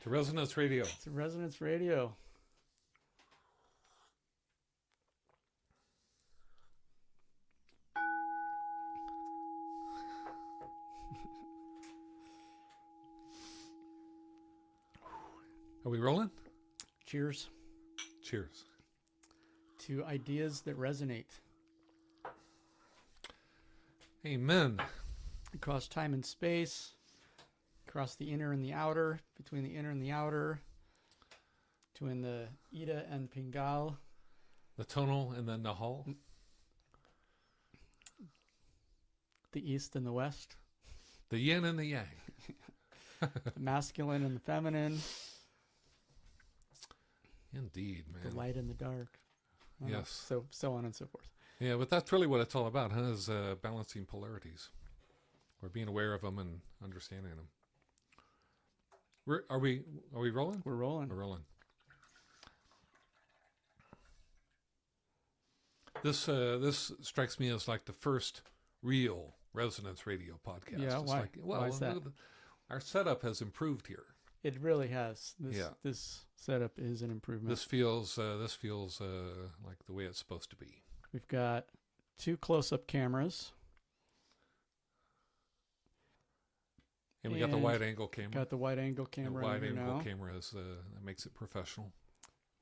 To Resonance Radio. To Resonance Radio. Are we rolling? Cheers Cheers. to ideas that resonate Amen. across time and space, across the inner and the outer, between the inner and the outer, between the Ida and Pingal, The tonal and the nahal. the east and the west, The yin and the yang. the masculine and the feminine, Indeed, man. the light and the dark. Yes. So on and so forth. Yeah, but that's really what it's all about, huh? Is balancing polarities. Or being aware of them and understanding them. Are we rolling? We're rolling. We're rolling. This strikes me as like the first real Resonance Radio podcast. Yeah, it's why? Like, well, Why is that? Our setup has improved here. It really has. Yeah. This setup is an improvement. This feels like the way it's supposed to be. We've got 2 close-up cameras. And we got the And wide angle camera. Got the wide angle camera. The wide in here angle now. camera that makes it professional.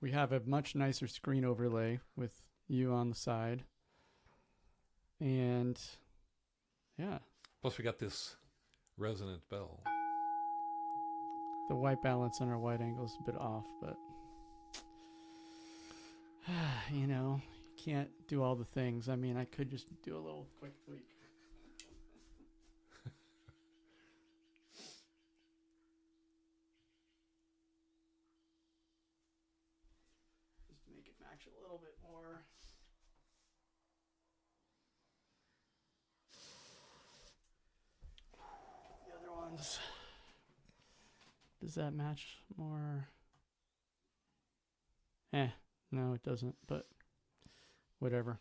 We have a much nicer screen overlay with you on the side. And yeah, Plus we got this resonant bell. the white balance on our wide angle is a bit off, but you know, you can't do all the things. I mean, I could just do a little quick tweak. Just to make it match a little bit more. The other ones. Does that match more? No, it doesn't, but whatever.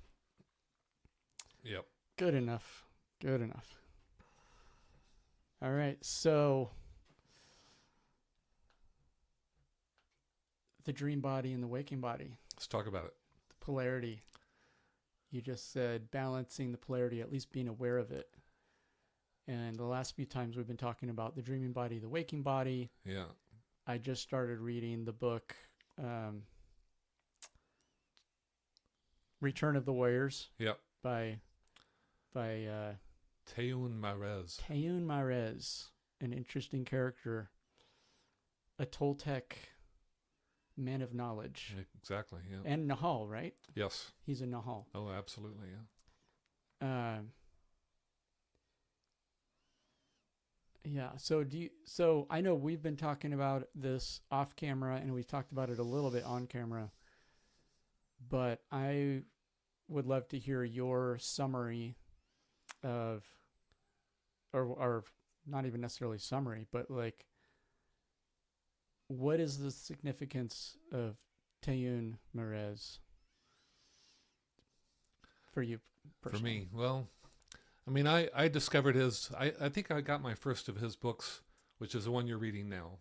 Yep. Good enough. Good enough. All right, so the dream body and the waking body, Let's talk about it. the polarity. You just said balancing the polarity, at least being aware of it. And the last few times we've been talking about the dreaming body, the waking body. Yeah. I just started reading the book Return of the Warriors. Yep. by Théun Marez. Théun Marez, an interesting character, a Toltec man of knowledge, Exactly. Yeah. and Nahal, right? Yes. He's a Nahal. Oh, absolutely. Yeah. Yeah. So I know we've been talking about this off camera, and we've talked about it a little bit on camera, but I would love to hear your summary of, or not even necessarily summary, but like, what is the significance of Théun Marez for you personally? For me, well, I mean, I discovered I think I got my first of his books, which is the one you're reading now,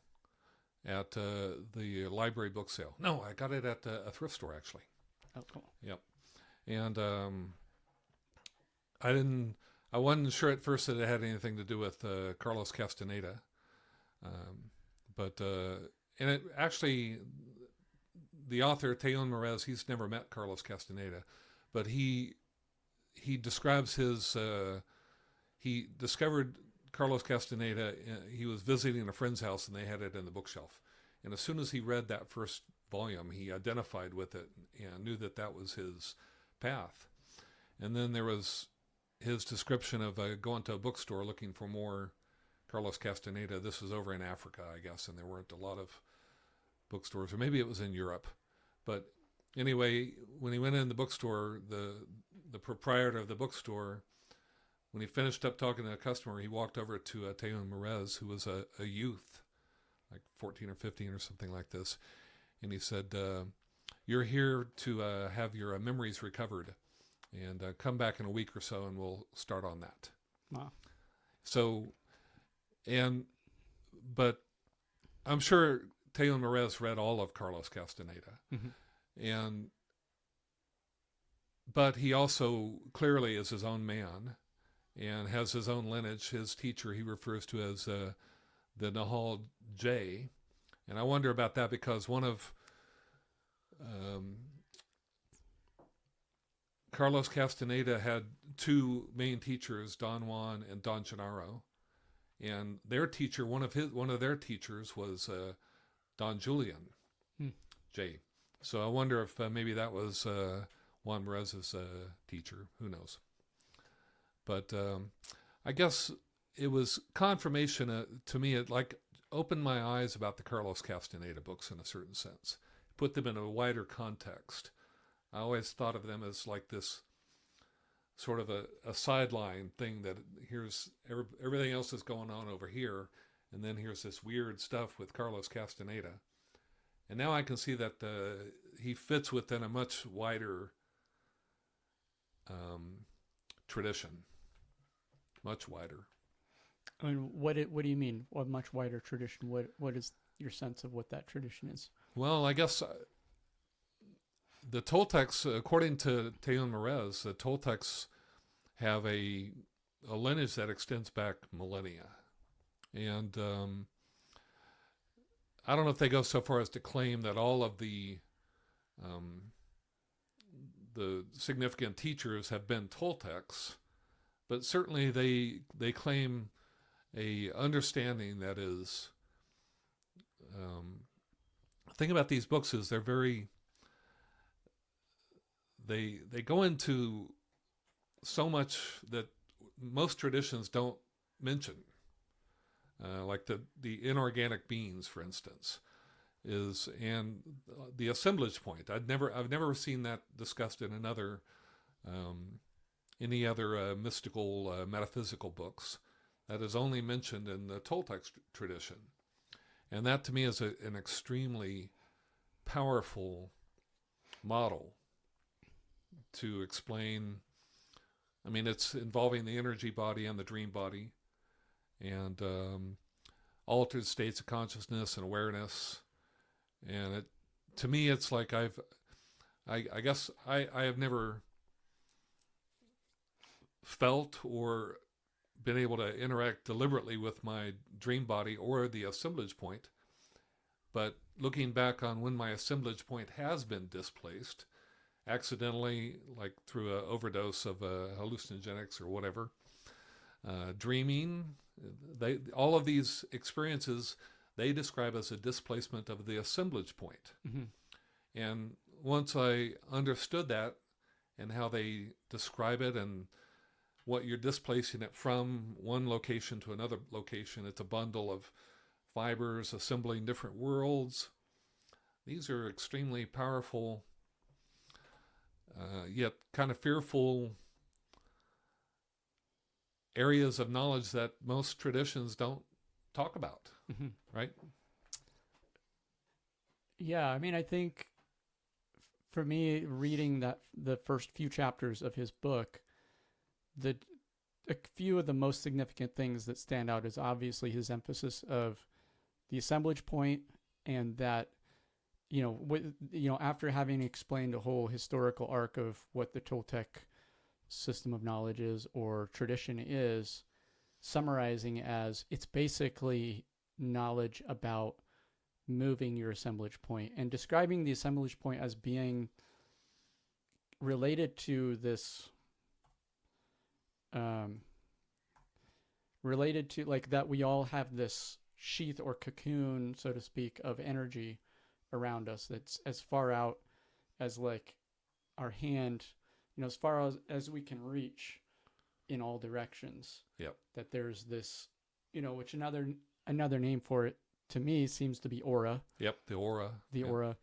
at the library book sale. No, I got it at a thrift store, actually. Oh, cool. Yep. And I wasn't sure at first that it had anything to do with Carlos Castaneda. And it actually, the author, Théun Marez, he's never met Carlos Castaneda, but he describes he discovered Carlos Castaneda. He was visiting a friend's house and they had it in the bookshelf. And as soon as he read that first volume, he identified with it and knew that that was his path. And then there was his description of going to a bookstore looking for more Carlos Castaneda. This was over in Africa, I guess, and there weren't a lot of bookstores, or maybe it was in Europe. But anyway, when he went in the bookstore, the proprietor of the bookstore, when he finished up talking to a customer, he walked over to Théun Marez, who was a youth, like 14 or 15 or something like this. And he said, you're here to have your memories recovered, and come back in a week or so and we'll start on that. Wow. So, but I'm sure Théun Mérez read all of Carlos Castaneda, Mhm. and but he also clearly is his own man and has his own lineage. His teacher he refers to as the Nahal J, and I wonder about that because one of um, Carlos Castaneda had two main teachers, Don Juan and Don Gennaro, and their teacher, one of their teachers was Don Julian Hmm. J. So I wonder if maybe that was Juan Perez's teacher. Who knows? But I guess it was confirmation to me. It like opened my eyes about the Carlos Castaneda books in a certain sense, put them in a wider context. I always thought of them as like this sort of a sideline thing that here's everything else is going on over here, and then here's this weird stuff with Carlos Castaneda. And now I can see that he fits within a much wider um, tradition, much wider. I mean, what do you mean? A much wider tradition? What is your sense of what that tradition is? Well, I guess the Toltecs, according to Théun Mérez, the Toltecs have a lineage that extends back millennia. And I don't know if they go so far as to claim that all of um, the significant teachers have been Toltecs, but certainly they claim a understanding that is. The thing about these books is they're very. They go into so much that most traditions don't mention, like the inorganic beings, for instance, and the assemblage point. I've never seen that discussed in any other mystical metaphysical books. That is only mentioned in the Toltec tradition, and that to me is an extremely powerful model to explain. I mean, it's involving the energy body and the dream body, and altered states of consciousness and awareness. And to me, it's like I guess I have never felt or been able to interact deliberately with my dream body or the assemblage point. But looking back on when my assemblage point has been displaced, accidentally, like through an overdose of hallucinogenics or whatever, dreaming, all of these experiences they describe as a displacement of the assemblage point. Mm-hmm. And once I understood that and how they describe it and what you're displacing it from one location to another location, it's a bundle of fibers assembling different worlds. These are extremely powerful, yet kind of fearful areas of knowledge that most traditions don't talk about, Mm-hmm. right? Yeah, I mean, I think for me, reading the first few chapters of his book, a few of the most significant things that stand out is obviously his emphasis of the assemblage point, and that after having explained a whole historical arc of what the Toltec system of knowledge is or tradition is, summarizing as it's basically knowledge about moving your assemblage point, and describing the assemblage point as being related to this related to like that we all have this sheath or cocoon, so to speak, of energy around us that's as far out as like our hand, as far as we can reach in all directions. Yep. That there's this, which another name for it to me seems to be aura. Yep, the aura. The Yep. aura.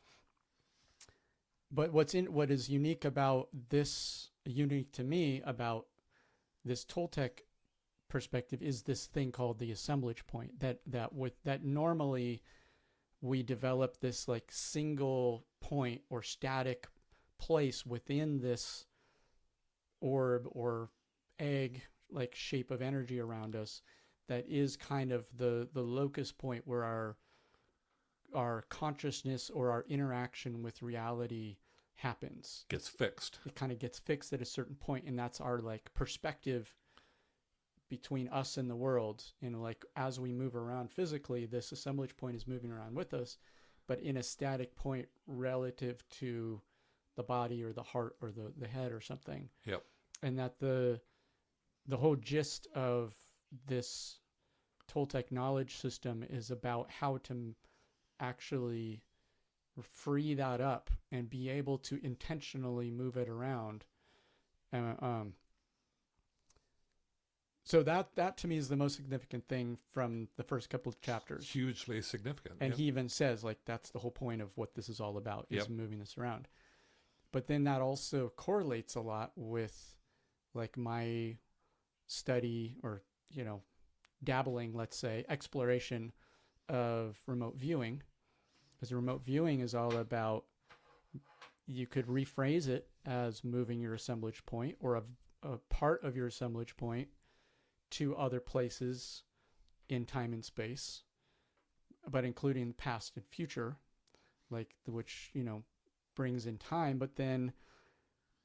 But what is unique to me about this Toltec perspective is this thing called the assemblage point, that normally we develop this like single point or static place within this orb or egg like shape of energy around us that is kind of the locus point where our consciousness or our interaction with reality happens. Gets fixed. It kind of gets fixed at a certain point, and that's our like perspective between us and the world. And like as we move around physically, this assemblage point is moving around with us, but in a static point relative to the body or the heart or the head or something. Yep. And that the whole gist of this Toltec knowledge system is about how to actually free that up and be able to intentionally move it around. So that to me is the most significant thing from the first couple of chapters. Hugely significant. And yep. he even says, like, that's the whole point of what this is all about, is Yep. moving this around. But then that also correlates a lot with like my study or, you know, dabbling, let's say, exploration of remote viewing. Because remote viewing is all about, you could rephrase it as moving your assemblage point or a part of your assemblage point to other places in time and space, but including the past and future, like which, you know, brings in time. But then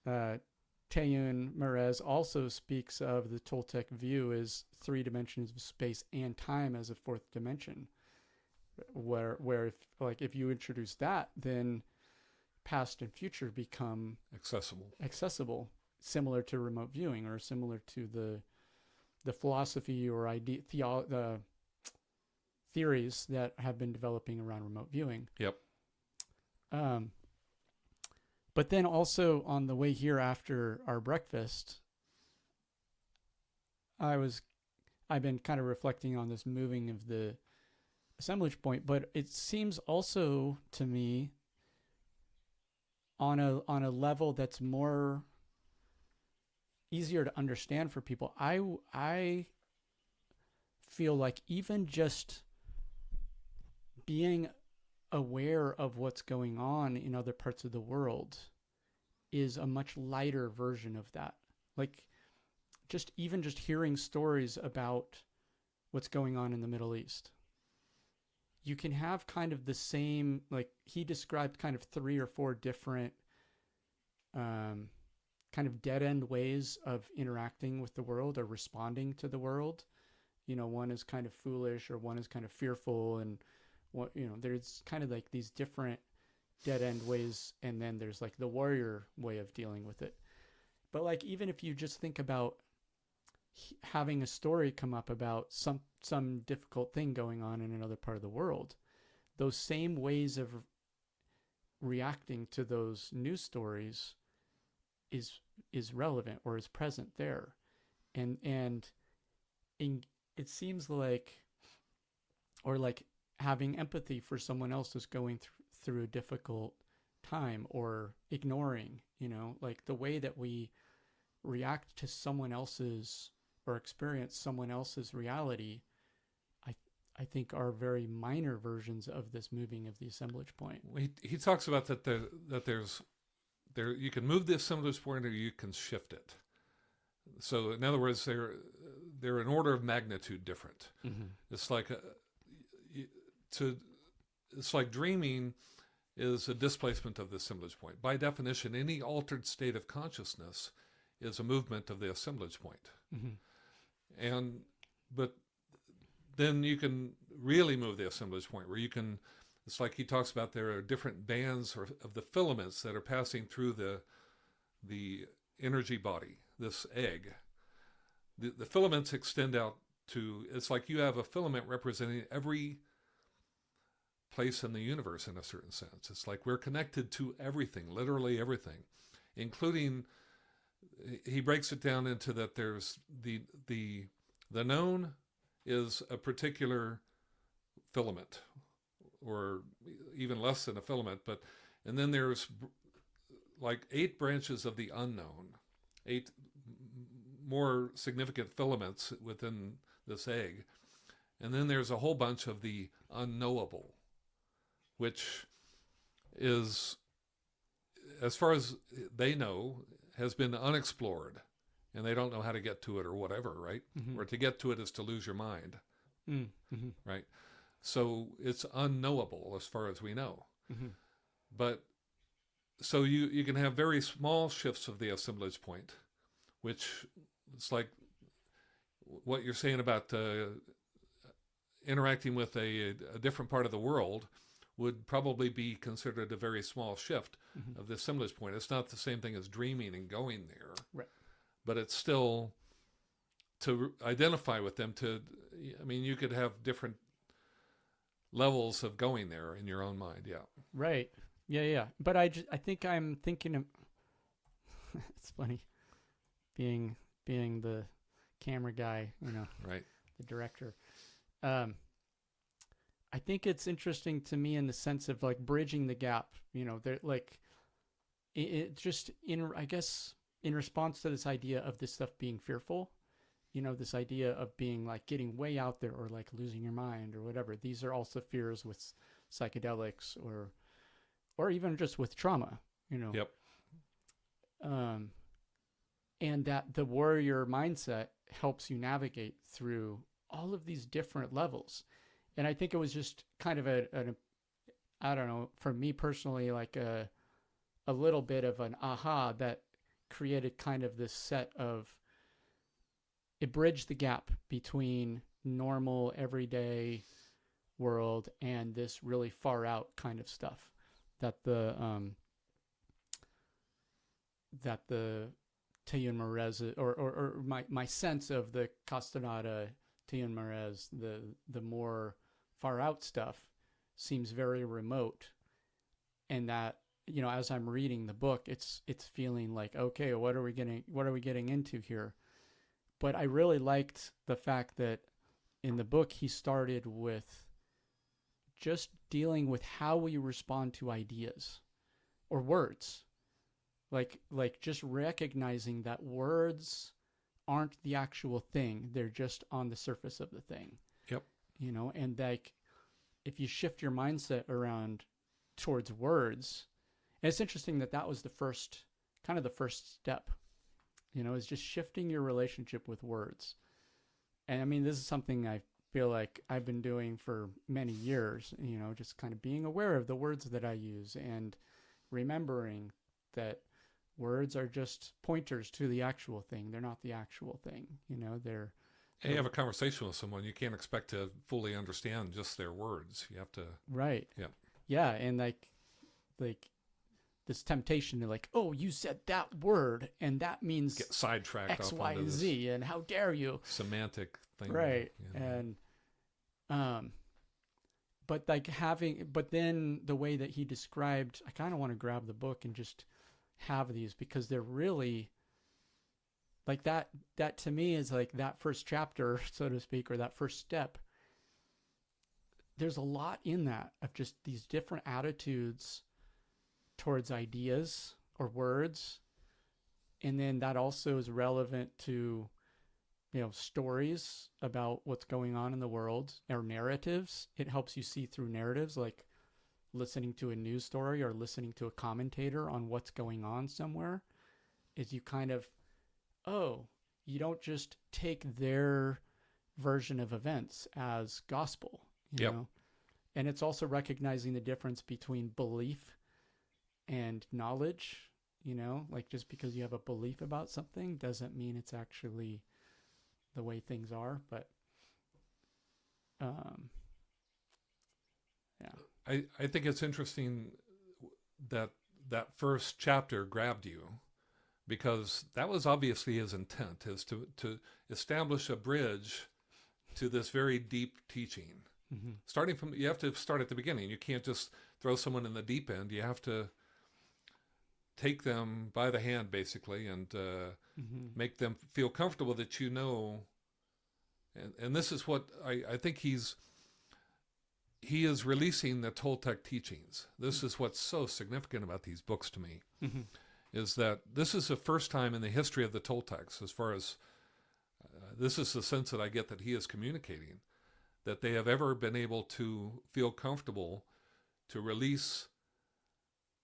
Théun Merez also speaks of the Toltec view as 3 dimensions of space and time as a 4th dimension, where if you introduce that, then past and future become accessible, similar to remote viewing or similar to the philosophy or the theories that have been developing around remote viewing. Yep. But then also on the way here after our breakfast, I've been kind of reflecting on this moving of the assemblage point, but it seems also to me on a level that's more easier to understand for people. I feel like even just being aware of what's going on in other parts of the world is a much lighter version of that. Like just hearing stories about what's going on in the Middle East. You can have kind of the same, like he described kind of 3 or 4 different kind of dead-end ways of interacting with the world or responding to the world. You know, one is kind of foolish or one is kind of fearful, and what, you know, there's kind of like these different dead-end ways, and then there's like the warrior way of dealing with it. But like even if you just think about having a story come up about some difficult thing going on in another part of the world, those same ways of reacting to those news stories is relevant or is present there. And it seems like, or like having empathy for someone else who's going through a difficult time or ignoring, you know, like the way that we react to someone else's or experience someone else's reality, I think are very minor versions of this moving of the assemblage point. He talks about that there's you can move the assemblage point or you can shift it. So in other words, they're an order of magnitude different. Mm-hmm. It's like it's like dreaming is a displacement of the assemblage point. By definition, any altered state of consciousness is a movement of the assemblage point. Mm-hmm. But then you can really move the assemblage point where you can, it's like he talks about there are different bands of the filaments that are passing through the energy body, this egg. The filaments extend out to, it's like you have a filament representing every place in the universe in a certain sense. It's like we're connected to everything, literally everything, including, he breaks it down into that there's the known is a particular filament, or even less than a filament, and then there's like 8 branches of the unknown, 8 more significant filaments within this egg, and then there's a whole bunch of the unknowable, which is, as far as they know, has been unexplored, and they don't know how to get to it or whatever, right? Mm-hmm. Or to get to it is to lose your mind, mm-hmm. right? So it's unknowable as far as we know. Mm-hmm. But so you can have very small shifts of the assemblage point, which it's like what you're saying about interacting with a different part of the world would probably be considered a very small shift Mm-hmm. of the assemblage point. It's not the same thing as dreaming and going there, Right. but it's still to identify with them. I mean, you could have different levels of going there in your own mind. Yeah. Right. Yeah. But I think I'm thinking of. It's funny, being the camera guy, Right. the director. I think it's interesting to me in the sense of like bridging the gap. They're like it just I guess in response to this idea of this stuff being fearful. This idea of being like getting way out there or like losing your mind or whatever. These are also fears with psychedelics or even just with trauma, Yep. And that the warrior mindset helps you navigate through all of these different levels. And I think it was just kind of I don't know, for me personally, like a little bit of an aha that created kind of this set of, it bridged the gap between normal everyday world and this really far out kind of stuff that the Théun Marez, or my sense of the Castenada Théun Marez, the more far out stuff seems very remote, and that as I'm reading the book, it's feeling like, okay, what are we getting into here? But I really liked the fact that in the book he started with just dealing with how we respond to ideas or words. Like just recognizing that words aren't the actual thing. They're just on the surface of the thing. Yep. And like if you shift your mindset around towards words, and it's interesting that was the first step, is just shifting your relationship with words. And I mean, this is something I feel like I've been doing for many years, just kind of being aware of the words that I use and remembering that words are just pointers to the actual thing. They're not the actual thing. They're You have a conversation with someone, you can't expect to fully understand just their words. You have to. Right. Yeah. Yeah. And like this temptation to like, oh, you said that word and that means Get sidetracked X, off Y, onto and this Z, and how dare you? semantic thing. Right. And but then the way that he described, I kind of want to grab the book and just have these, because they're really like that to me is like that first chapter, so to speak, or that first step. There's a lot in that of just these different attitudes towards ideas or words. And then that also is relevant to, stories about what's going on in the world, or narratives. It helps you see through narratives, like listening to a news story or listening to a commentator on what's going on somewhere, is you kind of, you don't just take their version of events as gospel, you know? And it's also recognizing the difference between belief and knowledge, like just because you have a belief about something doesn't mean it's actually the way things are. But I think it's interesting that first chapter grabbed you, because that was obviously his intent, is to establish a bridge to this very deep teaching. Mm-hmm. You have to start at the beginning. You can't just throw someone in the deep end. You have to take them by the hand, basically, and make them feel comfortable that and this is what I think he is releasing the Toltec Teachings. This is what's so significant about these books to me, is that this is the first time in the history of the Toltecs, as far as this is the sense that I get that he is communicating, that they have ever been able to feel comfortable to release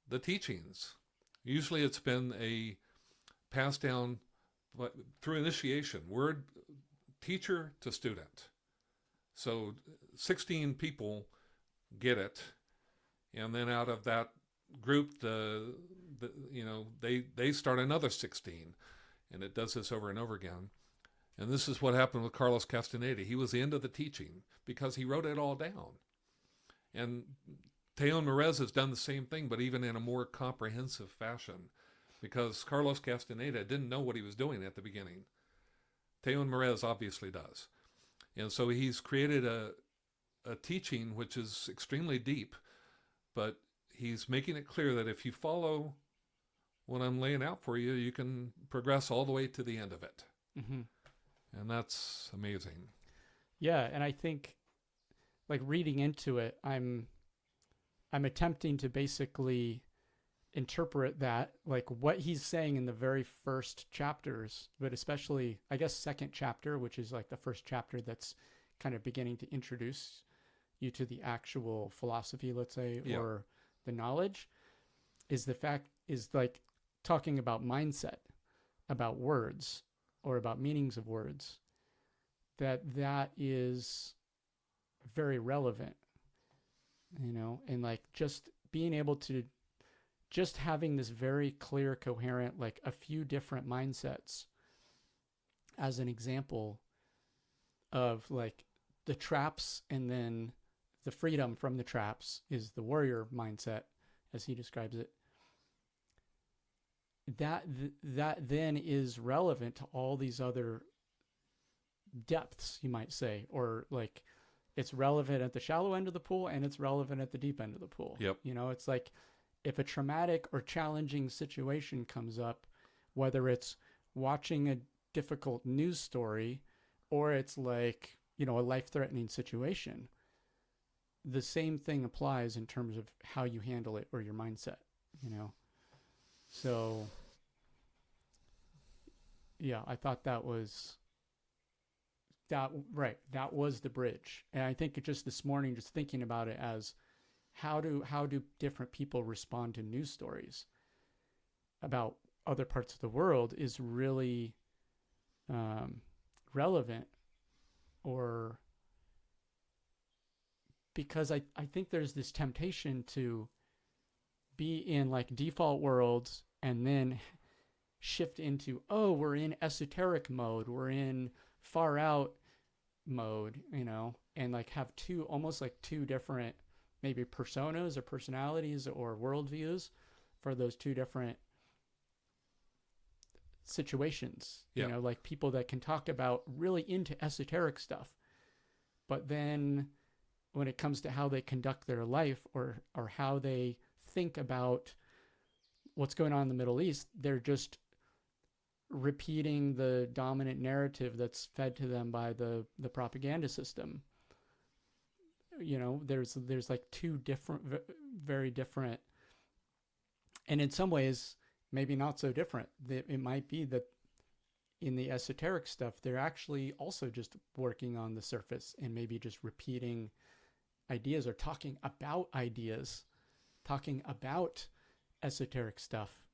the teachings. Usually it's been a passed down through initiation, teacher to student. So 16 people get it, and then out of that group, they start another 16, and it does this over and over again. And this is what happened with Carlos Castaneda. He was the end of the teaching because he wrote it all down. And Théun Mérez has done the same thing, but even in a more comprehensive fashion, because Carlos Castaneda didn't know what he was doing at the beginning. Théun Mérez obviously does. And so he's created a teaching which is extremely deep, but he's making it clear that if you follow what I'm laying out for you, you can progress all the way to the end of it. Mm-hmm. And that's amazing. Yeah, and I think, like, reading into it, I'm attempting to basically interpret that, like, what he's saying in the very first chapters, but especially, I guess, second chapter, which is like the first chapter that's kind of beginning to introduce you to the actual philosophy, let's say, Yeah. or the knowledge, is like talking about mindset, about words, or about meanings of words, that is very relevant, and like just being able to, just having this very clear, coherent, like a few different mindsets as an example of like the traps, and then the freedom from the traps is the warrior mindset, as he describes it. That then is relevant to all these other depths, you might say, or like it's relevant at the shallow end of the pool and it's relevant at the deep end of the pool. Yep. It's like if a traumatic or challenging situation comes up, whether it's watching a difficult news story or it's like, a life-threatening situation, the same thing applies in terms of how you handle it or your mindset, So, yeah, I thought that was the bridge. And I think just this morning, just thinking about it as how do different people respond to news stories about other parts of the world is really relevant, or because I think there's this temptation to be in like default worlds and then shift into, we're in esoteric mode, we're in far out mode, and like have almost like two different maybe personas or personalities or worldviews for those two different situations. Yeah. Like people that can talk about really into esoteric stuff, but then when it comes to how they conduct their life or how they think about what's going on in the Middle East, they're just repeating the dominant narrative that's fed to them by the propaganda system. There's like two different, very different, and in some ways maybe not so different. It might be that in the esoteric stuff, they're actually also just working on the surface and maybe just repeating ideas or talking about ideas, talking about esoteric stuff,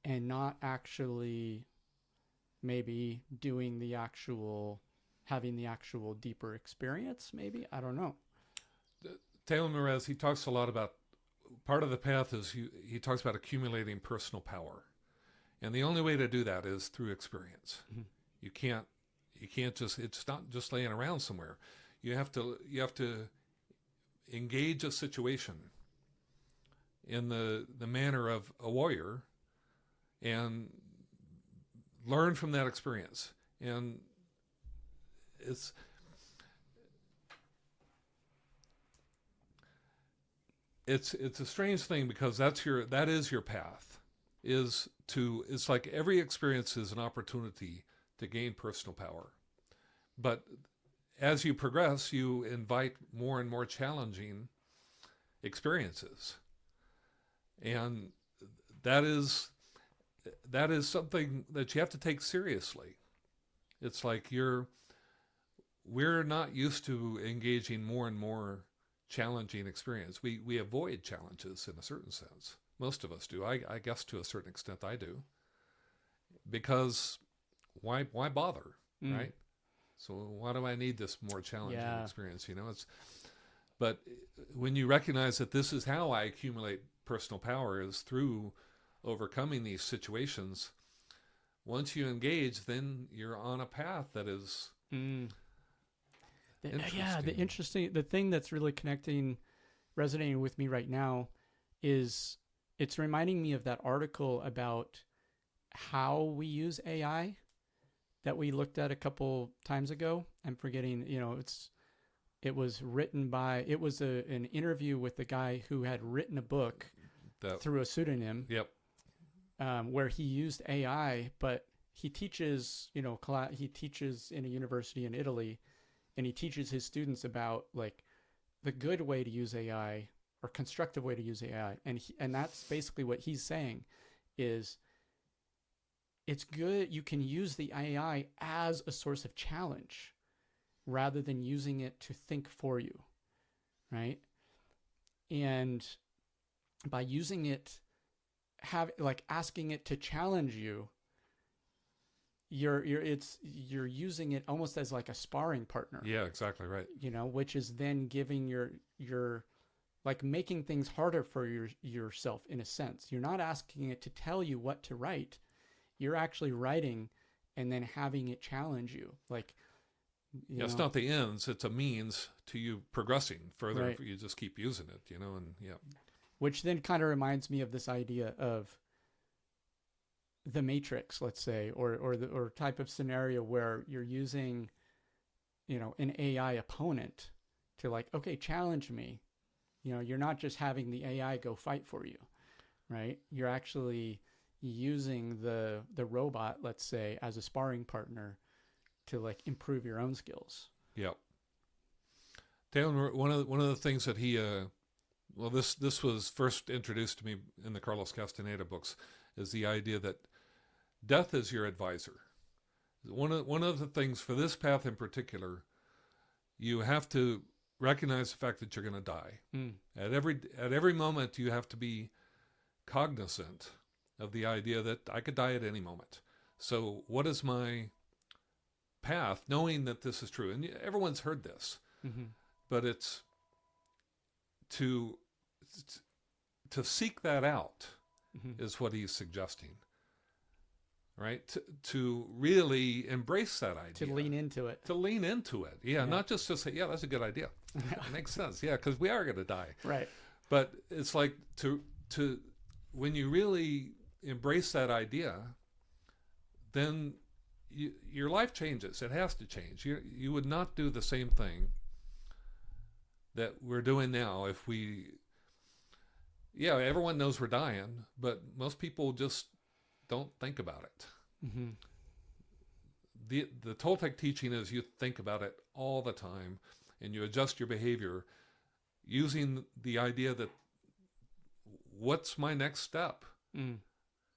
and not actually maybe having the actual deeper experience, maybe. I don't know. Théun Mérez, he talks a lot about, part of the path is he talks about accumulating personal power. And the only way to do that is through experience. Mm-hmm. You can't just, it's not just laying around somewhere. You have to engage a situation in the manner of a warrior and learn from that experience. And it's a strange thing, because that is your path. It's like every experience is an opportunity to gain personal power. But as you progress, you invite more and more challenging experiences. And that is something that you have to take seriously. It's like we're not used to engaging more and more challenging experience. We avoid challenges in a certain sense. Most of us do. I guess to a certain extent I do. Because why bother, right? So why do I need this more challenging Yeah. experience? But when you recognize that this is how I accumulate personal power is through overcoming these situations. Once you engage, then you're on a path that is Mm. interesting. The thing that's really resonating with me right now is it's reminding me of that article about how we use AI that we looked at a couple times ago. I'm forgetting, it was an interview with the guy who had written a book through a pseudonym. Yep. Where he used AI, but he teaches in a university in Italy, and he teaches his students about like the good way to use AI or constructive way to use AI, and that's basically what he's saying is it's good. You can use the AI as a source of challenge rather than using it to think for you, right? And by using it, asking it to challenge you, you're using it almost as like a sparring partner. Yeah, exactly right. Which is then giving your like making things harder for yourself in a sense. You're not asking it to tell you what to write. You're actually writing and then having it challenge you. Like, it's not the ends, it's a means to you progressing further. Right. If you just keep using it, and yeah. Which then kind of reminds me of this idea of the Matrix, let's say, or type of scenario where you're using, an AI opponent to like, okay, challenge me. You're not just having the AI go fight for you, right? You're actually using the robot, let's say, as a sparring partner to like improve your own skills. Yep. Théun, one of the things that he this was first introduced to me in the Carlos Castaneda books, is the idea that death is your advisor. One of the things for this path in particular, you have to recognize the fact that you're going to die. At every moment, you have to be cognizant of the idea that I could die at any moment. So what is my path, knowing that this is true? And everyone's heard this, but it's to seek that out is what he's suggesting, right? To really embrace that idea, to lean into it. Yeah. Not just to say, yeah, that's a good idea. It makes sense. Yeah, because we are going to die, right? But it's like to when you really embrace that idea, then your life changes. It has to change. You would not do the same thing that we're doing now if everyone knows we're dying, but most people just don't think about it. The Toltec teaching is you think about it all the time, and you adjust your behavior using the idea that what's my next step in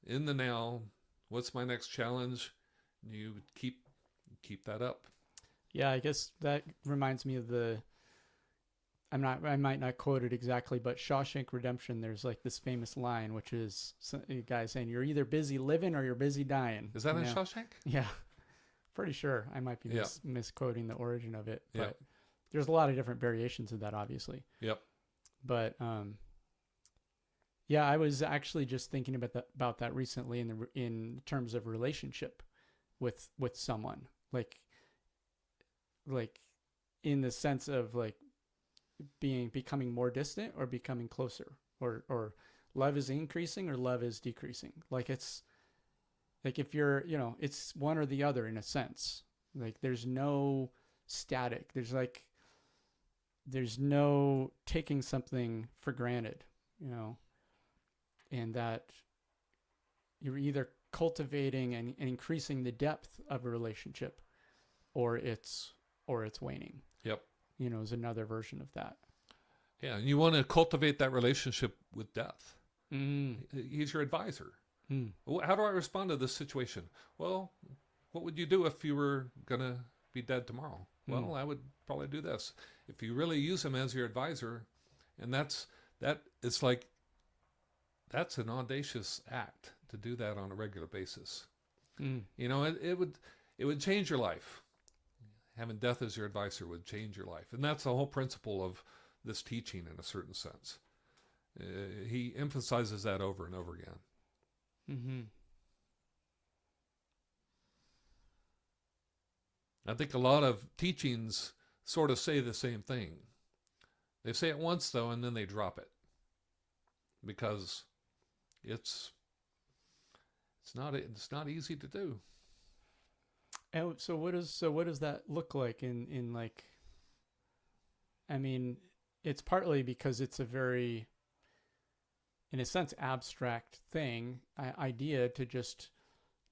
the now? What's my next challenge? You keep that up. Yeah, I guess that reminds me of I might not quote it exactly, but Shawshank Redemption, there's like this famous line, which is a guy saying, you're either busy living or you're busy dying. Is that in Shawshank? Yeah. Pretty sure. I might be misquoting the origin of it, but Yep. There's a lot of different variations of that, obviously. Yep. But, I was actually just thinking about that recently in terms of relationship with someone, like in the sense of like becoming more distant or becoming closer, or love is increasing or love is decreasing. Like it's like if you're, it's one or the other in a sense. Like there's no static. There's no taking something for granted, and that you're either cultivating and increasing the depth of a relationship, or it's waning. Yep. Is another version of that. Yeah, and you want to cultivate that relationship with death. He's your advisor. How do I respond to this situation? Well, what would you do if you were going to be dead tomorrow? Well, I would probably do this. If you really use him as your advisor, and that's an audacious act to do that on a regular basis. It would change your life. having death as your advisor would change your life. And that's the whole principle of this teaching in a certain sense. He emphasizes that over and over again. Mm-hmm. I think a lot of teachings sort of say the same thing. They say it once, though, and then they drop it. Because it's not easy to do. And so what does that look like in like, I mean, it's partly because it's a very, in a sense, abstract thing, idea to just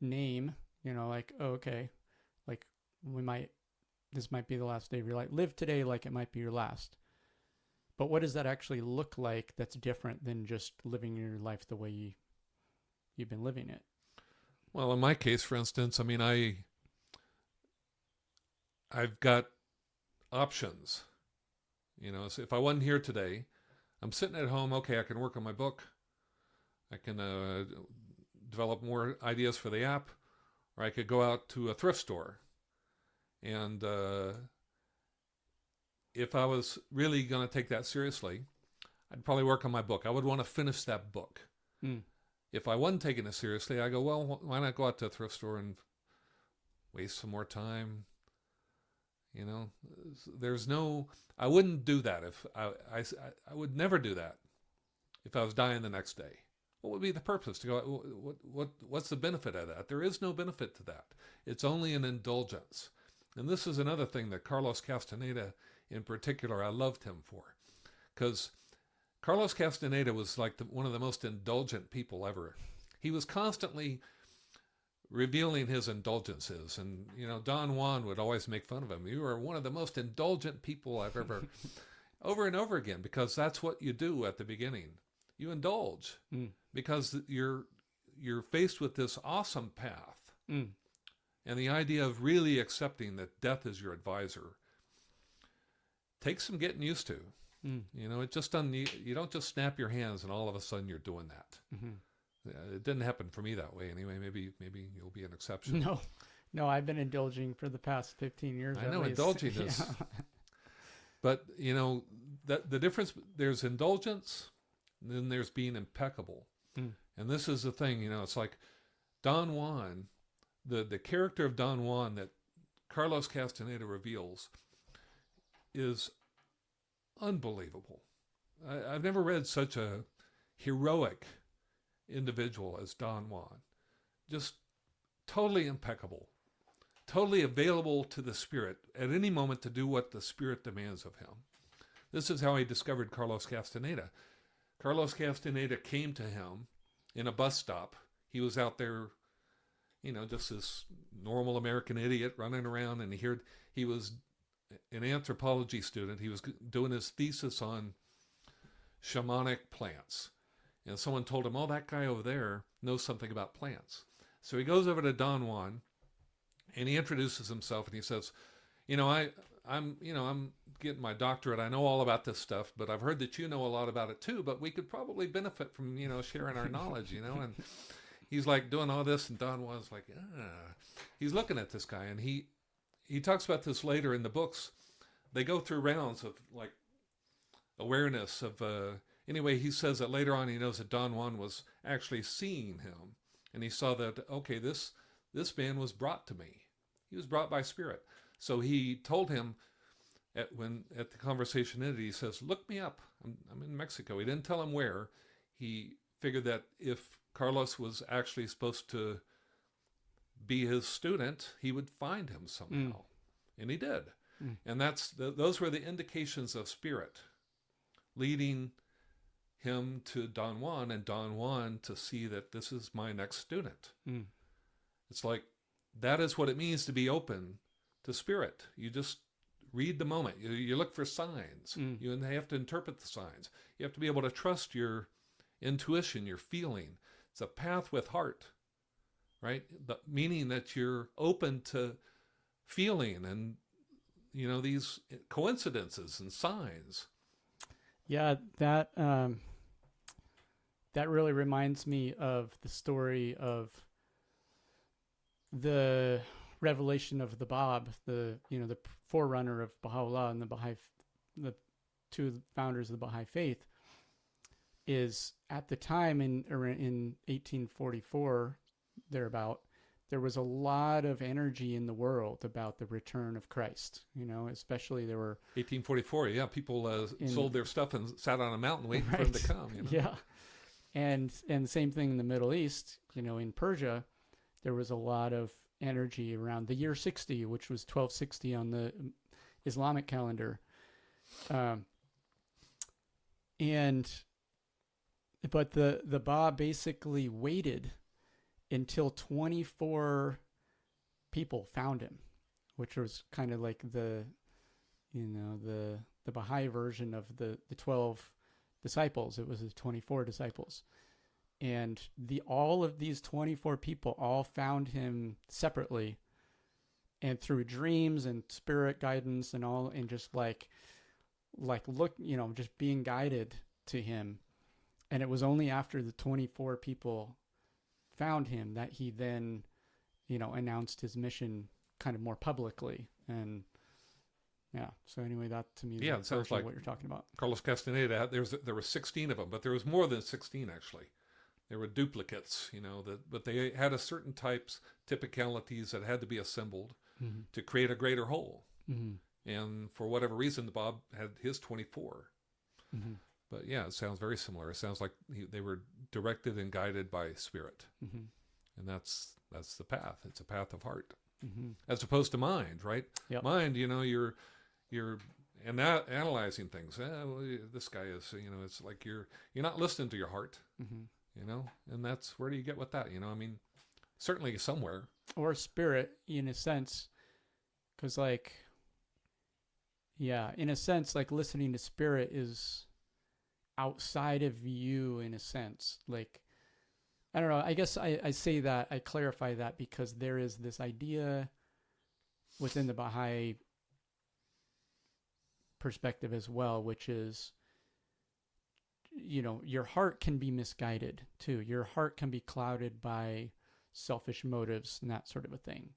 name, like, oh, okay, like this might be the last day of your life. Live today like it might be your last. But what does that actually look like that's different than just living your life the way you've been living it? Well, in my case, for instance, I mean, I've got options. So if I wasn't here today, I'm sitting at home. Okay, I can work on my book. I can develop more ideas for the app, or I could go out to a thrift store. And if I was really going to take that seriously, I'd probably work on my book. I would want to finish that book. Mm. If I wasn't taking it seriously, I go, well, why not go out to a thrift store and waste some more time? I wouldn't do that if I would never do that if I was dying the next day. What would be the purpose to go? What's the benefit of that? There is no benefit to that. It's only an indulgence. And this is another thing that Carlos Castaneda, in particular, I loved him for, because Carlos Castaneda was like one of the most indulgent people ever. He was constantly revealing his indulgences. And, Don Juan would always make fun of him. You are one of the most indulgent people I've ever, over and over again, because that's what you do at the beginning. You indulge because you're faced with this awesome path. Mm. And the idea of really accepting that death is your advisor takes some getting used to. Mm. It just doesn't. You don't just snap your hands and all of a sudden you're doing that. Mm-hmm. It didn't happen for me that way anyway. Maybe you'll be an exception. No, I've been indulging for the past 15 years. I know indulging is, yeah. But the difference. There's indulgence, and then there's being impeccable. Mm. And this is the thing. It's like Don Juan, the character of Don Juan that Carlos Castaneda reveals is unbelievable. I've never read such a heroic individual as Don Juan. Just totally impeccable, totally available to the Spirit at any moment to do what the Spirit demands of him. This is how he discovered Carlos Castaneda. Carlos Castaneda came to him in a bus stop. He was out there, just this normal American idiot running around, and he was an anthropology student. He was doing his thesis on shamanic plants. And someone told him, oh, that guy over there knows something about plants. So he goes over to Don Juan, and he introduces himself, and he says, I'm getting my doctorate. I know all about this stuff, but I've heard that you know a lot about it too, but we could probably benefit from, sharing our knowledge, and he's like doing all this, and Don Juan's like, he's looking at this guy, and he talks about this later in the books. They go through rounds of like awareness of, anyway, he says that later on he knows that Don Juan was actually seeing him, and he saw that, okay, this man was brought to me. He was brought by Spirit. So he told him at the conversation ended, he says, look me up. I'm in Mexico. He didn't tell him where. He figured that if Carlos was actually supposed to be his student, he would find him somehow. And he did. And those were the indications of Spirit leading him to Don Juan, and Don Juan to see that this is my next student. It's like, that is what it means to be open to Spirit. You just read the moment. You look for signs. You have to interpret the signs. You have to be able to trust your intuition, your feeling. It's a path with heart, right? Meaning that you're open to feeling and, these coincidences and signs. Yeah, that really reminds me of the story of the revelation of the Bab, the forerunner of Baha'u'llah and the two founders of the Baha'i faith, is at the time in 1844 thereabout, there was a lot of energy in the world about the return of Christ. Especially there were 1844. Yeah, people sold their stuff and sat on a mountain waiting for him to come. Yeah, and same thing in the Middle East. In Persia, there was a lot of energy around the year 60, which was 1260 on the Islamic calendar, but the Ba basically waited until 24 people found him, which was kind of like the Baha'i version of the 12 disciples. It was the 24 disciples. And all of these 24 people all found him separately and through dreams and spirit guidance and all, and just like look, just being guided to him. And it was only after the 24 people found him that he then, announced his mission kind of more publicly. And yeah, so anyway, that to me it sounds like what you're talking about. Carlos Castaneda, there were 16 of them, but there was more than 16 actually. There were duplicates, but they had a certain typicalities that had to be assembled to create a greater whole. And for whatever reason, the Bab had his 24. But yeah, it sounds very similar. It sounds like they were directed and guided by spirit. And that's the path. It's a path of heart, as opposed to mind, right? Yep. Mind, you're analyzing things. This guy is, it's like you're not listening to your heart. And that's, where do you get with that? Certainly somewhere. Or spirit, in a sense, because in a sense, like listening to spirit is outside of you, in a sense. I don't know, I guess I say that, I clarify that because there is this idea within the Baha'i perspective as well, which is, your heart can be misguided too. Your heart can be clouded by selfish motives and that sort of a thing.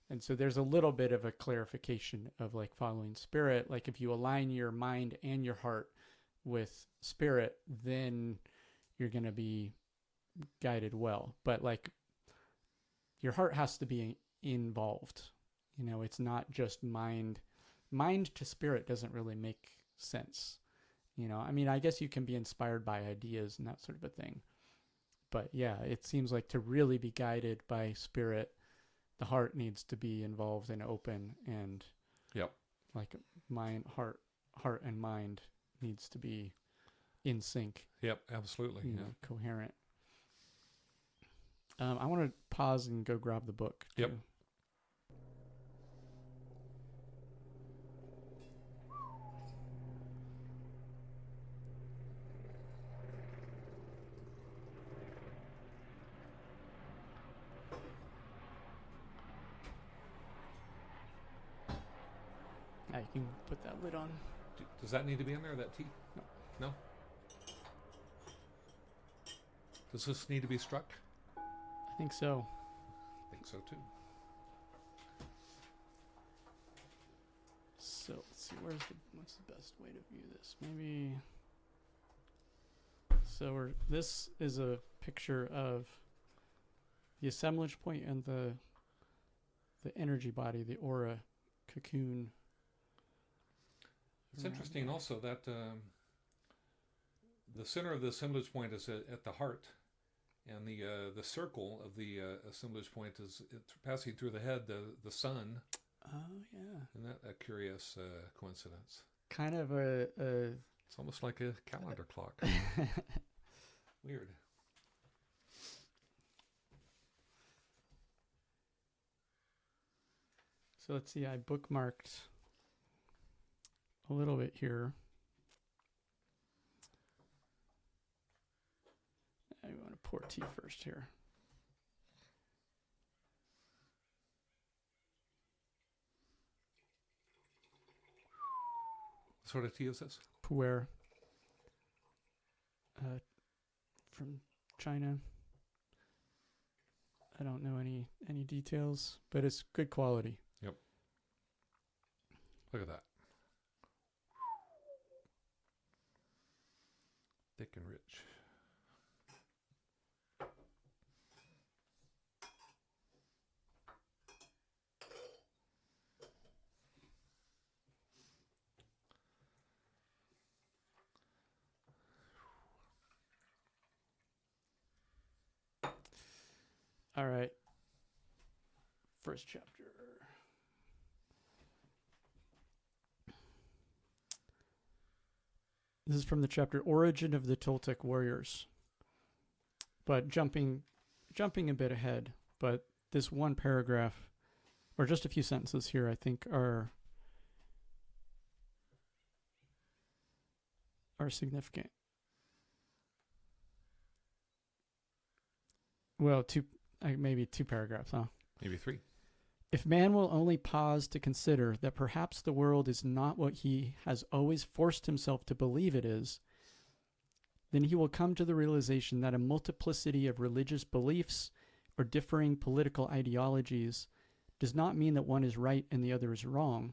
And so there's a little bit of a clarification of following spirit. If you align your mind and your heart with spirit, then you're going to be guided well. But your heart has to be involved. It's not just mind. Mind to spirit doesn't really make sense. I guess you can be inspired by ideas and that sort of a thing. But yeah, it seems like to really be guided by spirit, the heart needs to be involved and open, and heart and mind needs to be in sync. Yep, absolutely. Coherent. I want to pause and go grab the book. Yep. Too. You can put that lid on. Does that need to be in there, that T? No? Does this need to be struck? I think so. I think so too. So let's see, what's the best way to view this? Maybe. So this is a picture of the assemblage point and the energy body, the aura cocoon. It's interesting also that the center of the assemblage point is at the heart, and the circle of the assemblage point is passing through the head, the sun. Oh yeah. Isn't that a curious coincidence? Kind of It's almost like a calendar clock. Weird. So let's see, I bookmarked a little bit here. I want to pour tea first here. What sort of tea is this? Pu'er. From China. I don't know any details, but it's good quality. Yep. Look at that. Thick and rich. All right. First chapter. This is from the chapter Origin of the Toltec Warriors. But jumping a bit ahead, but this one paragraph, or just a few sentences here, I think are significant. Well, maybe two paragraphs, huh? Maybe 3. If man will only pause to consider that perhaps the world is not what he has always forced himself to believe it is, then he will come to the realization that a multiplicity of religious beliefs or differing political ideologies does not mean that one is right and the other is wrong,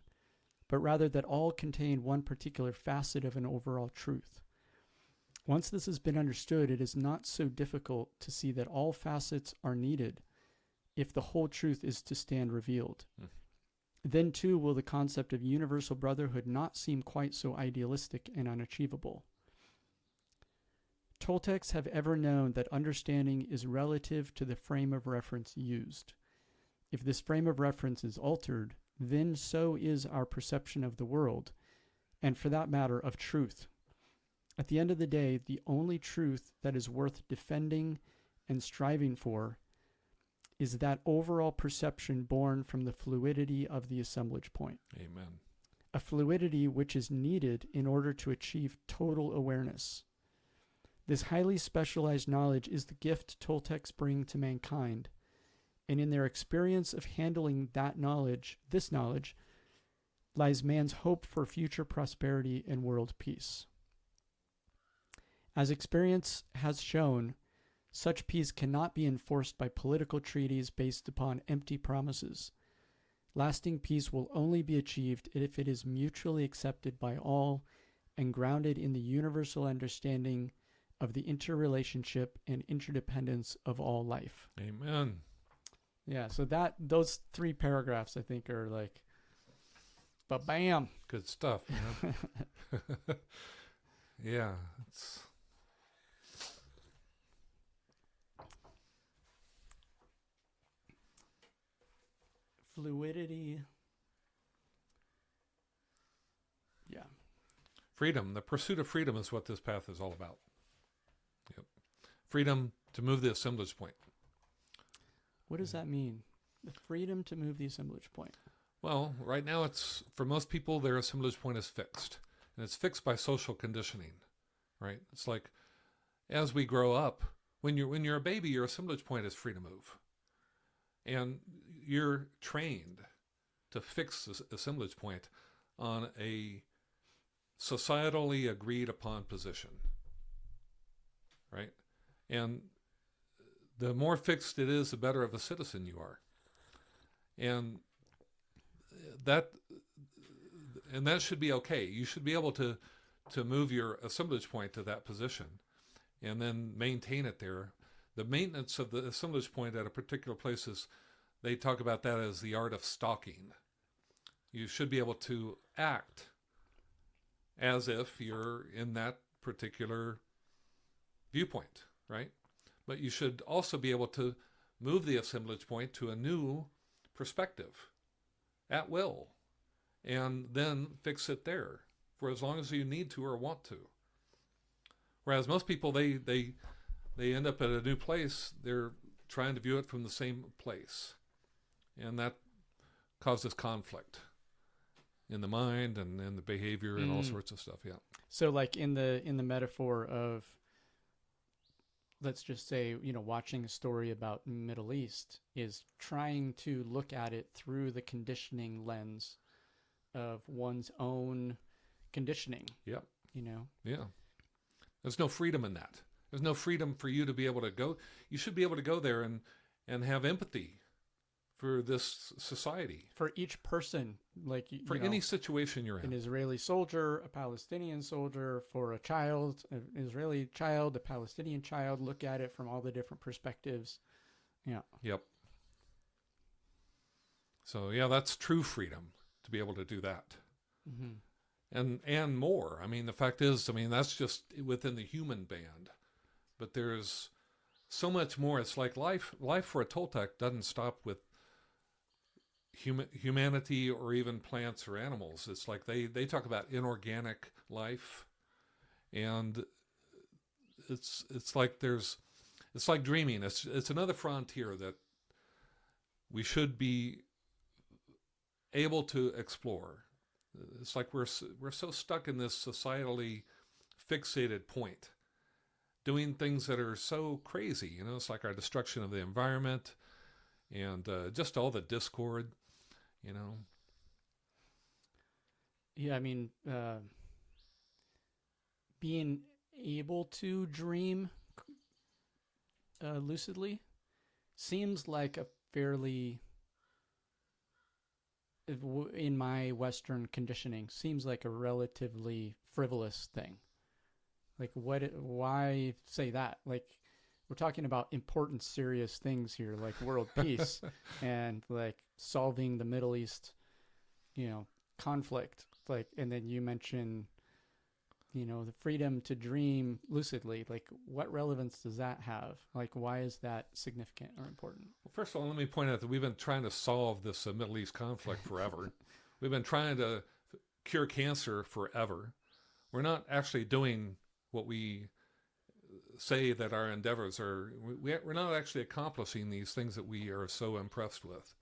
but rather that all contain one particular facet of an overall truth. Once this has been understood, it is not so difficult to see that all facets are needed if the whole truth is to stand revealed. Then too will the concept of universal brotherhood not seem quite so idealistic and unachievable. Toltecs have ever known that understanding is relative to the frame of reference used. If this frame of reference is altered, then so is our perception of the world, and for that matter, of truth. At the end of the day, the only truth that is worth defending and striving for is that overall perception born from the fluidity of the assemblage point. Amen. A fluidity which is needed in order to achieve total awareness. This highly specialized knowledge is the gift Toltecs bring to mankind, and in their experience of handling this knowledge, lies man's hope for future prosperity and world peace. As experience has shown, such peace cannot be enforced by political treaties based upon empty promises. Lasting peace will only be achieved if it is mutually accepted by all and grounded in the universal understanding of the interrelationship and interdependence of all life. Amen. Yeah, so those 3 paragraphs I think are like, but bam. Good stuff, man. Yeah, it's fluidity. Yeah. freedom. The pursuit of freedom is what this path is all about. Yep. Freedom to move the assemblage point. What does that mean? The freedom to move the assemblage point. Well, right now it's, for most people, their assemblage point is fixed. And it's fixed by social conditioning, right? It's like, as we grow up, when you're a baby, your assemblage point is free to move. And you're trained to fix this assemblage point on a societally agreed upon position, right? And the more fixed it is, the better of a citizen you are. And that should be okay. You should be able to move your assemblage point to that position and then maintain it there. The maintenance of the assemblage point at a particular place is, they talk about that as the art of stalking. You should be able to act as if you're in that particular viewpoint, right? But you should also be able to move the assemblage point to a new perspective at will, and then fix it there for as long as you need to or want to. Whereas most people, they end up at a new place, they're trying to view it from the same place. And that causes conflict in the mind and in the behavior and all sorts of stuff, yeah. So like in the metaphor of, let's just say, watching a story about Middle East is trying to look at it through the conditioning lens of one's own conditioning. Yep. Yeah. There's no freedom in that. There's no freedom for you to be able to go. You should be able to go there and have empathy for this society, for each person, like for any situation you're an in. Israeli soldier, a Palestinian soldier, for a child, an Israeli child, a Palestinian child, look at it from all the different perspectives. Yeah. Yep. So yeah, that's true freedom, to be able to do that. And more. I mean, the fact is, I mean, that's just within the human band, but there's so much more. It's like life for a Toltec doesn't stop with humanity or even plants or animals. It's like they talk about inorganic life, and it's like it's like dreaming. It's another frontier that we should be able to explore. It's like we're so stuck in this societally fixated point, doing things that are so crazy. You know, it's like our destruction of the environment and just all the discord. You know. Yeah, I mean, being able to dream lucidly seems like a fairly, in my Western conditioning, seems like a relatively frivolous thing. Like, why say that? Like, we're talking about important, serious things here, like world peace and like solving the Middle East, conflict. Like, and then you mention, the freedom to dream lucidly. Like, what relevance does that have? Like, why is that significant or important? Well, first of all, let me point out that we've been trying to solve this Middle East conflict forever. We've been trying to cure cancer forever. We're not actually doing what we say that our endeavors are. We're not actually accomplishing these things that we are so impressed with.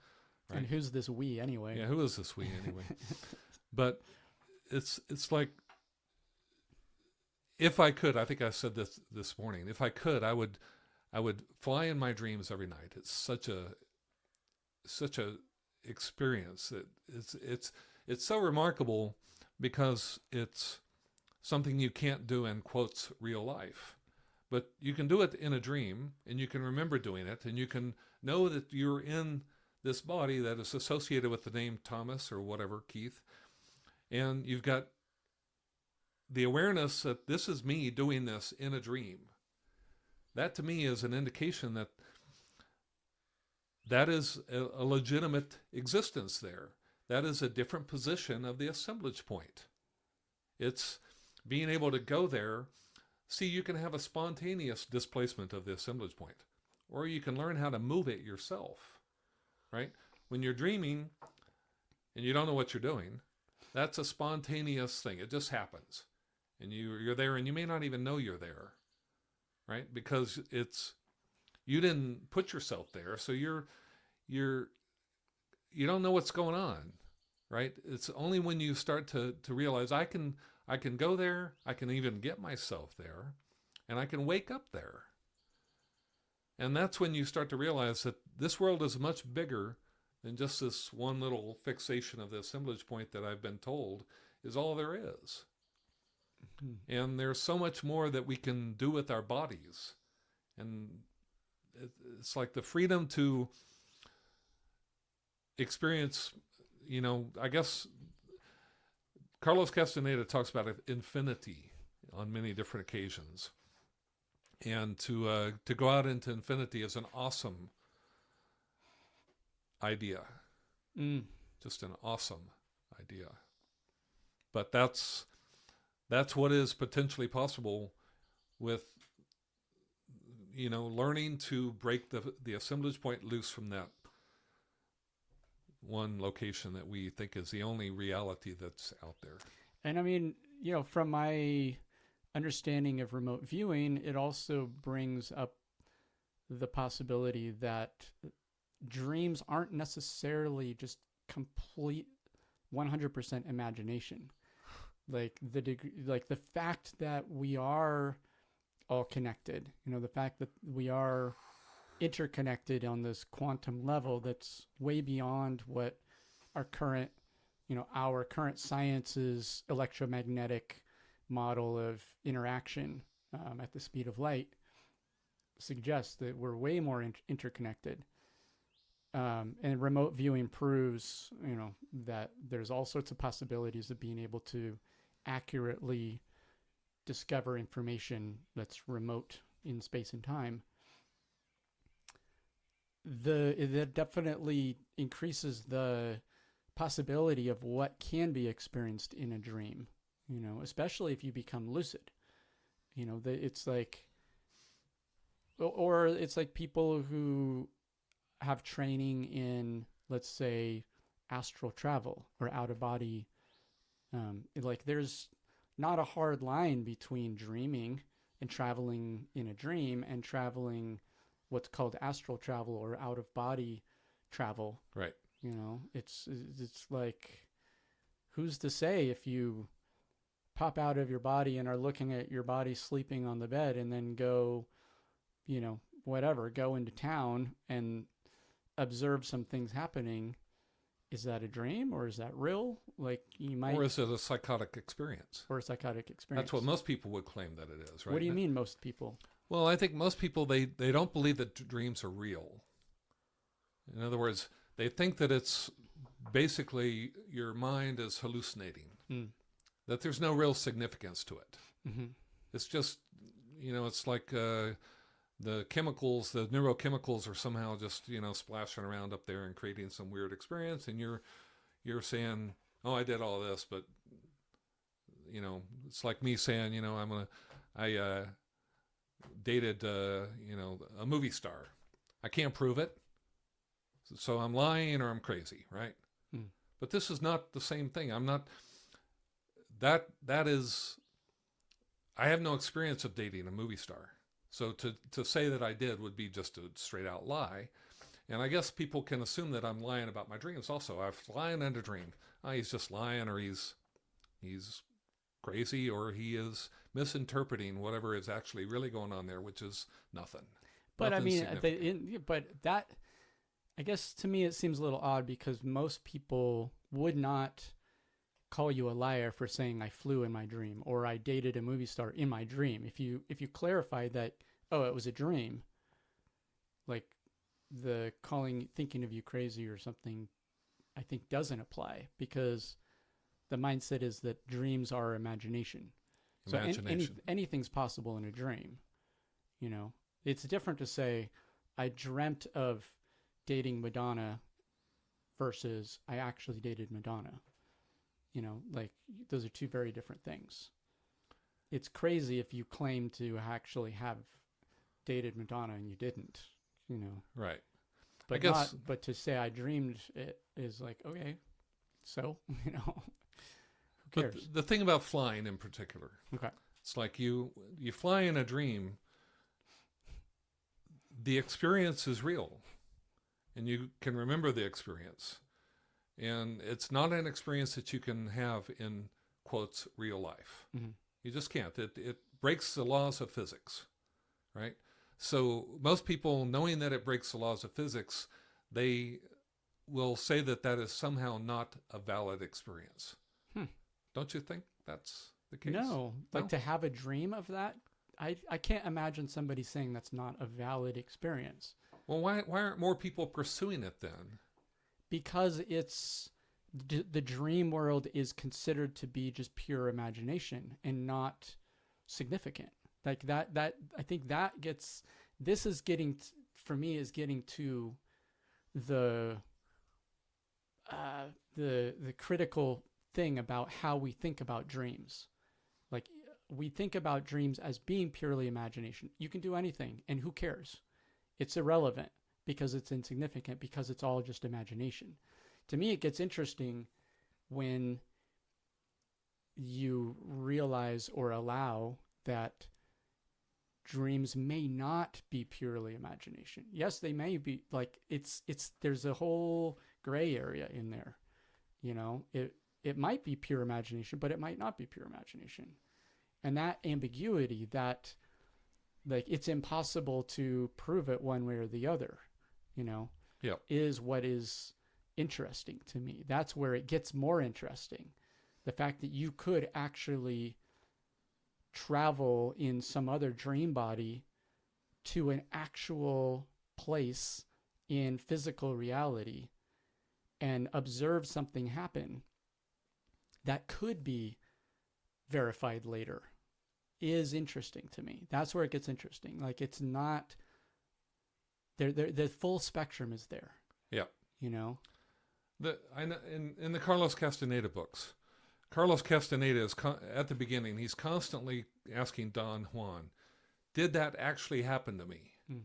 Right? And who's this we anyway? Yeah, who is this we anyway? But it's like, if I could, I think I said this morning, if I could, I would fly in my dreams every night. It's such a experience. It's so remarkable because it's something you can't do in quotes real life. But you can do it in a dream, and you can remember doing it, and you can know that you're in this body that is associated with the name Thomas or whatever, Keith, and you've got the awareness that this is me doing this in a dream. That to me is an indication that that is a legitimate existence there. That is a different position of the assemblage point. It's being able to go there. See, you can have a spontaneous displacement of the assemblage point, or you can learn how to move it yourself, right? When you're dreaming and you don't know what you're doing, that's a spontaneous thing. It just happens. And you're there, and you may not even know you're there, right? Because you didn't put yourself there, so you don't know what's going on, right? It's only when you start to realize I can go there, I can even get myself there, and I can wake up there. And that's when you start to realize that this world is much bigger than just this one little fixation of the assemblage point that I've been told is all there is. Mm-hmm. And there's so much more that we can do with our bodies. And it's like the freedom to experience, I guess Carlos Castenada talks about infinity on many different occasions. And to go out into infinity is an awesome idea. Just an awesome idea. But that's what is potentially possible with, learning to break the assemblage point loose from that one location that we think is the only reality that's out there. And I mean, from my understanding of remote viewing, it also brings up the possibility that dreams aren't necessarily just complete 100% imagination. Like the fact that we are all connected, the fact that we are interconnected on this quantum level that's way beyond what our current science's electromagnetic model of interaction at the speed of light suggests, that we're way more interconnected. And remote viewing proves, that there's all sorts of possibilities of being able to accurately discover information that's remote in space and time. That definitely increases the possibility of what can be experienced in a dream, especially if you become lucid. It's like, or it's like people who have training in, let's say, astral travel or out of body. Like there's not a hard line between dreaming and traveling in a dream and traveling what's called astral travel or out of body travel. Right. It's like, who's to say if you pop out of your body and are looking at your body sleeping on the bed and then go, go into town and observe some things happening, is that a dream or is that real? Like you might, or is it a psychotic experience? That's what most people would claim that it is, right? What do you mean most people? Well, I think most people, they don't believe that dreams are real. In other words, they think that it's basically your mind is hallucinating, that there's no real significance to it. Mm-hmm. It's just, it's like the chemicals, the neurochemicals are somehow just, splashing around up there and creating some weird experience. And you're saying, oh, I did all this, but, it's like me saying, I dated, a movie star. I can't prove it. So I'm lying or I'm crazy, right? But this is not the same thing. I'm not, that is, I have no experience of dating a movie star. So to say that I did would be just a straight out lie. And I guess people can assume that I'm lying about my dreams also. I'm lying in a dream. He's just lying, or he's crazy, or he is misinterpreting whatever is actually really going on there, which is nothing. But but that, I guess to me it seems a little odd because most people would not call you a liar for saying I flew in my dream or I dated a movie star in my dream. If you clarify that, oh, it was a dream, like the thinking of you crazy or something, I think doesn't apply because the mindset is that dreams are imagination. So anything's possible in a dream. It's different to say I dreamt of dating Madonna versus I actually dated Madonna. Like those are two very different things. It's crazy if you claim to actually have dated Madonna and you didn't, Right. But but to say I dreamed it is like, okay, so, who cares? But the thing about flying in particular, okay, it's like you fly in a dream, the experience is real and you can remember the experience. And it's not an experience that you can have in, quotes, real life. Mm-hmm. You just can't. It breaks the laws of physics, right? So most people, knowing that it breaks the laws of physics, they will say that that is somehow not a valid experience. Don't you think that's the case? No. Like to have a dream of that, I can't imagine somebody saying that's not a valid experience. Well, why aren't more people pursuing it then? Because the dream world is considered to be just pure imagination and not significant. Like that I think that gets, this is getting, for me, is getting to the critical thing about how we think about dreams. Like we think about dreams as being purely imagination. You can do anything and who cares? It's irrelevant. Because it's insignificant, because it's all just imagination. To me, it gets interesting when you realize or allow that dreams may not be purely imagination. Yes, they may be. Like there's a whole gray area in there. It might be pure imagination, but it might not be pure imagination. And that ambiguity, that like it's impossible to prove it one way or the other. Is what is interesting to me. That's where it gets more interesting. The fact that you could actually travel in some other dream body to an actual place in physical reality and observe something happen that could be verified later is interesting to me. That's where it gets interesting. Like, it's not there. The full spectrum is there. Yeah. You know. I know in the Carlos Castaneda books, Carlos Castaneda is at the beginning. He's constantly asking Don Juan, "Did that actually happen to me?" Mm.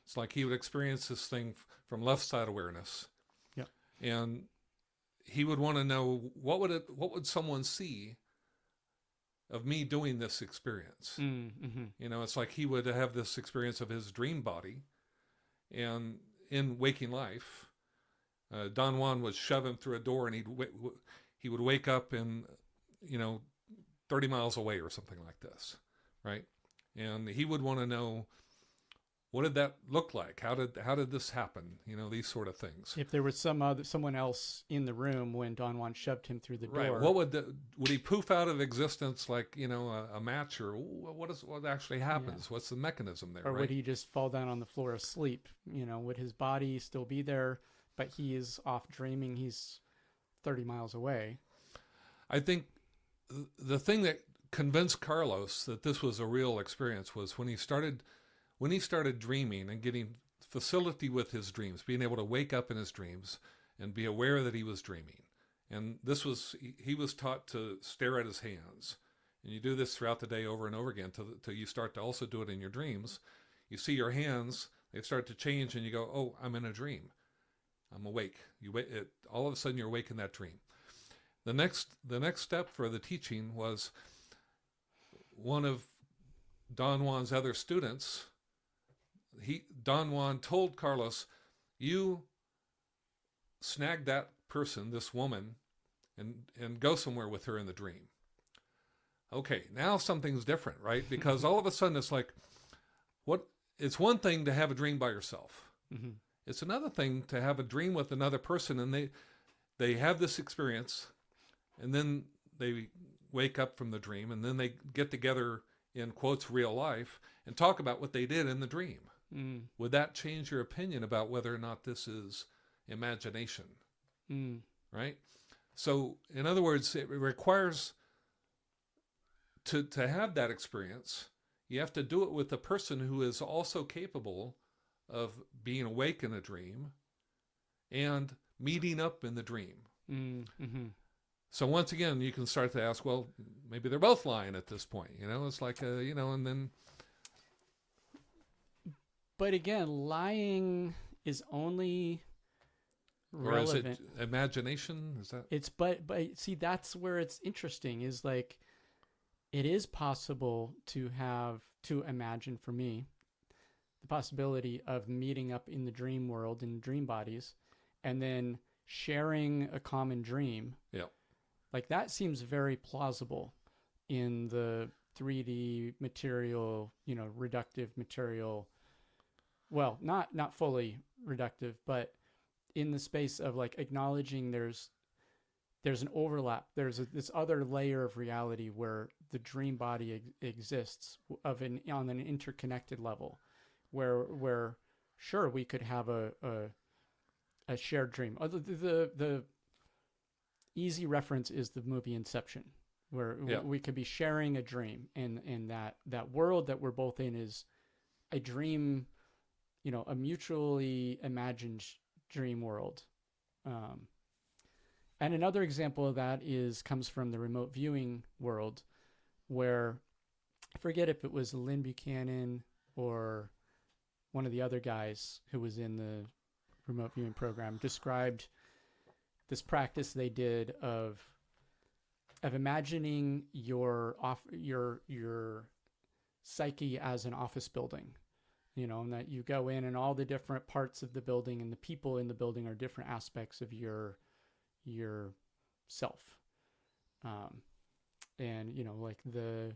It's like he would experience this thing from left side awareness. Yeah. And he would want to know what would someone see of me doing this experience. Mm-hmm. You know, it's like he would have this experience of his dream body, and in waking life, Don Juan would shove him through a door, and he would wake up in, 30 miles away or something like this, right? And he would want to know, what did that look like? How did this happen? You know, these sort of things. If there was someone else in the room when Don Juan shoved him through the door, right? What would he poof out of existence like a match, or what actually happens? Yeah. What's the mechanism there? Or right? Would he just fall down on the floor asleep? Would his body still be there, but he is off dreaming? He's 30 miles away. I think the thing that convinced Carlos that this was a real experience was when he started dreaming and getting facility with his dreams, being able to wake up in his dreams and be aware that he was dreaming. And he was taught to stare at his hands. And you do this throughout the day over and over again till you start to also do it in your dreams. You see your hands, they start to change, and you go, oh, I'm in a dream. I'm awake. All of a sudden you're awake in that dream. The next step for the teaching was one of Don Juan's other students. Don Juan told Carlos, you snag that person, this woman, and go somewhere with her in the dream. Okay, now something's different, right? Because all of a sudden it's like, it's one thing to have a dream by yourself. Mm-hmm. It's another thing to have a dream with another person, and they have this experience, and then they wake up from the dream, and then they get together in quotes real life and talk about what they did in the dream. Mm. Would that change your opinion about whether or not this is imagination? Mm. Right? So, in other words, it requires to have that experience, you have to do it with a person who is also capable of being awake in a dream and meeting up in the dream. Mm-hmm. So once again, you can start to ask, well, maybe they're both lying at this point. It's like, and then... But again, lying is only relevant. Or is it imagination? Is that? But see, that's where it's interesting, is like, it is possible to imagine, for me, the possibility of meeting up in the dream world, in dream bodies, and then sharing a common dream. Yeah. Like, that seems very plausible in the 3D material, reductive material. Well, not fully reductive, but in the space of like acknowledging there's an overlap. There's this other layer of reality where the dream body exists on an interconnected level, where sure, we could have a shared dream. The easy reference is the movie Inception, where we could be sharing a dream, and that world that we're both in is a dream, a mutually imagined dream world. And another example of that comes from the remote viewing world, where I forget if it was Lynn Buchanan or one of the other guys who was in the remote viewing program described this practice they did of imagining your psyche as an office building, and that you go in and all the different parts of the building and the people in the building are different aspects of your self. And like the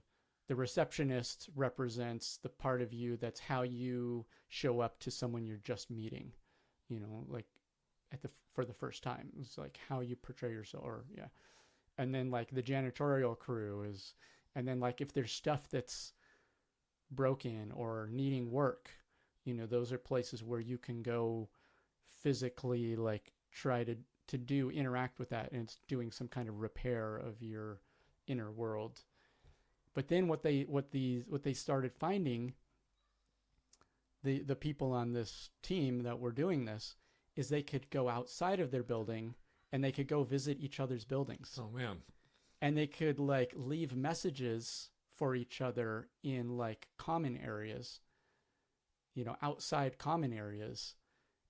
receptionist represents the part of you that's how you show up to someone you're just meeting, like for the first time. It's like how you portray yourself, and then like the janitorial crew and then like if there's stuff that's broken or needing work, those are places where you can go physically like try to do interact with that, and it's doing some kind of repair of your inner world. But then what they started finding, the people on this team that were doing this, is they could go outside of their building and they could go visit each other's buildings. Oh man. And they could like leave messages for each other in like common areas, outside common areas.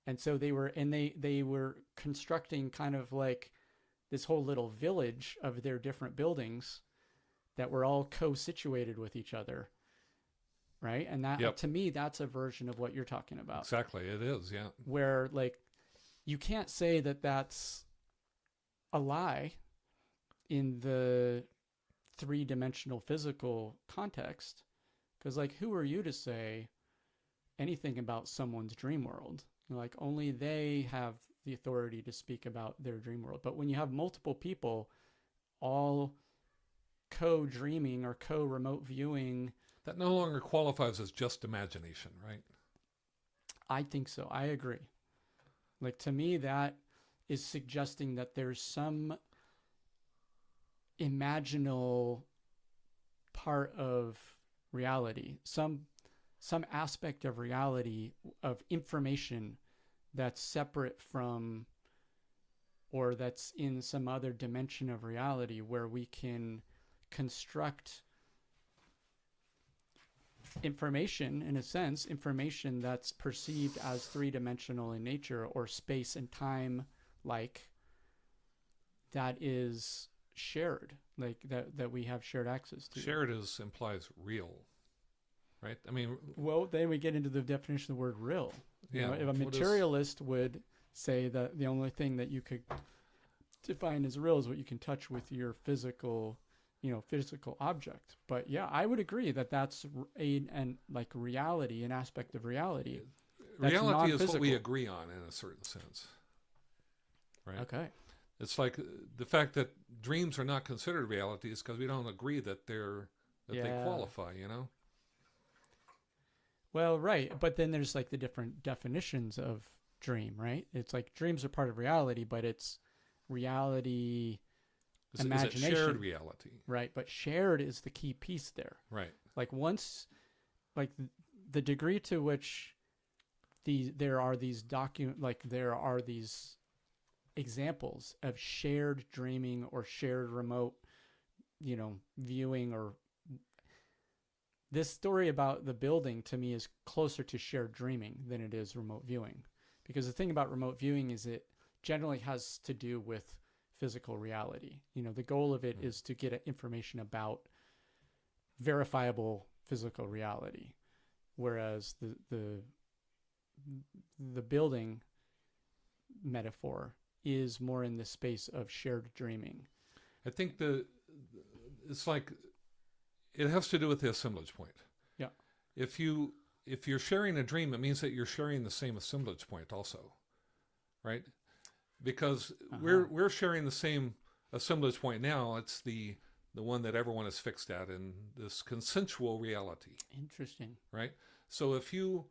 And so they were constructing kind of like this whole little village of their different buildings that were all co-situated with each other. Right. And that, to me, that's a version of what you're talking about. Exactly. It is. Yeah. Where like, you can't say that that's a lie in the three-dimensional physical context. Because like, who are you to say anything about someone's dream world? Like, only they have the authority to speak about their dream world. But when you have multiple people all co-dreaming or co-remote viewing, that no longer qualifies as just imagination, right? I think so. I agree. Like, to me, that is suggesting that there's some imaginal part of reality, some aspect of reality, of information that's separate from, or that's in some other dimension of reality where we can construct information, in a sense, information that's perceived as three-dimensional in nature or space and time, like, that is shared, like that we have shared access to. Shared implies real, right? I mean, well, then we get into the definition of the word real. Yeah. If a materialist would say that the only thing that you could define as real is what you can touch with your physical object. But yeah, I would agree that that's an reality, an aspect of reality. Reality is what we agree on in a certain sense, right? Okay. It's like the fact that dreams are not considered reality is because we don't agree that they qualify, Well, right. But then there's like the different definitions of dream, right? It's like dreams are part of reality, but it's reality, imagination. Is it shared reality? Right. But shared is the key piece there. Right. Like once, like the degree to which there are these examples of shared dreaming or shared remote, viewing, or this story about the building to me is closer to shared dreaming than it is remote viewing. Because the thing about remote viewing is it generally has to do with physical reality. The goal of it is to get information about verifiable physical reality. Whereas the building metaphor is more in the space of shared dreaming. I think it's like it has to do with the assemblage point. Yeah. If you're sharing a dream, it means that you're sharing the same assemblage point also, right? Because we're sharing the same assemblage point now. It's the one that everyone is fixed at in this consensual reality. Interesting. Right? So if you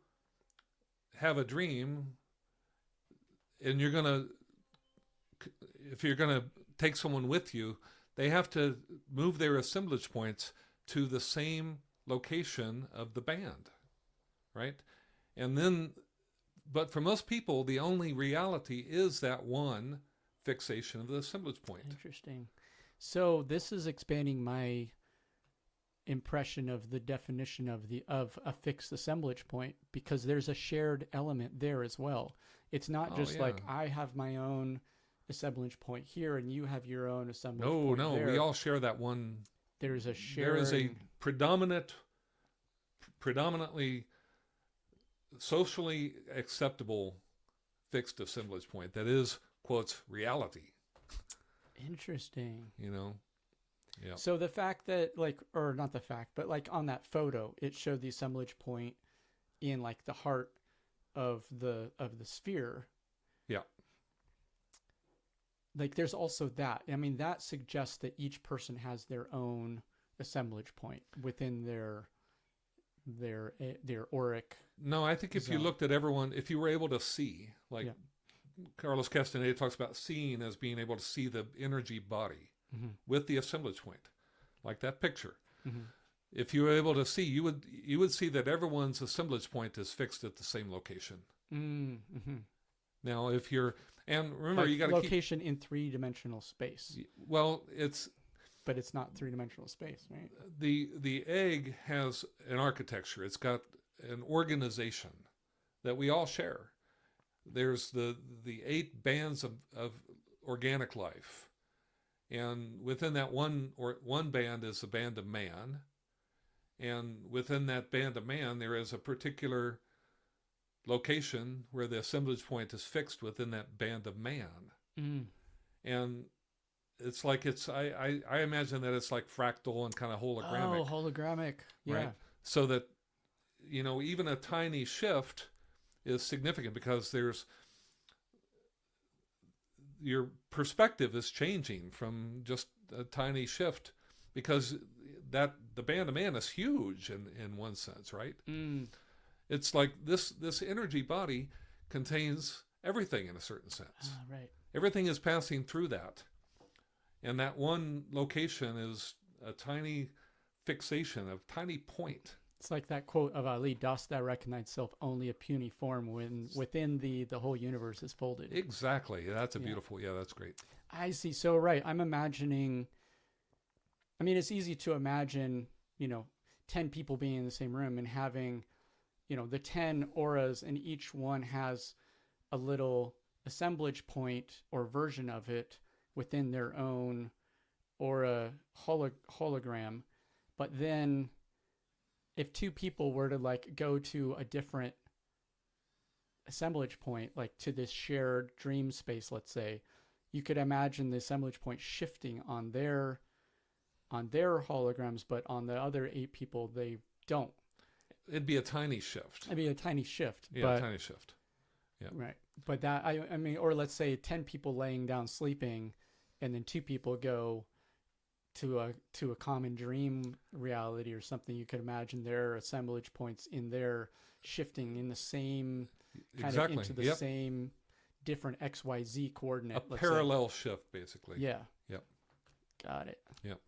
have a dream and if you're going to take someone with you, they have to move their assemblage points to the same location of the band, right? And then, but for most people, the only reality is that one fixation of the assemblage point. Interesting. So this is expanding my impression of the definition of a fixed assemblage point, because there's a shared element there as well. It's not just like I have my own assemblage point here and you have your own assemblage point there. No, we all share that one. There is a predominantly socially acceptable fixed assemblage point that is, quotes, reality. Interesting. Yeah. So the fact that or not the fact, but on that photo, it showed the assemblage point in the heart of the sphere. Yeah. There's also that. I mean, that suggests that each person has their own assemblage point within their auric. No, I think if you looked at everyone, if you were able to see, Carlos Castaneda talks about seeing as being able to see the energy body with the assemblage point, like that picture. If you were able to see, you would see that everyone's assemblage point is fixed at the same location. Now, if you're, and remember, like you got to location in 3-dimensional space. Well, but it's not 3-dimensional space, right? The egg has an architecture. It's got an organization that we all share. There's the 8 bands of organic life, and within that one band is a band of man, and within that band of man there is a particular location where the assemblage point is fixed within that band of man. And it's like I imagine that it's like fractal and kind of hologramic. Oh, hologramic. Yeah. Right? So that, even a tiny shift is significant because your perspective is changing from just a tiny shift, because the band of man is huge in one sense, right? It's like this energy body contains everything in a certain sense. Right. Everything is passing through that. And that one location is a tiny fixation, a tiny point. It's like that quote of Ali, "Dost thou recognize self only a puny form when within the whole universe is folded." Exactly. That's a beautiful, that's great. I see. So, right. I'm imagining, it's easy to imagine, 10 people being in the same room and having, the 10 auras, and each one has a little assemblage point or version of it within their own aura hologram. But then if 2 people were to like go to a different assemblage point, like to this shared dream space, let's say, you could imagine the assemblage point shifting on their holograms, but on the other 8 people, they don't. It'd be a tiny shift. It'd be a tiny shift. Yeah, a tiny shift. Yeah. Right. But that, or let's say 10 people laying down sleeping, and then 2 people go to a common dream reality or something. You could imagine their assemblage points in their shifting in the same kind of into the same different XYZ coordinate. A parallel shift, basically. Yeah. Yep. Got it. Yep.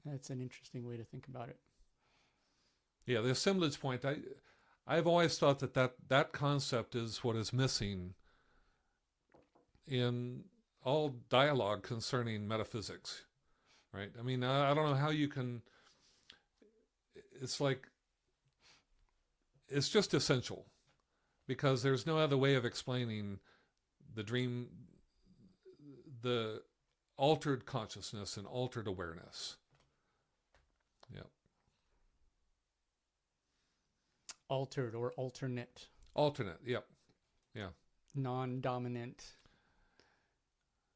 That's an interesting way to think about it. Yeah, the assemblage point. I've always thought that concept is what is missing in all dialogue concerning metaphysics, right? I don't know how you can. It's like it's just essential, because there's no other way of explaining the dream, the altered consciousness and altered awareness. Yeah. Altered or alternate. Alternate, yep. Yeah. Non-dominant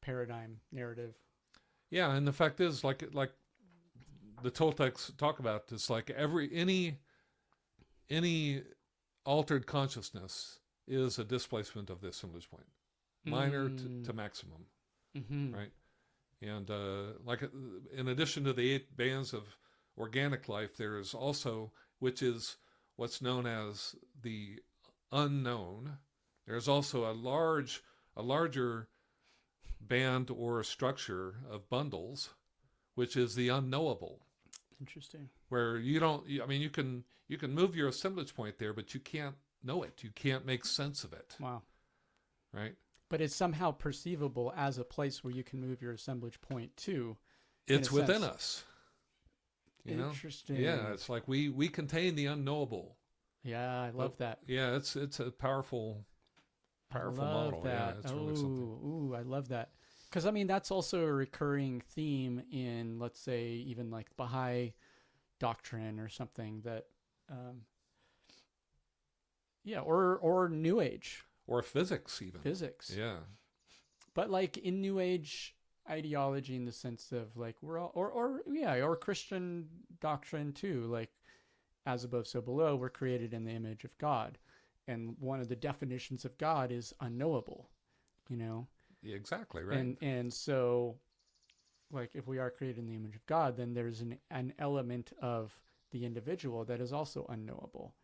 paradigm narrative. Yeah, and the fact is, like the Toltecs talk about, it's like any altered consciousness is a displacement of the assemblage point, minor to maximum, right? And like in addition to the 8 bands of organic life, there is also, which is what's known as the unknown. There's also a larger band or structure of bundles, which is the unknowable. Interesting. Where you can move your assemblage point there, but you can't know it. You can't make sense of it. Wow. Right? But it's somehow perceivable as a place where you can move your assemblage point to. It's within us. Interesting. Yeah, it's like we contain the unknowable. Yeah, I love that. Yeah, it's a powerful model. That. Yeah, it's really something. Ooh, I love that. Because that's also a recurring theme in, let's say, even like Baha'i doctrine or something that, or New Age. Or physics even. Physics. Yeah. But like in New Age ideology, in the sense of like we're all, or Christian doctrine too, like as above so below, we're created in the image of God, and one of the definitions of God is unknowable, Yeah, exactly right. And so like if we are created in the image of God, then there's an element of the individual that is also unknowable,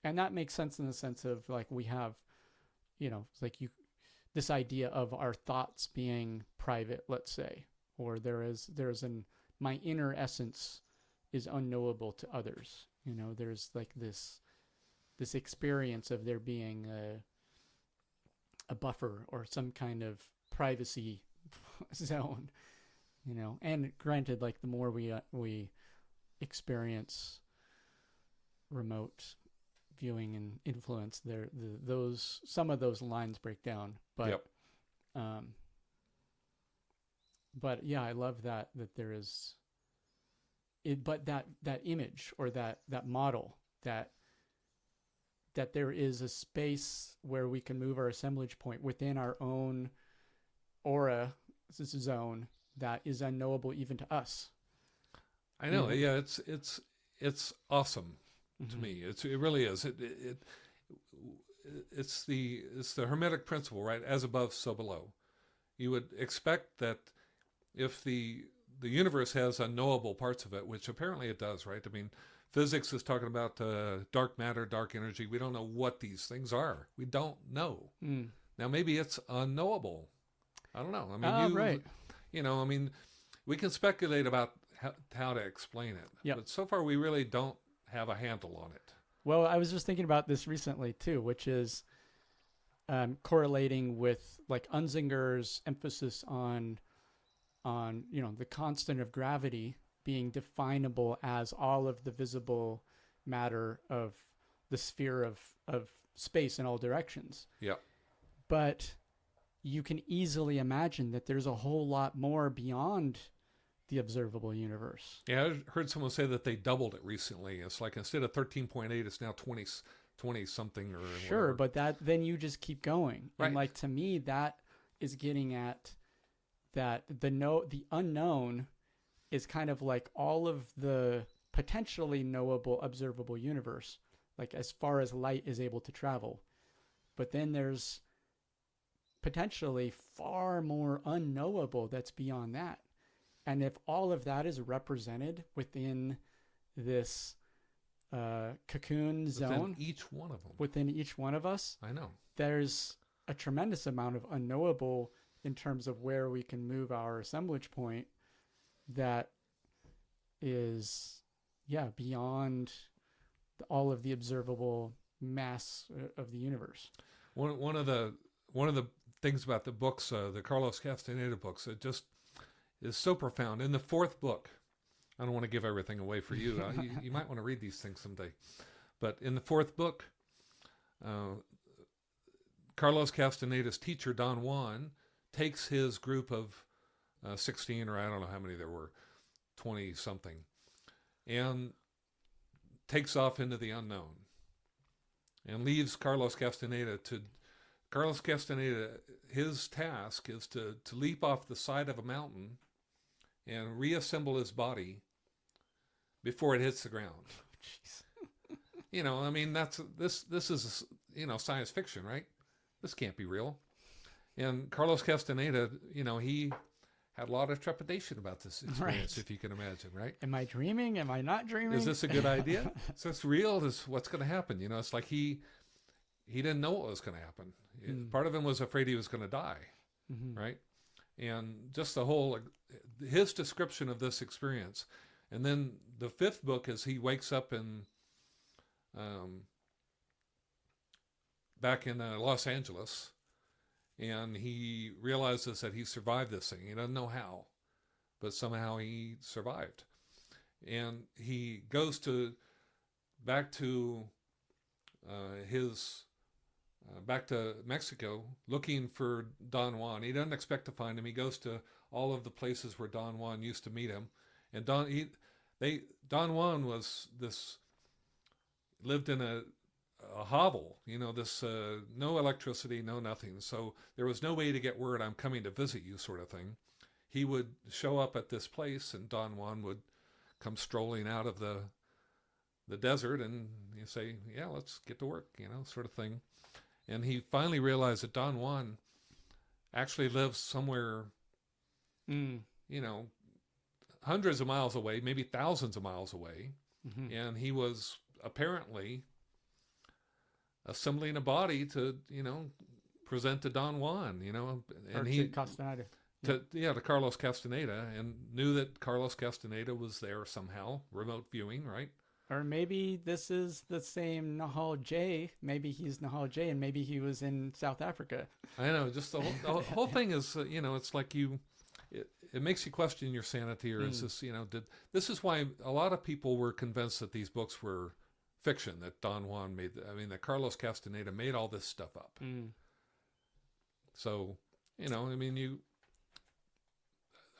and that makes sense in the sense of like we have, it's like this idea of our thoughts being private, let's say, or there's my inner essence is unknowable to others. There's like this experience of there being a buffer or some kind of privacy zone, and granted, like the more we experience remote viewing and influence, some of those lines break down, but Yep. But yeah, I love that there is it, but that image or that model that there is a space where we can move our assemblage point within our own aura zone that is unknowable even to us. I know. Yeah, it's awesome to me. It really is. It's the Hermetic principle, right? As above, so below. You would expect that if the universe has unknowable parts of it, which apparently it does, right? I mean, physics is talking about dark matter, dark energy. We don't know what these things are. We don't know. Now, maybe it's unknowable. I don't know. I mean, right. I mean, we can speculate about how to explain it. Yep. But so far, we really don't have a handle on it. Well, I was just thinking about this recently, too, which is correlating with like Unzinger's emphasis on the constant of gravity being definable as all of the visible matter of the sphere of space in all directions. Yeah. But you can easily imagine that there's a whole lot more beyond the observable universe. Yeah, I heard someone say that they doubled it recently. It's like instead of 13.8, it's now 20 something or Sure, whatever. but then you just keep going. Right. And like to me, that is getting at that the unknown is kind of like all of the potentially knowable observable universe, like as far as light is able to travel. But then there's potentially far more unknowable that's beyond that. And if all of that is represented within this cocoon zone, Within each one of them. within each one of us, I know. there's a tremendous amount of unknowable in terms of where we can move our assemblage point that is, beyond all of the observable mass of the universe. One of the things about the books, the Carlos Castaneda books, it just is so profound. In the fourth book, I don't want to give everything away for you. You might want to read these things someday. But in the fourth book, Carlos Castaneda's teacher, Don Juan, takes his group of 16, or I don't know how many there were, 20 something, and takes off into the unknown and leaves Carlos Castaneda. His task is to leap off the side of a mountain and reassemble his body before it hits the ground. Jeez. I mean, this is science fiction, right? This can't be real. And Carlos Castaneda, he had a lot of trepidation about this experience, Right. if you can imagine, right? Am I dreaming? Am I not dreaming? Is this a good idea? Is this real? Is what's going to happen? It's like he didn't know what was going to happen. Part of him was afraid he was going to die, right? And just the whole, his description of this experience. And then the fifth book is he wakes up in, back in Los Angeles, and he realizes that he survived this thing. He doesn't know how, but somehow he survived. And he goes back to back to Mexico looking for Don Juan. He doesn't expect to find him. He goes to all of the places where Don Juan used to meet him. And Don Juan was lived in a hovel, no electricity, no nothing. So there was no way to get word, I'm coming to visit you, sort of thing. He would show up at this place, and Don Juan would come strolling out of the desert, and you say, yeah, let's get to work, sort of thing. And he finally realized that Don Juan actually lives somewhere, hundreds of miles away, maybe thousands of miles away. And he was apparently assembling a body to, present to Don Juan, you know, or and to Castenada. to Carlos Castaneda, and knew that Carlos Castaneda was there somehow, remote viewing, right? Or maybe this is the same Nahal J. Maybe he's Nahal J, and maybe he was in South Africa. I know, just the whole thing is, you know, it's like it makes you question your sanity, or is this, you know, this is why a lot of people were convinced that these books were fiction, that Don Juan made, that Carlos Castaneda made all this stuff up. So, you know, I mean,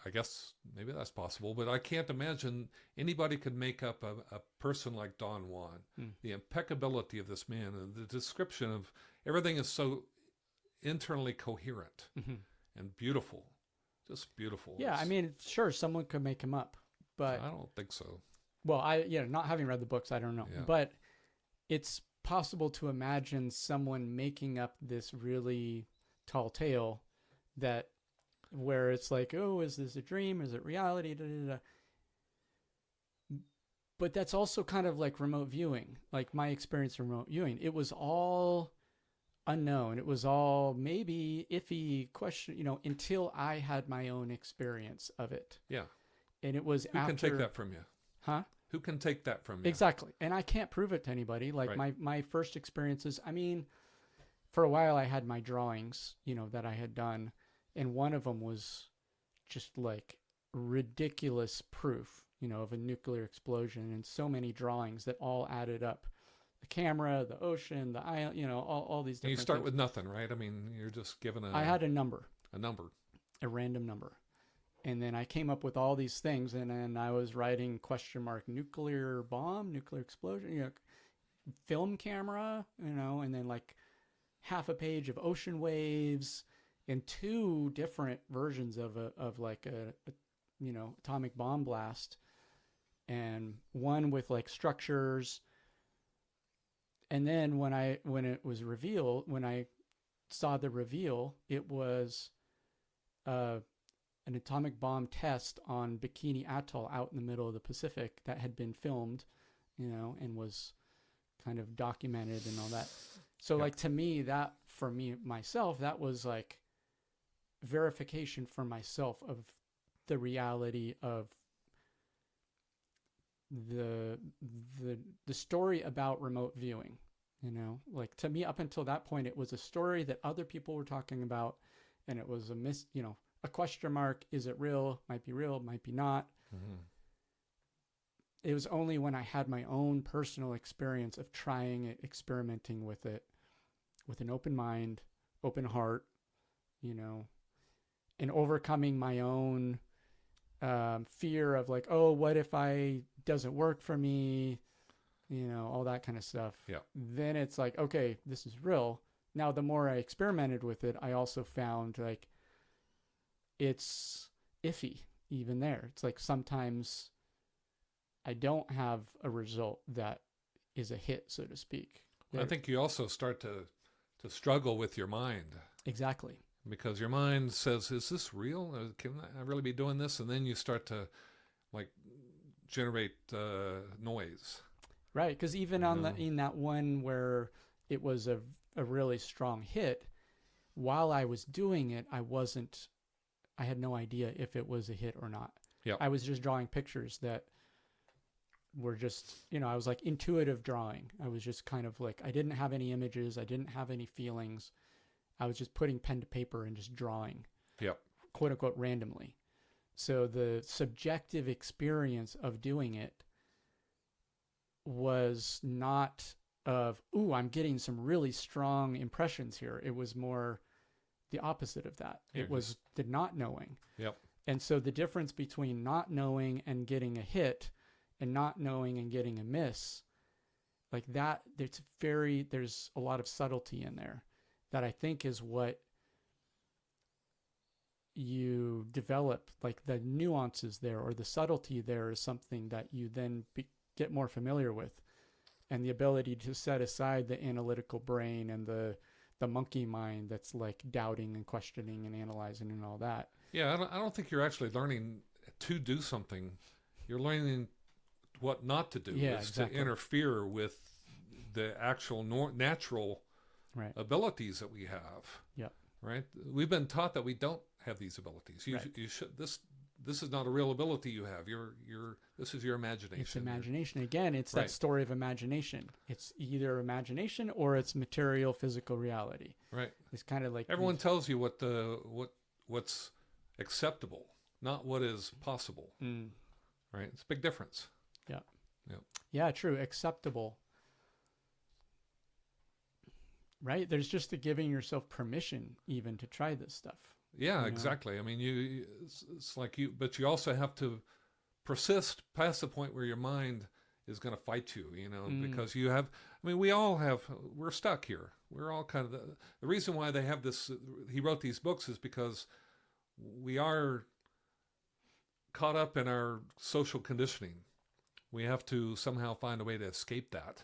I guess maybe that's possible, but I can't imagine anybody could make up a person like Don Juan. The impeccability of this man, and the description of everything is so internally coherent and beautiful, just beautiful. Yeah, I mean, sure, someone could make him up, but I don't think so. Well, not having read the books, I don't know, but it's possible to imagine someone making up this really tall tale that where it's like, oh, is this a dream? Is it reality? Da, da, da. But that's also kind of like remote viewing, like my experience of remote viewing. It was all unknown. It was all maybe iffy question, you know, until I had my own experience of it. Yeah. And it was Who can take that from you? Huh? Who can take that from you? Exactly. And I can't prove it to anybody. Like right. my first experiences, I mean, for a while I had my drawings, you know, that I had done. And one of them was just like ridiculous proof, you know, of a nuclear explosion, and so many drawings that all added up. The camera, the ocean, the island, you know, all these different and you start things. with nothing, right? I mean, you're just given I had a number. A random number. And then I came up with all these things, and then I was writing nuclear bomb, nuclear explosion, you know, film camera, you know, and then like half a page of ocean waves, and 2 different versions of a you know, atomic bomb blast, and one with like structures. And then when I saw the reveal, it was an atomic bomb test on Bikini Atoll out in the middle of the Pacific that had been filmed, you know, and was kind of documented and all that. So like, to me, that, for me myself, that was like verification for myself of the reality of the story about remote viewing. You know, like, to me, up until that point, it was a story that other people were talking about, and it was a question mark. Is it real? Might be real, might be not. It was only when I had my own personal experience of trying it, experimenting with it, with an open mind, open heart, you know, and overcoming my own fear of like, oh, what if doesn't work for me, you know, all that kind of stuff. Yeah. Then it's like, okay, this is real. Now, the more I experimented with it, I also found like it's iffy even there. It's like sometimes I don't have a result that is a hit, so to speak. I think you also start to struggle with your mind. Exactly. Because your mind says, is this real? Can I really be doing this? And then you start to like generate noise. Right. Because even in that one where it was a really strong hit, while I was doing it, I had no idea if it was a hit or not. Yeah. I was just drawing pictures that were just, you know, I was like intuitive drawing. I was just kind of like, I didn't have any images. I didn't have any feelings. I was just putting pen to paper and just drawing, quote unquote, randomly. So the subjective experience of doing it was not of, ooh, I'm getting some really strong impressions here. It was more the opposite of that. It was the not knowing. Yep. And so the difference between not knowing and getting a hit and not knowing and getting a miss, like that, there's a lot of subtlety in there. That I think is what you develop, like the nuances there or the subtlety there is something that you then get more familiar with, and the ability to set aside the analytical brain and the monkey mind that's like doubting and questioning and analyzing and all that. Yeah, I don't think you're actually learning to do something. You're learning what not to do. Yeah, is exactly. to interfere with the actual natural Right. abilities that we have. Yep. Right. We've been taught that we don't have these abilities. Right. You should this is not a real ability you have. This is your imagination. It's imagination. Again, it's Right. that story of imagination. It's either imagination or it's material, physical reality. Right. It's kind of like Everyone tells you what's acceptable, not what is possible. Mm. Right. It's a big difference. Yeah. Yep. Yeah, true. Acceptable. Right? There's just the giving yourself permission even to try this stuff. Yeah, You know? exactly. I mean, it's like but you also have to persist past the point where your mind is going to fight you, because we're stuck here. We're all kind of, the reason why they have this, he wrote these books is because we are caught up in our social conditioning. We have to somehow find a way to escape that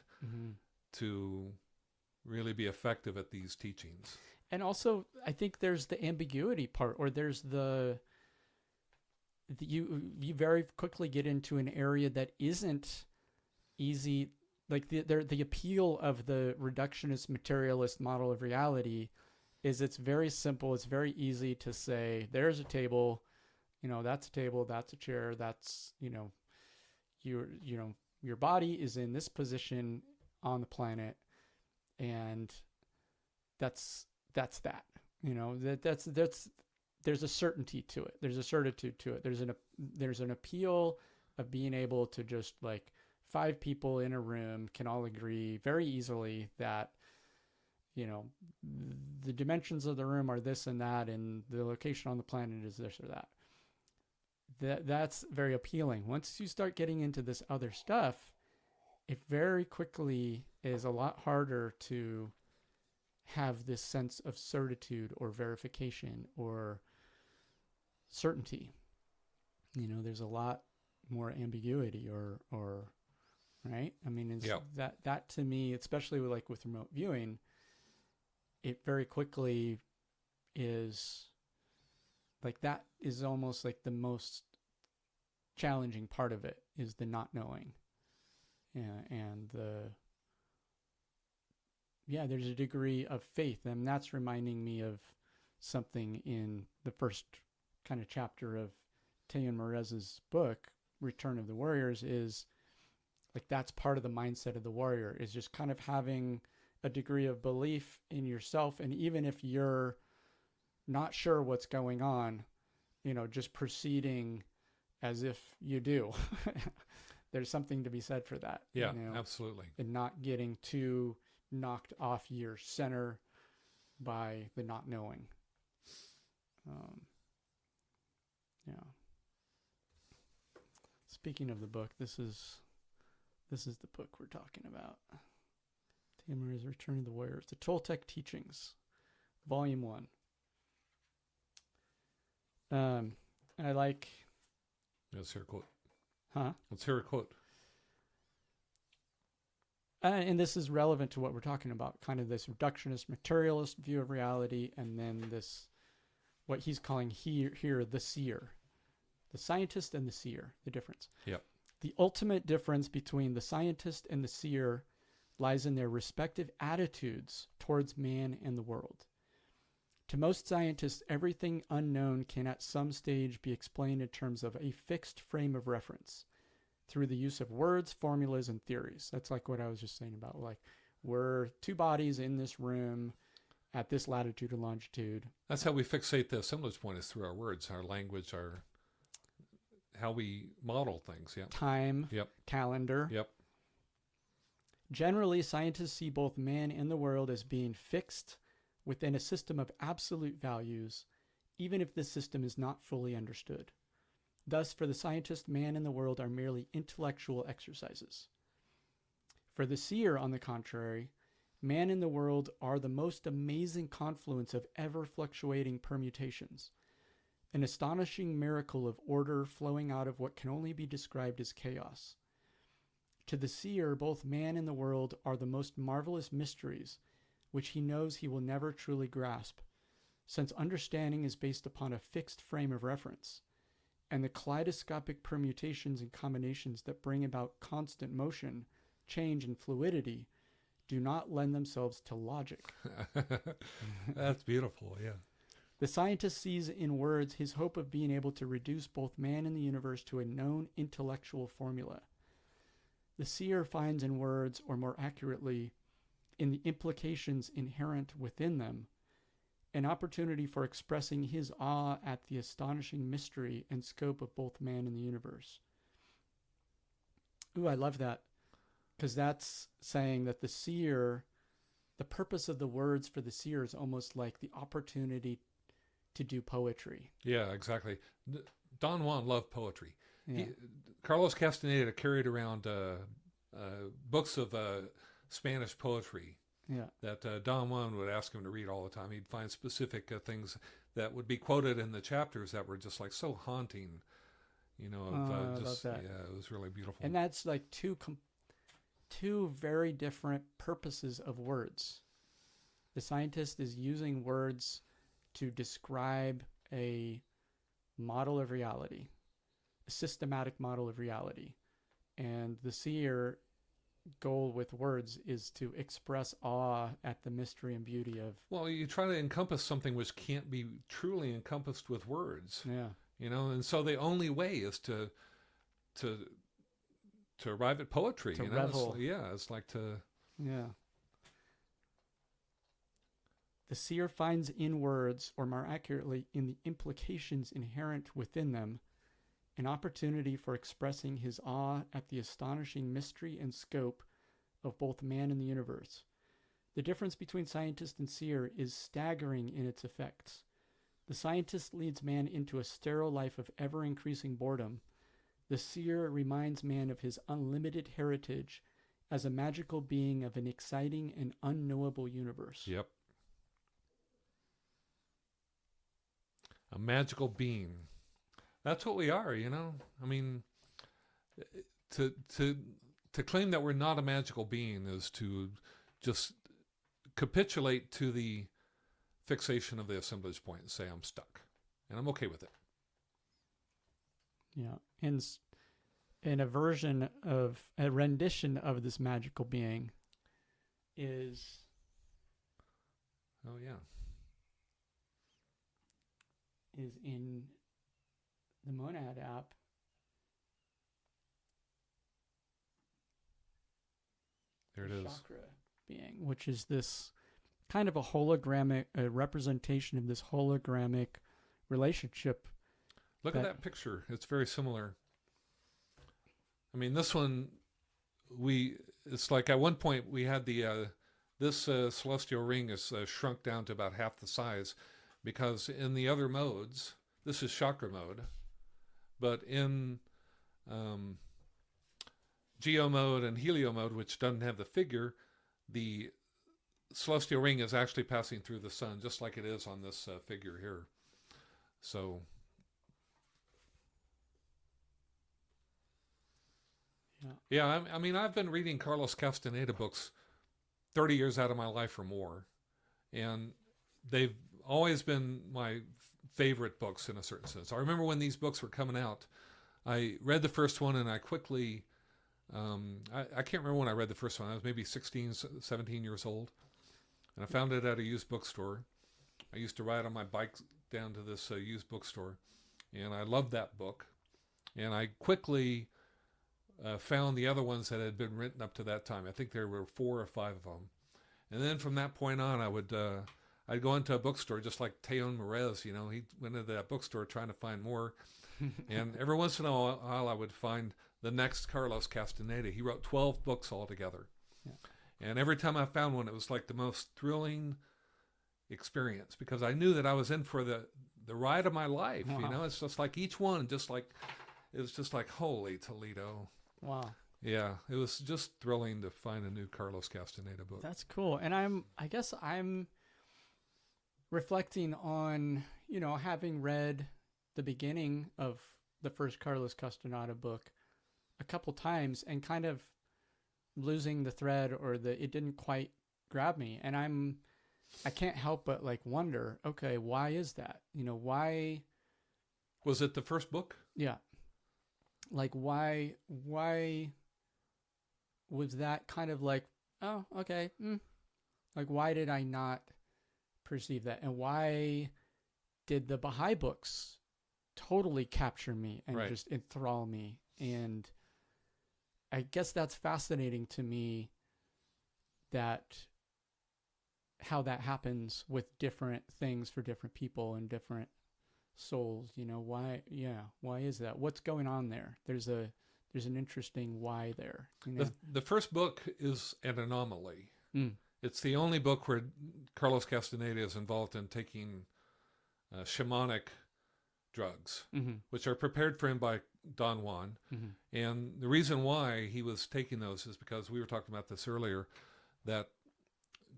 to really be effective at these teachings. And also, I think there's the ambiguity part, or there's you very quickly get into an area that isn't easy. Like the appeal of the reductionist materialist model of reality is it's very simple. It's very easy to say, there's a table, that's a table, that's a chair, that's, your body is in this position on the planet, and that's that. There's a certainty to it. There's a certitude to it. There's an appeal of being able to just, like, 5 people in a room can all agree very easily that, the dimensions of the room are this and that, and the location on the planet is this or that. That's very appealing. Once you start getting into this other stuff, it very quickly is a lot harder to have this sense of certitude or verification or certainty. There's a lot more ambiguity or right? I mean, it's that to me, especially with remote viewing, it very quickly is like, that is almost like the most challenging part of it, is the not knowing. And there's a degree of faith, and that's reminding me of something in the first kind of chapter of Théun Morez's book, Return of the Warriors, is like, that's part of the mindset of the warrior, is just kind of having a degree of belief in yourself. And even if you're not sure what's going on, just proceeding as if you do. There's something to be said for that. Yeah, absolutely. And not getting too knocked off your center by the not knowing. Speaking of the book, this is the book we're talking about. Théun's Return of the Warriors, the Toltec Teachings, Volume 1. I like. Let's hear a quote. Huh? Let's hear a quote. And this is relevant to what we're talking about, kind of this reductionist, materialist view of reality, and then this, what he's calling here the seer. The scientist and the seer, the difference. Yep. The ultimate difference between the scientist and the seer lies in their respective attitudes towards man and the world. To most scientists, everything unknown can at some stage be explained in terms of a fixed frame of reference through the use of words, formulas, and theories. That's like what I was just saying about, like, we're 2 bodies in this room at this latitude and longitude. That's how we fixate the assemblage point, is through our words, our language, how we model things. Yeah. Time. Yep. Calendar. Yep. Generally, scientists see both man and the world as being fixed within a system of absolute values, even if this system is not fully understood. Thus, for the scientist, man and the world are merely intellectual exercises. For the seer, on the contrary, man and the world are the most amazing confluence of ever-fluctuating permutations, an astonishing miracle of order flowing out of what can only be described as chaos. To the seer, both man and the world are the most marvelous mysteries, which he knows he will never truly grasp, since understanding is based upon a fixed frame of reference, and the kaleidoscopic permutations and combinations that bring about constant motion, change, and fluidity do not lend themselves to logic. That's beautiful, yeah. The scientist sees in words his hope of being able to reduce both man and the universe to a known intellectual formula. The seer finds in words, or more accurately, in the implications inherent within them, an opportunity for expressing his awe at the astonishing mystery and scope of both man and the universe. Ooh, I love that. Because that's saying that the seer, the purpose of the words for the seer is almost like the opportunity to do poetry. Yeah, exactly. Don Juan loved poetry. Yeah. Carlos Castaneda carried around books of Spanish poetry Yeah. that Don Juan would ask him to read all the time. He'd find specific things that would be quoted in the chapters that were just like so haunting, you know. I love that. Yeah, it was really beautiful. And that's like two very different purposes of words. The scientist is using words to describe a model of reality, a systematic model of reality. And the seer goal with words is to express awe at the mystery and beauty of... Well, you try to encompass something which can't be truly encompassed with words. Yeah. You know, and so the only way is to arrive at poetry. To you know, revel. It's like to... Yeah. The seer finds in words, or more accurately, in the implications inherent within them, an opportunity for expressing his awe at the astonishing mystery and scope of both man and the universe. The difference between scientist and seer is staggering in its effects. The scientist leads man into a sterile life of ever-increasing boredom. The seer reminds man of his unlimited heritage as a magical being of an exciting and unknowable universe. Yep. A magical being. That's what we are, you know. I mean, to claim that we're not a magical being is to just capitulate to the fixation of the assemblage point and say I'm stuck, and I'm okay with it. Yeah, and a rendition of this magical being is... Oh yeah. Is in the Monad app. There it is. Chakra being, which is this kind of a hologrammic representation of this hologrammic relationship. Look at that picture. It's very similar. I mean, this one, it's like at one point we had this celestial ring is shrunk down to about half the size, because in the other modes, this is chakra mode, but in geo mode and helio mode, which doesn't have the figure, the celestial ring is actually passing through the sun, just like it is on this figure here. So... Yeah, I mean, I've been reading Carlos Castaneda books 30 years out of my life or more, and they've always been my favorite books in a certain sense. I remember when these books were coming out, I read the first one and I quickly, I can't remember when I read the first one. I was maybe 16, 17 years old, and I found it at a used bookstore. I used to ride on my bike down to this used bookstore, and I loved that book, and I quickly... found the other ones that had been written up to that time. I think there were 4 or 5 of them. And then from that point on, I'd go into a bookstore just like Théun Merez, you know, he went into that bookstore trying to find more. And every once in a while, I would find the next Carlos Castaneda. He wrote 12 books altogether. Yeah. And every time I found one, it was like the most thrilling experience, because I knew that I was in for the ride of my life. Wow. You know, it's just like each one, it was just like, holy Toledo. Wow. Yeah, it was just thrilling to find a new Carlos Castaneda book. That's cool. And I guess I'm reflecting on, you know, having read the beginning of the first Carlos Castaneda book a couple times and kind of losing the thread, or it didn't quite grab me. And I can't help but like wonder, okay, why is that? You know, why? Was it the first book? Yeah. Like why was that kind of like oh, okay. Like, why did I not perceive that? And why did the Baha'i books totally capture me and Right. just enthrall me? And I guess that's fascinating to me, that how that happens with different things for different people and different souls. Why is that? What's going on there? There's an interesting why there. The first book is an anomaly. Mm. It's the only book where Carlos Castaneda is involved in taking shamanic drugs, Mm-hmm. which are prepared for him by Don Juan. Mm-hmm. And the reason why he was taking those is because we were talking about this earlier, that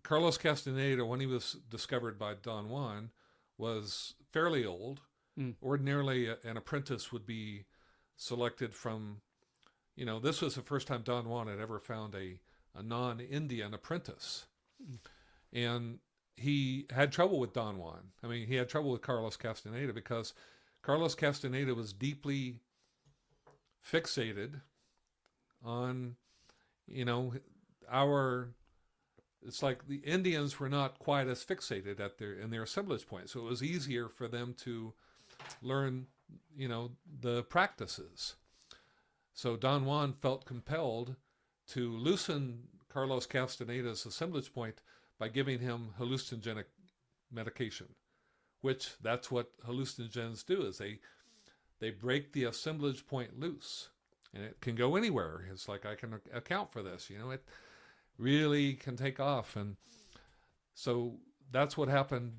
Carlos Castaneda, when he was discovered by Don Juan, was fairly old. Mm. Ordinarily, an apprentice would be selected from, this was the first time Don Juan had ever found a non-Indian apprentice. Mm. And he had trouble with Don Juan. I mean, he had trouble with Carlos Castaneda because Carlos Castaneda was deeply fixated on, it's like the Indians were not quite as fixated in their assemblage point. So it was easier for them to learn, the practices. So Don Juan felt compelled to loosen Carlos Castaneda's assemblage point by giving him hallucinogenic medication, which that's what hallucinogens do, is they break the assemblage point loose, and it can go anywhere. It's like, I can account for this, it really can take off. And so that's what happened.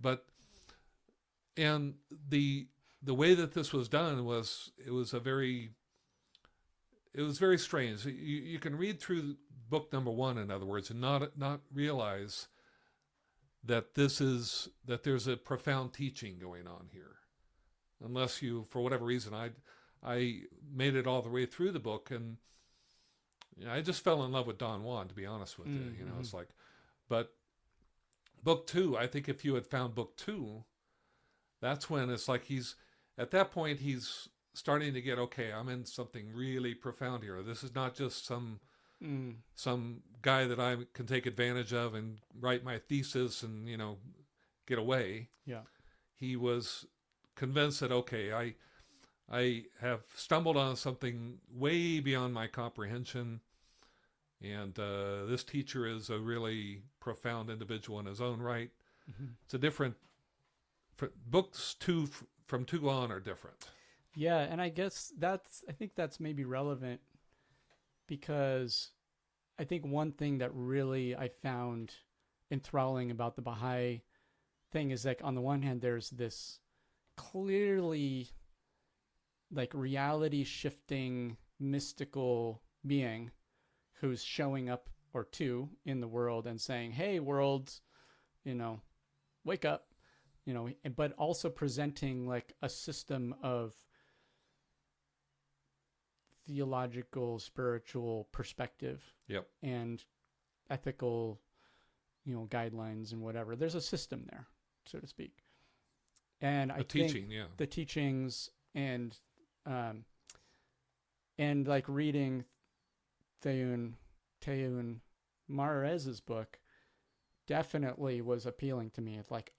And the way that this was done was, it was very strange. You can read through book number 1, in other words, and not realize that there's a profound teaching going on here, unless you, for whatever reason, I made it all the way through the book, and I just fell in love with Don Juan, to be honest with you. It's like, but book 2, I think if you had found book 2, that's when it's like at that point he's starting to get, okay, I'm in something really profound here. This is not just some guy that I can take advantage of and write my thesis and, get away. Yeah. He was convinced that, okay, I have stumbled on something way beyond my comprehension, and this teacher is a really profound individual in his own right. Mm-hmm. It's a different, books from 2 on are different. Yeah, and I guess I think that's maybe relevant, because I think one thing that really I found enthralling about the Baha'i thing is, like, on the one hand, there's this clearly, like, reality shifting mystical being who's showing up, or two, in the world and saying, hey, world, wake up, but also presenting, like, a system of theological, spiritual perspective. Yep. And ethical, guidelines and whatever. There's a system there, so to speak. And I think the teachings and like reading Théun Mahrez's book definitely was appealing to me. It's like,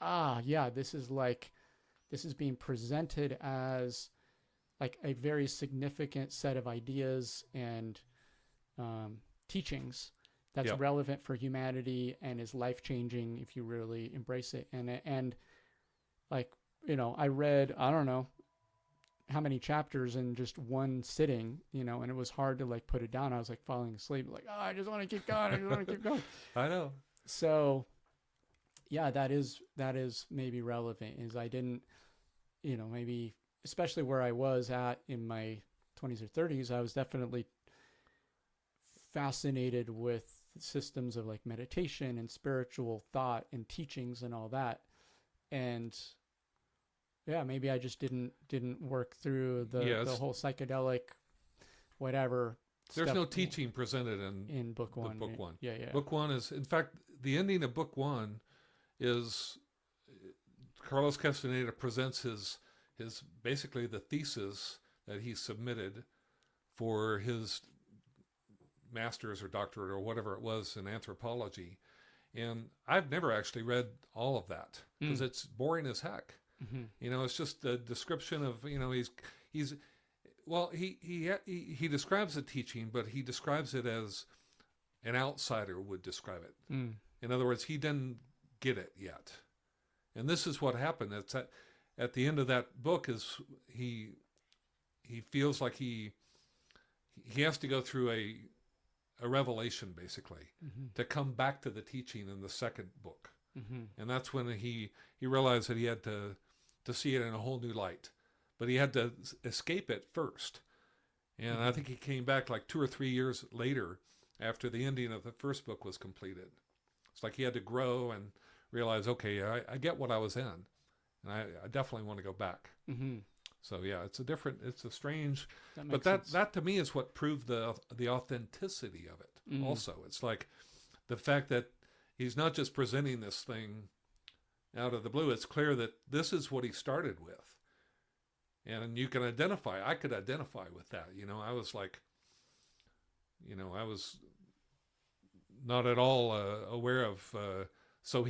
this is being presented as like a very significant set of ideas and teachings that's relevant for humanity and is life-changing if you really embrace it. And like, I read, I don't know how many chapters in just one sitting, and it was hard to, like, put it down. I was, like, falling asleep, like, I just want to keep going. I know. So yeah, that is maybe relevant, is I didn't, maybe, especially where I was at in my 20s or 30s, I was definitely fascinated with systems of, like, meditation and spiritual thought and teachings and all that. And yeah, maybe I just didn't work through the whole psychedelic whatever. There's no teaching presented in book 1. Book 1. Yeah. Book 1 is, in fact, the ending of book 1 is Carlos Castaneda presents his basically the thesis that he submitted for his master's or doctorate or whatever it was in anthropology. And I've never actually read all of that because it's boring as heck. Mm-hmm. You know, it's just a description of, you know, he's well, he describes the teaching, but he describes it as an outsider would describe it. In other words, he didn't get it yet. And this is what happened. It's at the end of that book is he feels like he has to go through a revelation, basically, to come back to the teaching in the second book. And that's when he realized that he had to see it in a whole new light. But he had to escape it first. And I think he came back like 2 or 3 years later after the ending of the first book was completed. It's like he had to grow and realize, okay, I get what I was in. And I definitely want to go back. So yeah, it's a strange, but that to me is what proved the authenticity of it. Also, it's like the fact that he's not just presenting this thing out of the blue. It's clear that this is what he started with, and you can identify. I could identify with that. You know, I was like, you know, I was not at all aware of. So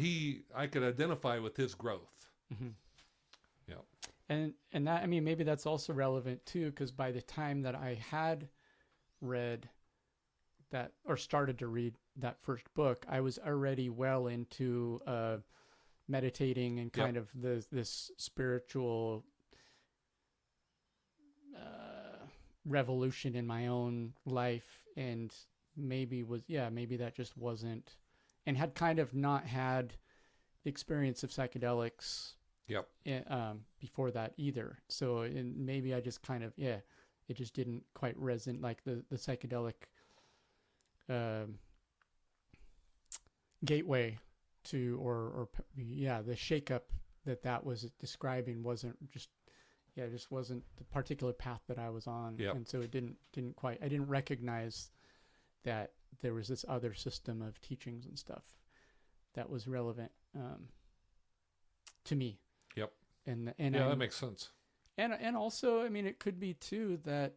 I could identify with his growth. Yeah. And that, I mean, maybe that's also relevant too, because by the time that I had read that or started to read that first book, I was already well into meditating and kind of this spiritual revolution in my own life, and maybe that just wasn't, and had kind of not had the experience of psychedelics before that either. So maybe I just kind of, it just didn't quite resonate, like the psychedelic gateway to, or the shakeup that was describing just wasn't the particular path that I was on. And so it didn't quite, I didn't recognize that there was this other system of teachings and stuff that was relevant to me. And that makes sense. And also, I mean, it could be too that,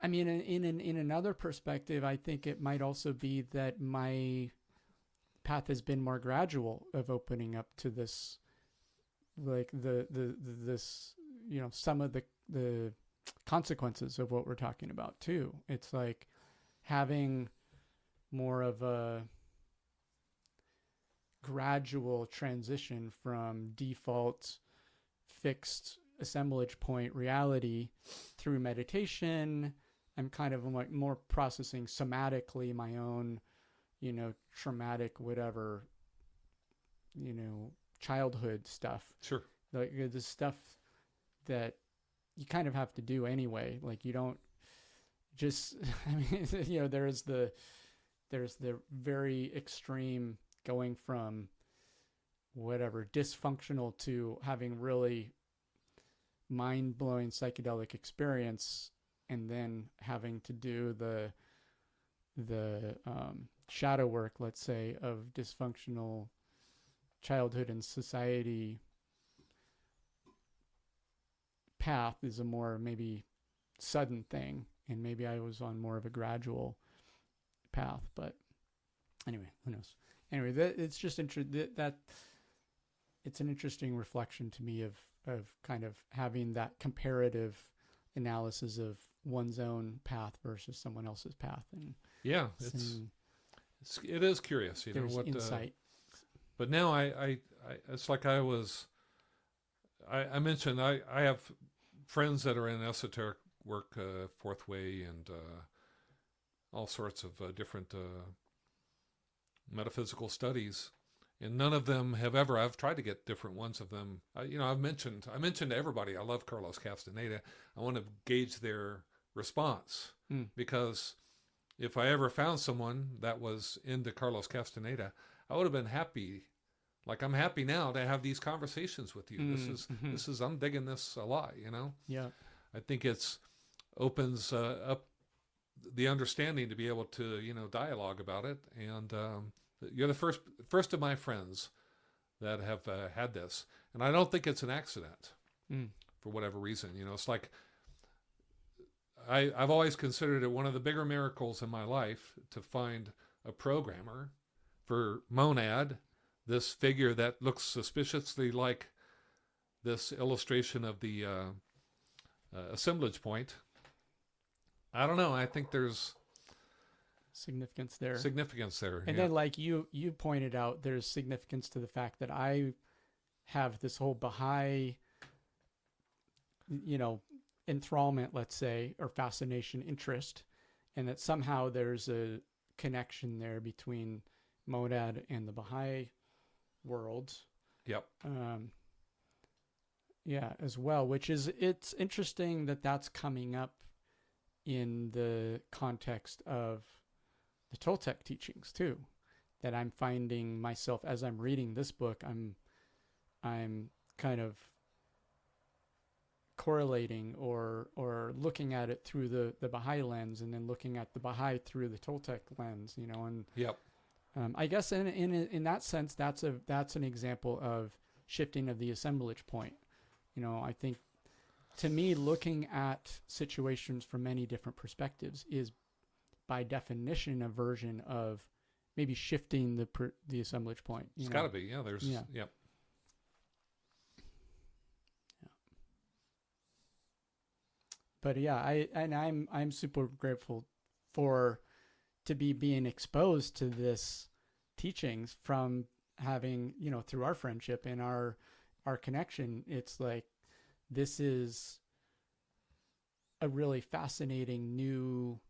I mean, in another perspective, I think it might also be that my path has been more gradual of opening up to this, like this, you know, some of the consequences of what we're talking about too. It's like having more of a gradual transition from default fixed assemblage point reality through meditation. I'm kind of like more processing somatically my own, you know, traumatic, whatever, you know, childhood stuff. Sure. Like the stuff that you kind of have to do anyway. Like you don't just, I mean, you know, there's the very extreme going from whatever dysfunctional to having really mind-blowing psychedelic experience, and then having to do the shadow work, let's say, of dysfunctional childhood and society path is a more maybe sudden thing, and maybe I was on more of a gradual path. But anyway, who knows? Anyway, it's just that it's an interesting reflection to me of kind of having that comparative analysis of one's own path versus someone else's path. And it is curious, you know, what insight. But now I it's like I mentioned I have friends that are in esoteric work, Fourth Way, and all sorts of different metaphysical studies, and none of them have ever. I've tried to get different ones of them. You know, I mentioned to everybody I love Carlos Castaneda. I want to gauge their response, because if I ever found someone that was into Carlos Castaneda, I would have been happy. Like I'm happy now to have these conversations with you. This is I'm digging this a lot. You know. Yeah. I think it's opens up the understanding to be able to, you know, dialogue about it. And you're the first of my friends that have had this, and I don't think it's an accident for whatever reason. You know, it's like I've always considered it one of the bigger miracles in my life to find a programmer for Monad, this figure that looks suspiciously like this illustration of the assemblage point. I don't know. I think there's significance there. Significance there. And then, like you pointed out, there's significance to the fact that I have this whole Baha'i, enthrallment, let's say, or fascination, interest, and that somehow there's a connection there between Monad and the Baha'i world. Yep. Yeah, as well, it's interesting that that's coming up in the context of the Toltec teachings too, that I'm finding myself as I'm reading this book, I'm kind of correlating or looking at it through the Baha'i lens, and then looking at the Baha'i through the Toltec lens, and yep. I guess in that sense, that's an example of shifting of the assemblage point. I think, to me, looking at situations from many different perspectives is, by definition, a version of maybe shifting the assemblage point. It's got to be, yeah. There's, yeah. Yep. But yeah, I'm super grateful to be being exposed to this teachings from having, through our friendship and our connection. It's like, this is a really fascinating new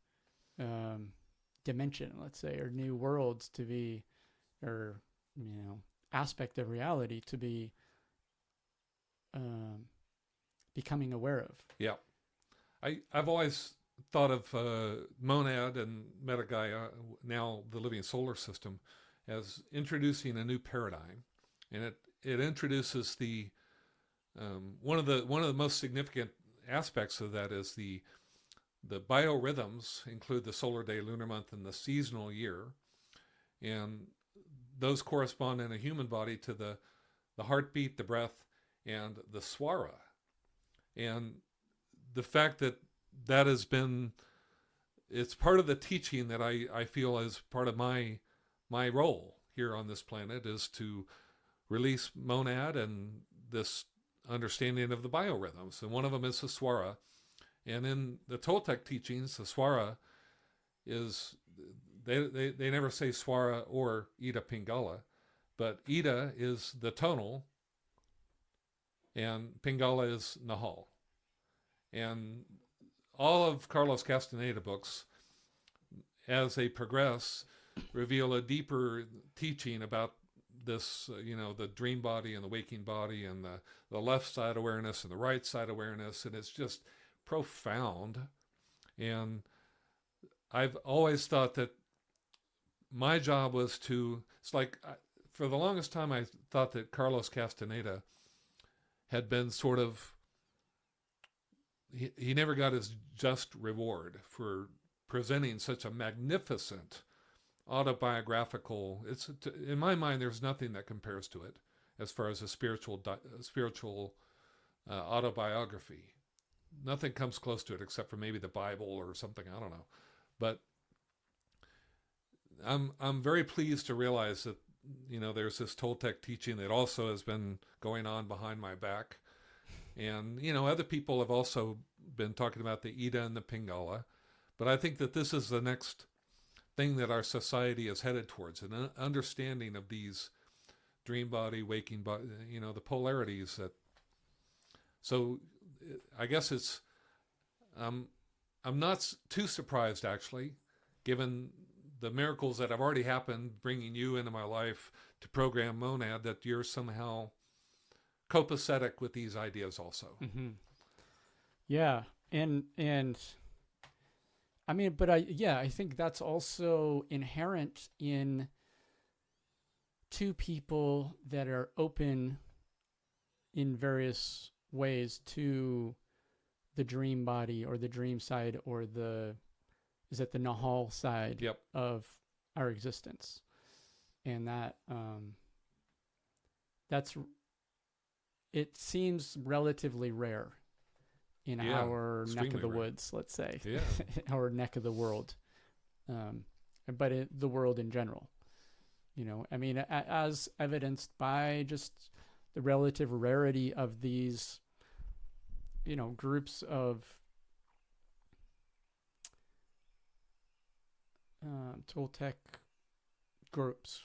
dimension, let's say, or new worlds to be, or aspect of reality to be becoming aware of. Yeah. I've always thought of Monad and Metagaya, now the living solar system, as introducing a new paradigm, and it introduces the one of the most significant aspects of that is the biorhythms include the solar day, lunar month, and the seasonal year, and those correspond in a human body to the heartbeat, the breath, and the swara, and the fact that has been, it's part of the teaching that I feel is part of my role here on this planet, is to release Monad and this understanding of the biorhythms. And one of them is the swara. And in the Toltec teachings, the swara is, they never say swara or Ida Pingala, but Ida is the tonal and Pingala is Nahal. And all of Carlos Castaneda books, as they progress, reveal a deeper teaching about this, the dream body and the waking body, and the left side awareness and the right side awareness. And it's just profound. And I've always thought that my job was it's like, for the longest time, I thought that Carlos Castaneda had been sort of, he never got his just reward for presenting such a magnificent autobiographical. In my mind, there's nothing that compares to it as far as a spiritual autobiography. Nothing comes close to it except for maybe the Bible or something. I don't know, but I'm very pleased to realize that there's this Toltec teaching that also has been going on behind my back. And, other people have also been talking about the Ida and the Pingala. But I think that this is the next thing that our society is headed towards, an understanding of these dream body, waking body, the polarities that. So I guess it's, I'm not too surprised, actually, given the miracles that have already happened, bringing you into my life to program Monad, that you're somehow copacetic with these ideas also. Mm-hmm. Yeah. And I mean, but I think that's also inherent in two people that are open in various ways to the dream body or the dream side, or is it the Nahal side Yep. of our existence. And it seems relatively rare in Yeah, our neck extremely of the rare. woods, let's say, Yeah. our neck of the world, but the world in general. I mean, as evidenced by just the relative rarity of these, groups of Toltec groups.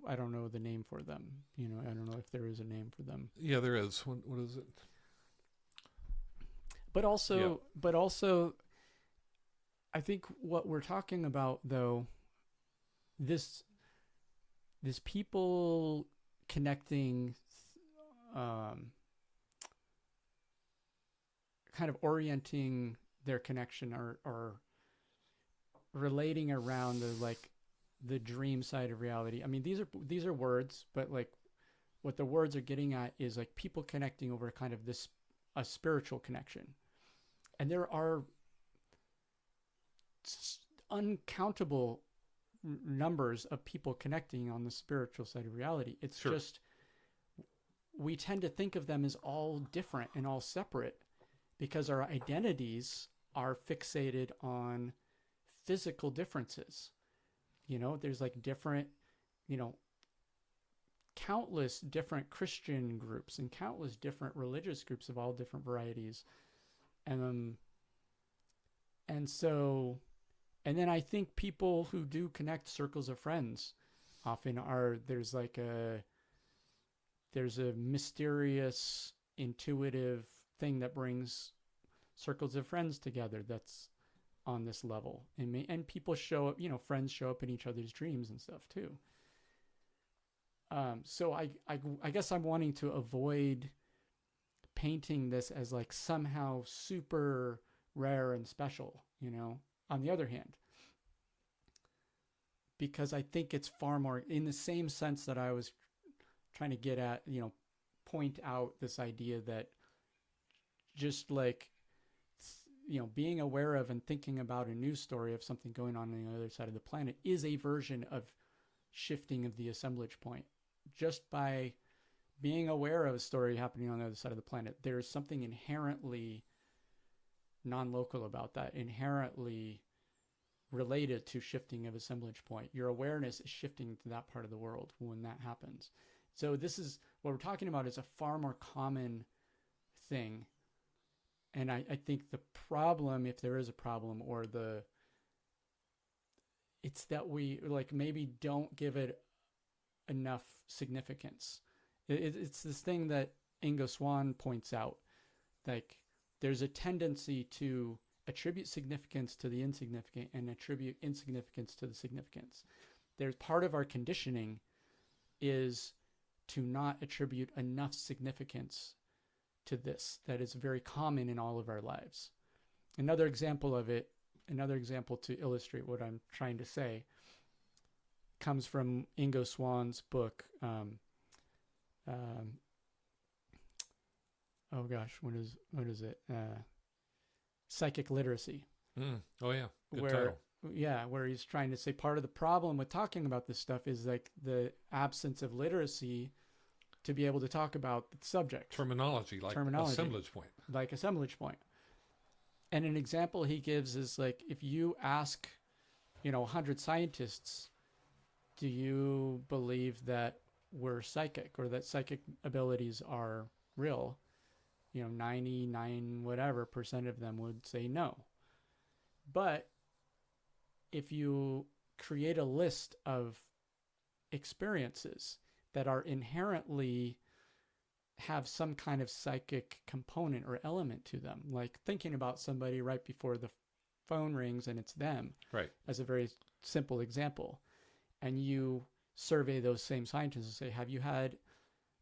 I don't know the name for them. I don't know if there is a name for them. Yeah, there is. What is it? But Yeah. also, I think what we're talking about, though, this people connecting, kind of orienting their connection, or relating around the dream side of reality. I mean, these are words, but like what the words are getting at is like people connecting over kind of a spiritual connection. And there are uncountable numbers of people connecting on the spiritual side of reality. It's Sure. just we tend to think of them as all different and all separate because our identities are fixated on physical differences. There's like different, countless different Christian groups and countless different religious groups of all different varieties. And so, and then I think people who do connect circles of friends often there's a mysterious, intuitive thing that brings circles of friends together that's on this level. And people show up, friends show up in each other's dreams and stuff too. So I guess I'm wanting to avoid painting this as like somehow super rare and special, on the other hand, because I think it's far more in the same sense that I was trying to get at, point out this idea that just like, being aware of and thinking about a news story of something going on the other side of the planet is a version of shifting of the assemblage point. Just by being aware of a story happening on the other side of the planet, there's something inherently non-local about that, inherently related to shifting of assemblage point. Your awareness is shifting to that part of the world when that happens. So this is what we're talking about is a far more common thing. And I think the problem, if there is a problem, it's that we like maybe don't give it enough significance. It's this thing that Ingo Swann points out. Like there's a tendency to attribute significance to the insignificant and attribute insignificance to the significance. There's part of our conditioning is to not attribute enough significance to this that is very common in all of our lives. Another example to illustrate what I'm trying to say comes from Ingo Swann's book. Oh gosh, what is it? Psychic literacy. Oh yeah, good title. Where he's trying to say part of the problem with talking about this stuff is like the absence of literacy to be able to talk about the subject. Terminology, assemblage point. Like assemblage point. And an example he gives is like if you ask, 100 scientists, do you believe that we're psychic or that psychic abilities are real? 99 whatever % of them would say no. But if you create a list of experiences that are inherently have some kind of psychic component or element to them, like thinking about somebody right before the phone rings and it's them, right, as a very simple example, and you survey those same scientists and say,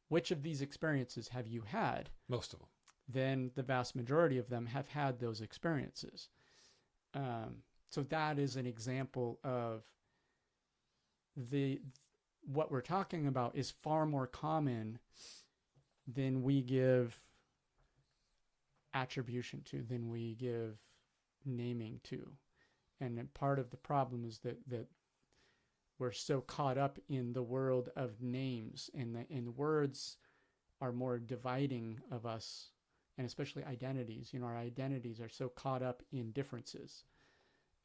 which of these experiences have you had? Most of them. Then the vast majority of them have had those experiences. So that is an example of what we're talking about is far more common than we give attribution to, than we give naming to. And part of the problem is that we're so caught up in the world of names, and words are more dividing of us and especially identities. Our identities are so caught up in differences.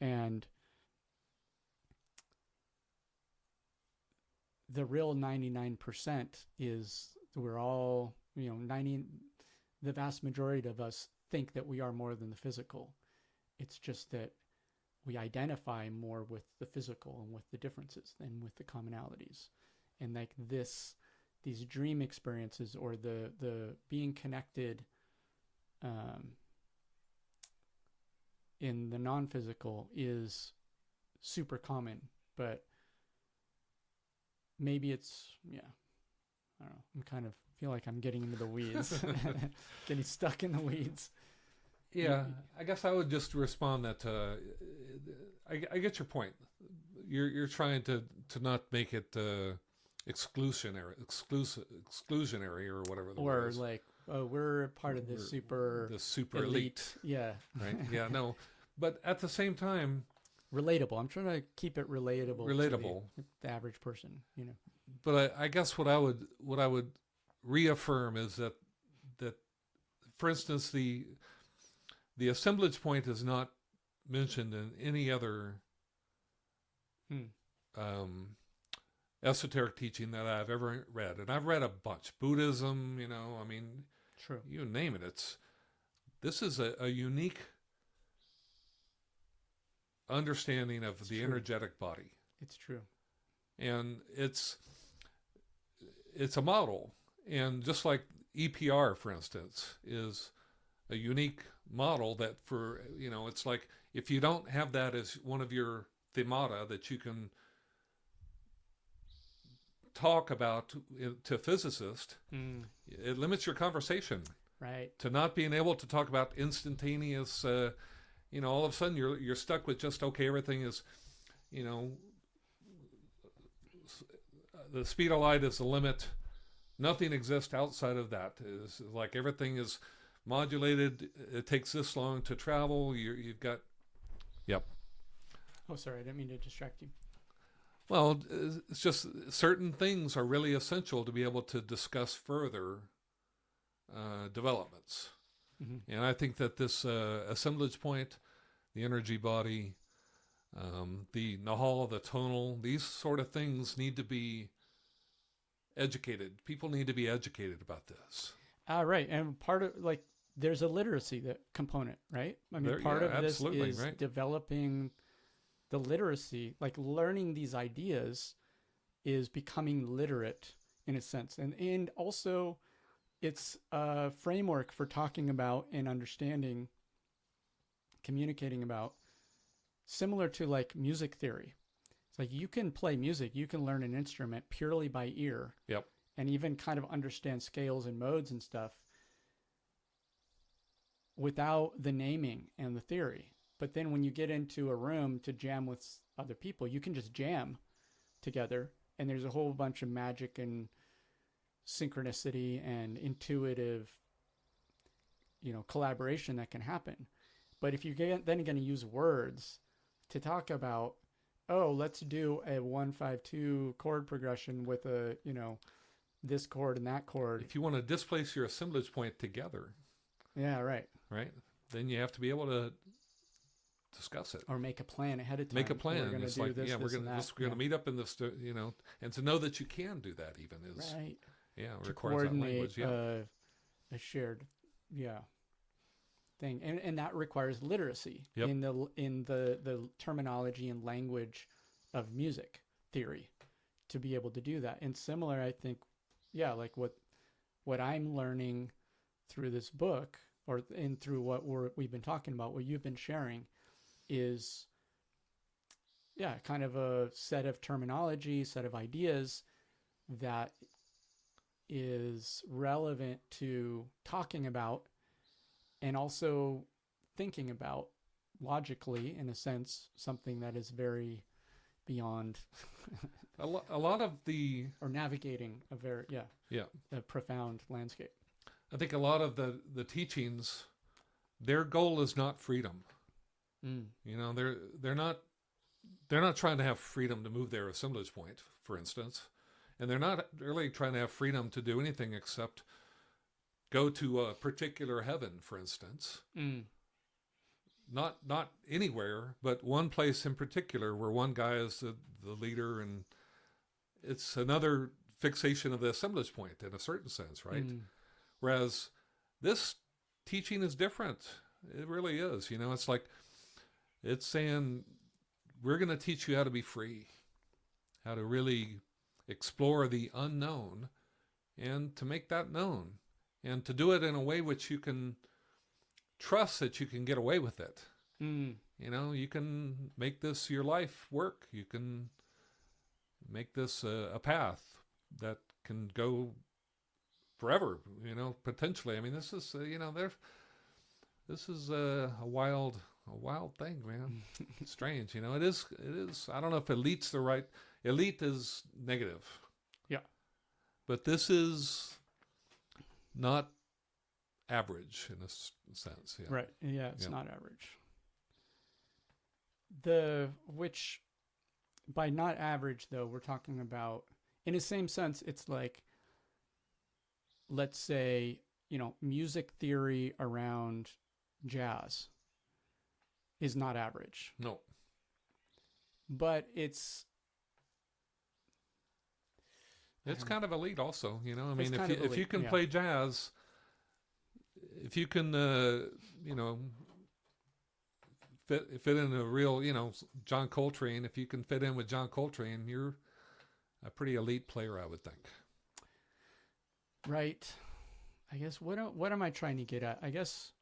And the real 99% is we're all, 90, the vast majority of us think that we are more than the physical. It's just that we identify more with the physical and with the differences than with the commonalities. And like these dream experiences, or the being connected in the non-physical, is super common, but maybe it's, I don't know, I'm kind of feel like I'm getting into the weeds, getting stuck in the weeds. Yeah, I guess I would just respond that I get your point. You're trying to not make it exclusionary or whatever the word is. Or like, oh, we're part of the super elite. Yeah. Right. Yeah. No, but at the same time, relatable. I'm trying to keep it relatable. Relatable. To the average person. But I guess what I would reaffirm is that for instance, the assemblage point is not mentioned in any other esoteric teaching that I've ever read. And I've read a bunch. Buddhism, True. You name it. This is a unique understanding of the energetic body. It's true. And it's a model. And just like EPR, for instance, is a unique model that it's like if you don't have that as one of your themata that you can talk about to a physicist, it limits your conversation. Right. To not being able to talk about instantaneous, all of a sudden you're stuck with just, okay, everything is, the speed of light is the limit. Nothing exists outside of that. It's like everything is modulated. It takes this long to travel. You've got, yep. Oh, sorry, I didn't mean to distract you. Well, it's just certain things are really essential to be able to discuss further developments. Mm-hmm. And I think that this assemblage point, the energy body, the nahal, the tonal, these sort of things need to be educated. People need to be educated about this. Right. And part of, there's a literacy component, right? I mean, part of this is right. Developing the literacy, learning these ideas is becoming literate in a sense. And also it's a framework for talking about and understanding, communicating about, similar to music theory. It's you can play music, you can learn an instrument purely by ear. Yep. And even kind of understand scales and modes and stuff without the naming and the theory. But then when you get into a room to jam with other people, you can just jam together. And there's a whole bunch of magic and synchronicity and intuitive, collaboration that can happen. But if you're then going to use words to talk about, oh, let's do a 1-5-2 chord progression with a, this chord and that chord. If you want to displace your assemblage point together. Yeah, right. Right. Then you have to be able to discuss it. Or make a plan ahead of time. Make a plan. We're going to do this, we're going to meet up in this, and to know that you can do that even is. Right. Yeah, to requires that language. Yeah. A shared, thing. And that requires literacy in the terminology and language of music theory to be able to do that. And similar, I think, what I'm learning through this book and through what we've been talking about, what you've been sharing is, kind of a set of terminology, set of ideas that is relevant to talking about and also thinking about logically, in a sense, something that is very beyond a lot of the or navigating a very a profound landscape. I think a lot of the teachings, their goal is not freedom. They're not trying to have freedom to move their assemblage point, for instance, and they're not really trying to have freedom to do anything except go to a particular heaven, for instance. Not anywhere, but one place in particular where one guy is the leader, and it's another fixation of the assemblage point in a certain sense, right? Whereas this teaching is different. It really is. It's like, it's saying, we're going to teach you how to be free, how to really explore the unknown and to make that known, and to do it in a way which you can trust that you can get away with it. You can make this your life work. You can make this a path that can go forever, potentially. I mean, this is, this is a wild thing, man. Strange, it is. I don't know if elite is negative. Yeah. But this is not average in a sense. Yeah. Right. Yeah, it's not average. Which by not average, though, we're talking about, in the same sense, it's like, let's say, music theory around jazz is not average. No. But it's kind of elite also, I mean, if you can yeah. play jazz, if you can, fit in a real, John Coltrane, if you can fit in with John Coltrane, you're a pretty elite player, I would think. Right. I guess, what am I trying to get at? I guess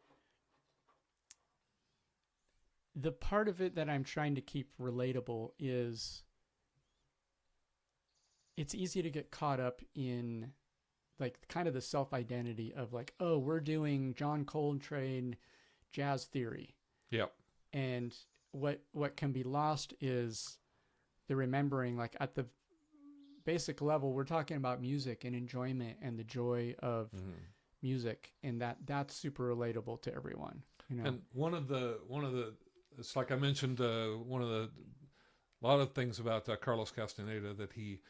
the part of it that I'm trying to keep relatable is, it's easy to get caught up in like kind of the self-identity of like, oh, we're doing John Coltrane jazz theory. Yep. And what can be lost is the remembering, like at the basic level, we're talking about music and enjoyment and the joy of music, and that's super relatable to everyone. And one of the it's like I mentioned, a lot of things about Carlos Castaneda that he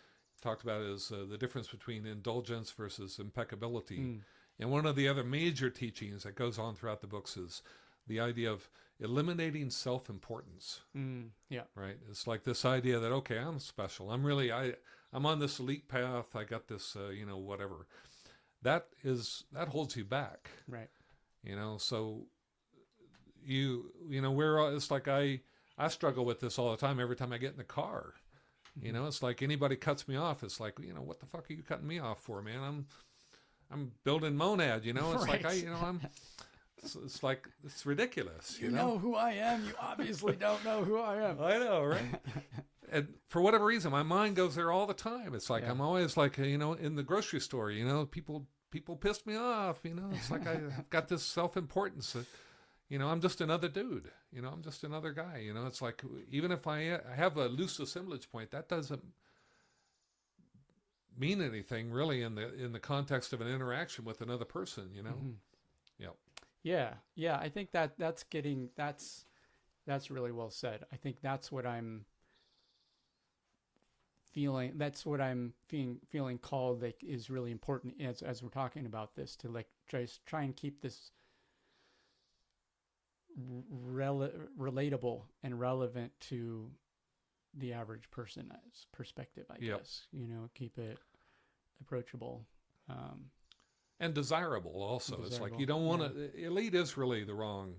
talked about is the difference between indulgence versus impeccability. And one of the other major teachings that goes on throughout the books is the idea of eliminating self-importance. Yeah. Right. It's like this idea that, okay, I'm special. I'm on this elite path. I got this, whatever. That holds you back. Right. So it's like I struggle with this all the time. Every time I get in the car, it's like anybody cuts me off. It's like, what the fuck are you cutting me off for, man? I'm building monad, It's right. like it's like, it's ridiculous. You know who I am. You obviously don't know who I am. I know, right? And for whatever reason, my mind goes there all the time. It's like, I'm always like, in the grocery store, people pissed me off. It's like I've got this self-importance that, I'm just another dude. I'm just another guy. It's like, even if I have a loose assemblage point, that doesn't mean anything really in the context of an interaction with another person. Yeah. Yeah. I think that's really well said. I think that's what I'm feeling. That's what I'm feeling called, like, is really important as we're talking about this, to like try and keep this relatable and relevant to the average person's perspective, I guess. Keep it approachable. And desirable also. It's like, you don't want to, elite is really the wrong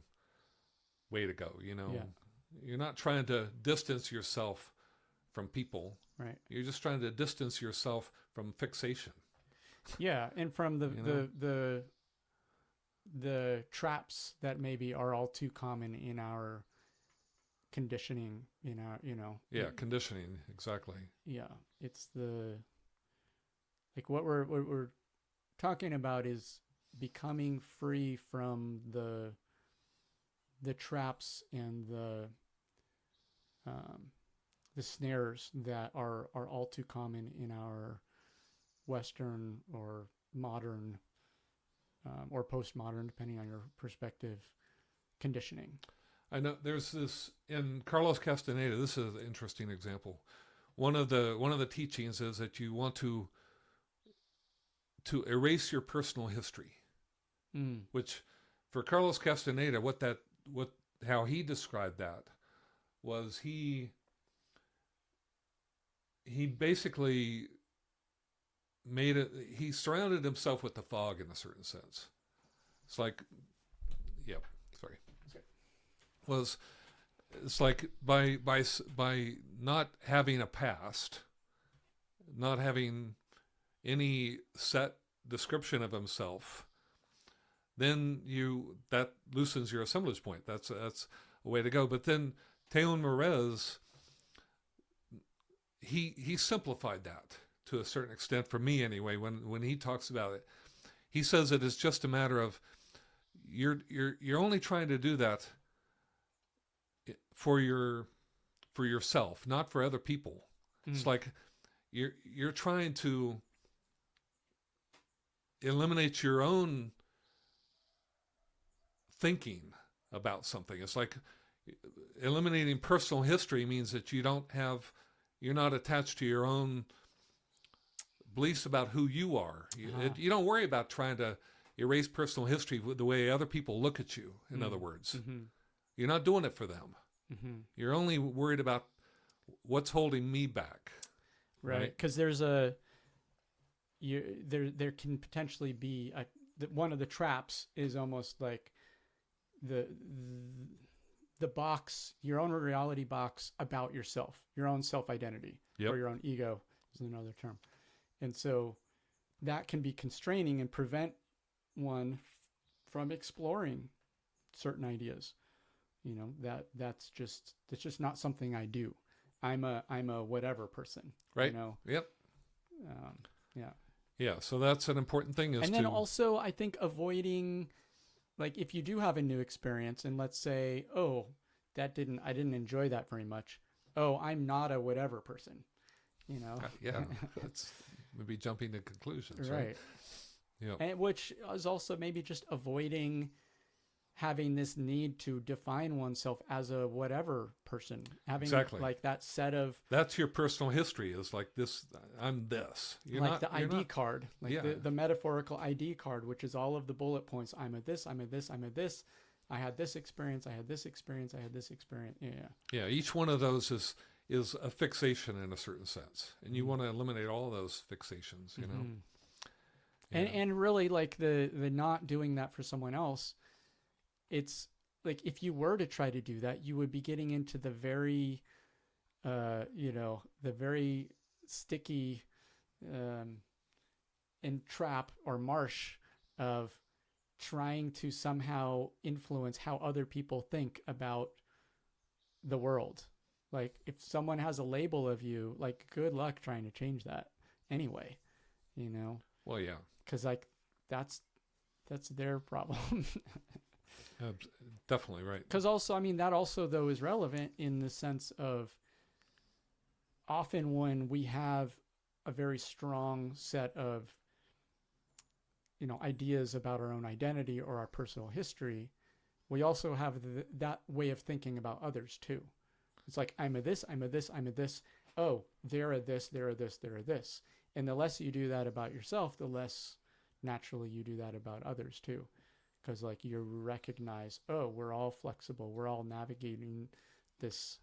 way to go, You're not trying to distance yourself from people. Right. You're just trying to distance yourself from fixation. Yeah, and from the traps that maybe are all too common in our conditioning, Yeah, conditioning, exactly. Yeah, it's like what we're talking about is becoming free from the traps and the snares that are all too common in our Western or modern or postmodern, depending on your perspective, conditioning. I know there's this in Carlos Castaneda. This is an interesting example. One of the teachings is that you want to erase your personal history. Mm. which for Carlos Castaneda, how he described that was he basically he surrounded himself with the fog in a certain sense. It's like, yep, sorry. Was it's like by not having a past, not having any set description of himself, then that loosens your assemblage point. That's a way to go. But then Théun Morez, he simplified that to a certain extent for me anyway. When he talks about it, he says it is just a matter of you're only trying to do that for yourself, not for other people. It's like you're trying to eliminate your own thinking about something. It's like eliminating personal history means that you're not attached to your own beliefs about who you are. You don't worry about trying to erase personal history with the way other people look at you, in other words. You're not doing it for them. You're only worried about what's holding me back. Right. Because there can potentially be one of the traps is almost like the box, your own reality box about yourself, your own self-identity, or your own ego is another term. And so that can be constraining and prevent one from exploring certain ideas. That's just not something I do. I'm a whatever person. Right. Yep. Yeah. So that's an important thing. And then also, I think avoiding, like, if you do have a new experience, and let's say, oh, I didn't enjoy that very much. Oh, I'm not a whatever person. Yeah. That's maybe jumping to conclusions. Right. Yeah. And which is also maybe just avoiding having this need to define oneself as a whatever person, having like that set of, that's your personal history is like this. I'm this. The ID card, the metaphorical ID card, which is all of the bullet points. I'm a this. I'm a this. I'm a this. I had this experience. I had this experience. I had this experience. Yeah. Each one of those is a fixation in a certain sense, and you want to eliminate all those fixations. And really, like the not doing that for someone else. It's like if you were to try to do that, you would be getting into the very, the very sticky and trap or marsh of trying to somehow influence how other people think about the world. Like if someone has a label of you, like good luck trying to change that anyway, Well, yeah. Because like that's their problem. Definitely right. Because also, I mean, that also, though, is relevant in the sense of often when we have a very strong set of, ideas about our own identity or our personal history, we also have that way of thinking about others, too. It's like, I'm a this, I'm a this, I'm a this. Oh, they're a this, they're a this, they're a this. And the less you do that about yourself, the less naturally you do that about others, too. Because like you recognize, oh, we're all flexible. We're all navigating this,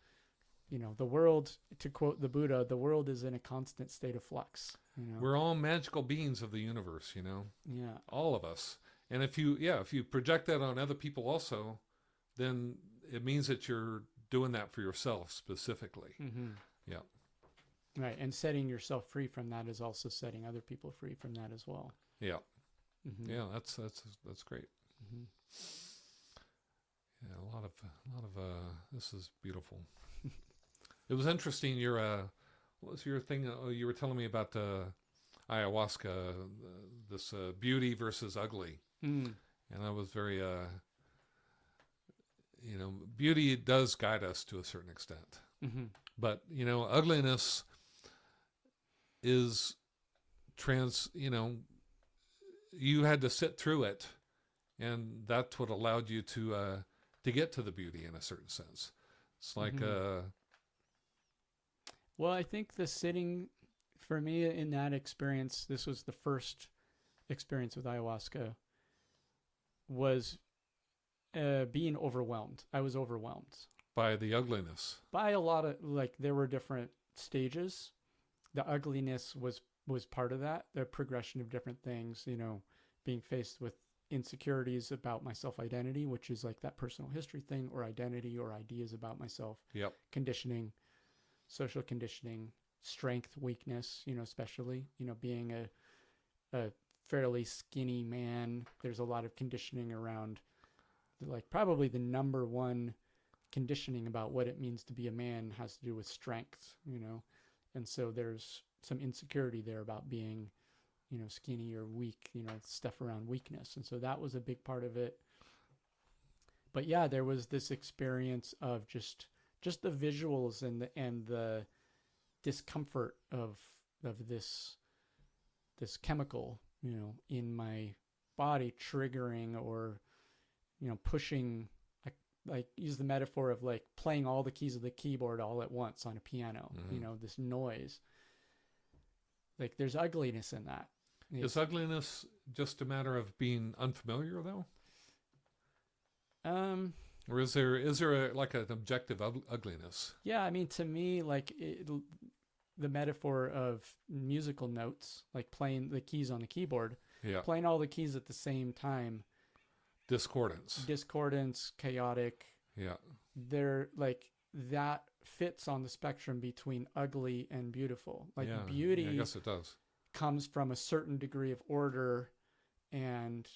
the world, to quote the Buddha, the world is in a constant state of flux. We're all magical beings of the universe, Yeah. All of us. And if you project that on other people also, then it means that you're doing that for yourself specifically. Mm-hmm. Yeah. Right. And setting yourself free from that is also setting other people free from that as well. Yeah. Mm-hmm. Yeah. That's great. Mm-hmm. Yeah, a lot of this is beautiful. It was interesting. What was your thing? Oh, you were telling me about ayahuasca, this beauty versus ugly, and I was very, beauty does guide us to a certain extent, but ugliness is you had to sit through it. And that's what allowed you to get to the beauty in a certain sense. It's like, well, I think the sitting for me in that experience, this was the first experience with ayahuasca. was being overwhelmed. I was overwhelmed By the ugliness. by a lot of, like, there were different stages. The ugliness was part of that, the progression of different things, you know, being faced with insecurities about my self-identity, which is like that personal history thing, or identity or ideas about myself. Yep. Conditioning, social conditioning, strength, weakness, you know, especially, you know, being a fairly skinny man, there's a lot of conditioning around, like, probably the number one conditioning about what it means to be a man has to do with strength, you know. And so there's some insecurity there about being, you know, skinny or weak, you know, stuff around weakness. And so that was a big part of it. But yeah, there was this experience of just the visuals and the discomfort of this chemical, you know, in my body triggering, or, you know, pushing. Like, use the metaphor of like playing all the keys of the keyboard all at once on a piano, you know, this noise. Like, there's ugliness in that. Is ugliness just a matter of being unfamiliar, though? Or is there like an objective ugliness? Yeah, I mean, to me, like, the metaphor of musical notes, like playing the keys on the keyboard, Yeah. playing all the keys at the same time, Discordance, chaotic. Yeah. They're like, that fits on the spectrum between ugly and beautiful. Like, yeah. beauty, Yeah, I guess it does. comes from a certain degree of order, and,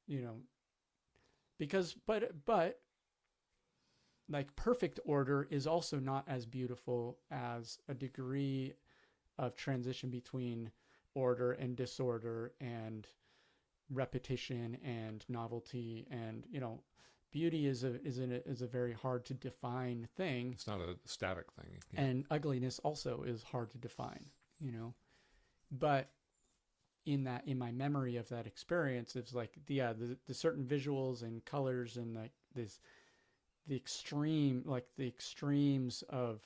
you know, because but like, perfect order is also not as beautiful as a degree of transition between order and disorder, and repetition and novelty. And, you know, beauty is a very hard to define thing. It's not a static thing. Yeah. And ugliness also is hard to define, you know. But in my memory of that experience, it's like, the certain visuals and colors, and like the extremes of,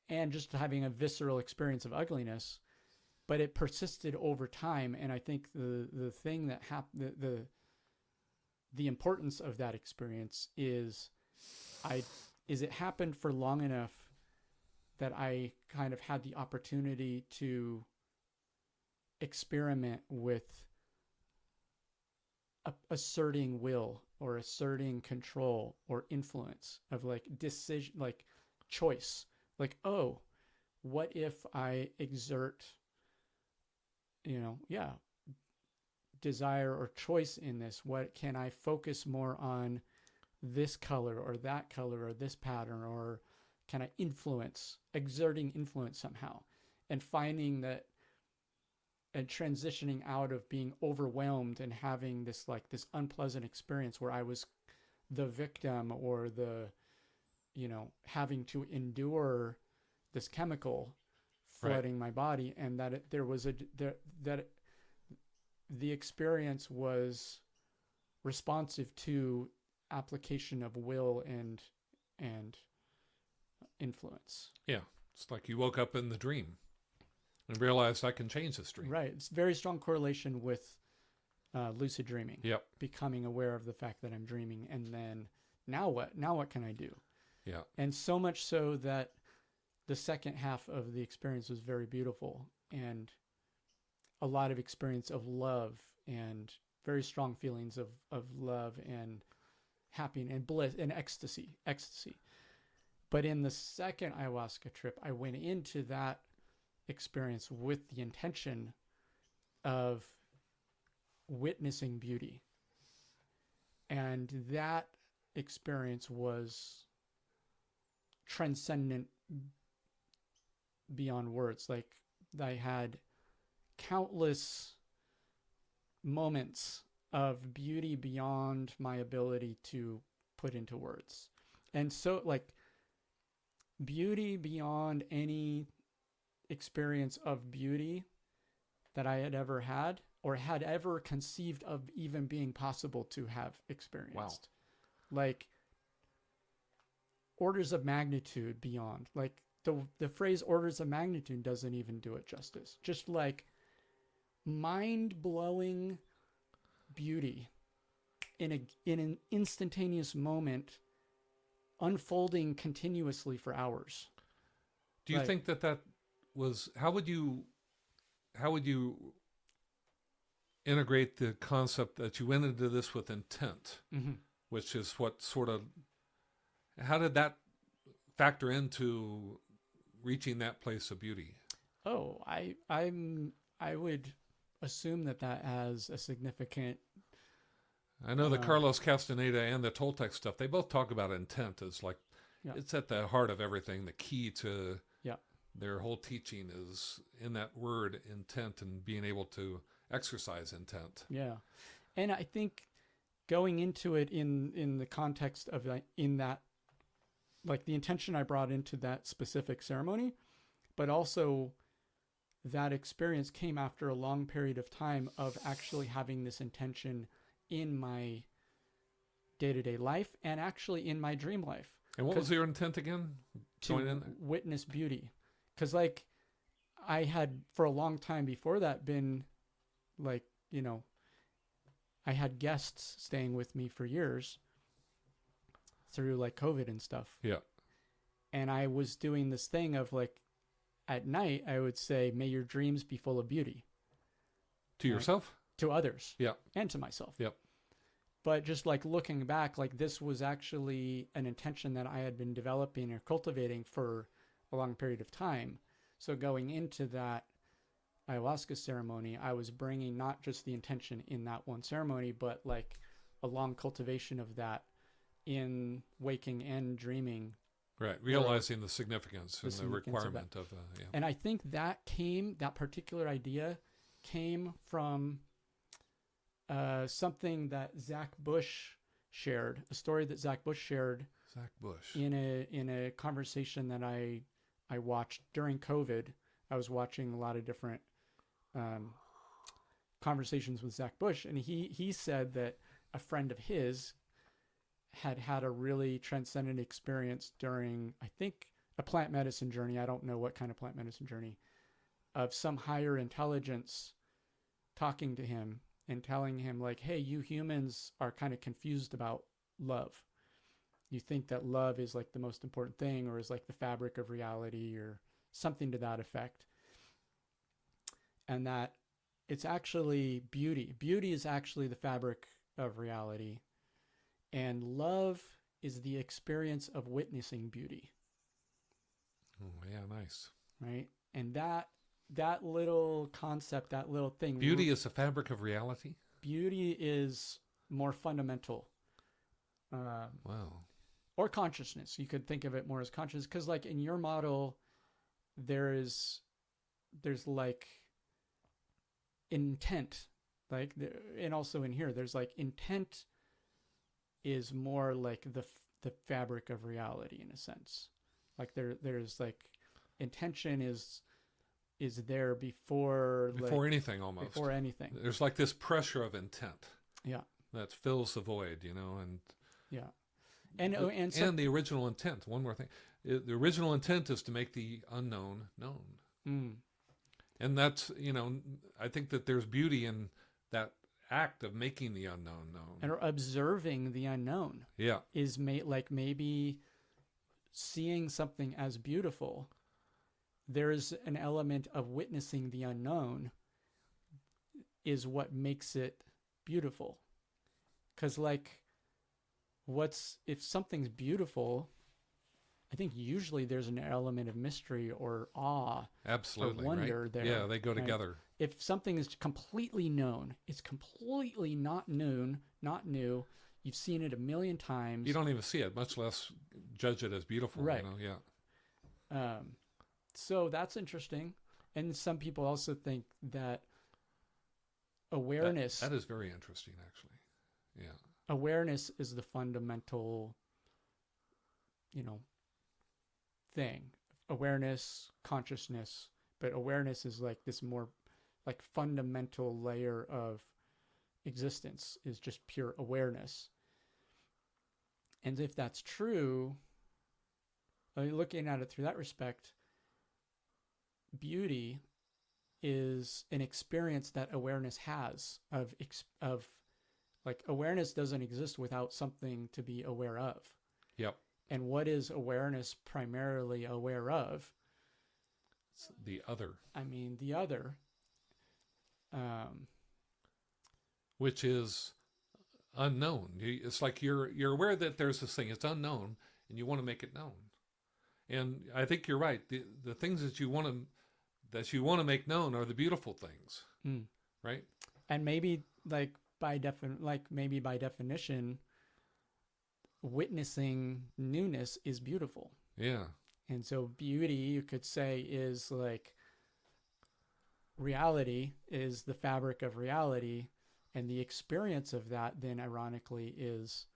and just having a visceral experience of ugliness. But it persisted over time. And I think the thing that happened, the importance of that experience is it happened for long enough that I kind of had the opportunity to experiment with asserting will, or asserting control or influence, of like decision, like choice. Like, oh, what if I exert, you know, desire or choice in this? What can I focus more on, this color or that color or this pattern, or can I exerting influence somehow, and finding that, and transitioning out of being overwhelmed and having this unpleasant experience where I was the victim, or the, you know, having to endure this chemical flooding my body, and that the experience was responsive to application of will and influence. Yeah. It's like you woke up in the dream and realized, I can change this dream. Right. It's very strong correlation with lucid dreaming. Yep. Becoming aware of the fact that I'm dreaming, and then now what? Now what can I do? Yeah. And so much so that the second half of the experience was very beautiful, and a lot of experience of love, and very strong feelings of love and happiness and bliss and ecstasy. But in the second ayahuasca trip, I went into that experience with the intention of witnessing beauty. And that experience was transcendent beyond words. Like, I had countless moments of beauty beyond my ability to put into words. And so, like, beauty beyond any experience of beauty that I had ever had, or had ever conceived of even being possible to have experienced. Wow. Like, orders of magnitude beyond. Like, the phrase orders of magnitude doesn't even do it justice. Just like mind-blowing beauty in an instantaneous moment, unfolding continuously for hours. Do you Right. think that was, how would you integrate the concept that you went into this with intent, Mm-hmm. which is what sort of, how did that factor into reaching that place of beauty? Oh, I would assume that has a significant. I know the Carlos Castaneda and the Toltec stuff, they both talk about intent as like, Yeah. it's at the heart of everything. The key to Yeah. their whole teaching is in that word intent and being able to exercise intent. Yeah, and I think going into it in the context of in that, like the intention I brought into that specific ceremony, but also that experience came after a long period of time of actually having this intention in my day-to-day life and actually in my dream life. And what was your intent again? To witness beauty. Because like I had for a long time before that been like, you know, I had guests staying with me for years through like COVID and stuff. Yeah. And I was doing this thing of like at night I would say, may your dreams be full of beauty. To yourself? To others. Yeah. And to myself. Yep. But just like looking back, like this was actually an intention that I had been developing or cultivating for a long period of time. So going into that ayahuasca ceremony, I was bringing not just the intention in that one ceremony, but like a long cultivation of that in waking and dreaming. Right. Realizing the significance and the requirement of yeah. And I think that particular idea came from something that Zach Bush shared, a story that Zach Bush shared. Zach Bush. In a conversation that I watched during COVID. I was watching a lot of different conversations with Zach Bush, and he said that a friend of his had a really transcendent experience during, I think, a plant medicine journey. I don't know what kind of plant medicine journey, of some higher intelligence talking to him and telling him like, hey, you humans are kind of confused about love. You think that love is like the most important thing or is like the fabric of reality or something to that effect. And that it's actually beauty. Beauty is actually the fabric of reality. And love is the experience of witnessing beauty. Oh, yeah, nice. Right? And that little concept, that little thing. Beauty is the fabric of reality? Beauty is more fundamental. Wow. Or consciousness. You could think of it more as consciousness. Because like in your model, there's like intent. Like, and also in here, there's like intent is more like the fabric of reality in a sense. Like there's like intention is there before anything, almost before anything. There's like this pressure of intent. Yeah. That fills the void, and yeah, and the original intent. One more thing, the original intent is to make the unknown known. Mm. And that's, I think that there's beauty in that act of making the unknown known. And observing the unknown. Yeah. Is like maybe seeing something as beautiful. There's an element of witnessing the unknown is what makes it beautiful. Because like, if something's beautiful, I think usually there's an element of mystery or awe. Absolutely. Or wonder right? there. Yeah, they go right? together. If something is completely known, it's completely not new. You've seen it a million times. You don't even see it, much less judge it as beautiful. Right. Yeah. So that's interesting. And some people also think that awareness... That is very interesting, actually. Yeah. Awareness is the fundamental, thing. Awareness, consciousness. But awareness is like this more like fundamental layer of existence, is just pure awareness. And if that's true, looking at it through that respect, beauty is an experience that awareness has of like awareness doesn't exist without something to be aware of. Yep. And what is awareness primarily aware of? It's the other. I mean, the other. Which is unknown. It's like you're aware that there's this thing. It's unknown, and you want to make it known. And I think you're right. The things that you want to make known are the beautiful things, right? And maybe by definition, witnessing newness is beautiful. Yeah. And so beauty, you could say, is like reality is the fabric of reality. And the experience of that then ironically is,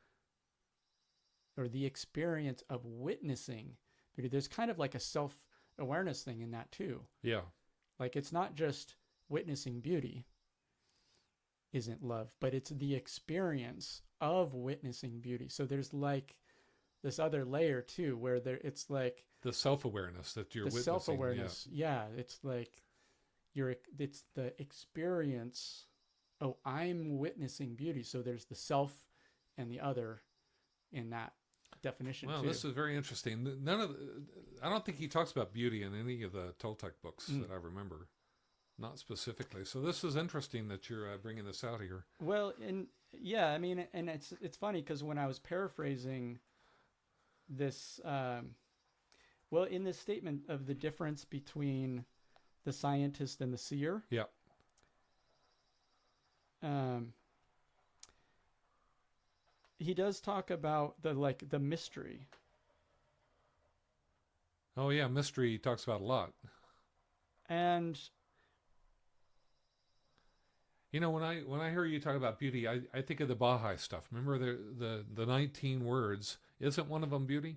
or the experience of witnessing beauty. There's kind of like a self-awareness thing in that too. Yeah. Like it's not just witnessing beauty isn't love, but it's the experience of witnessing beauty. So there's like this other layer too, where it's like the self-awareness that you're witnessing. Self-awareness. Yeah. It's like it's the experience. Oh, I'm witnessing beauty. So there's the self and the other in that definition. Well, too. This is very interesting. I don't think he talks about beauty in any of the Toltec books that I remember, not specifically. So this is interesting that you're bringing this out here. Well, and I mean, and it's funny because when I was paraphrasing this, in this statement of the difference between the scientist and the seer. Yeah. He does talk about the mystery. Oh yeah, mystery he talks about a lot. And you know, when I hear you talk about beauty, I think of the Baha'i stuff. Remember the 19 words? Isn't one of them beauty?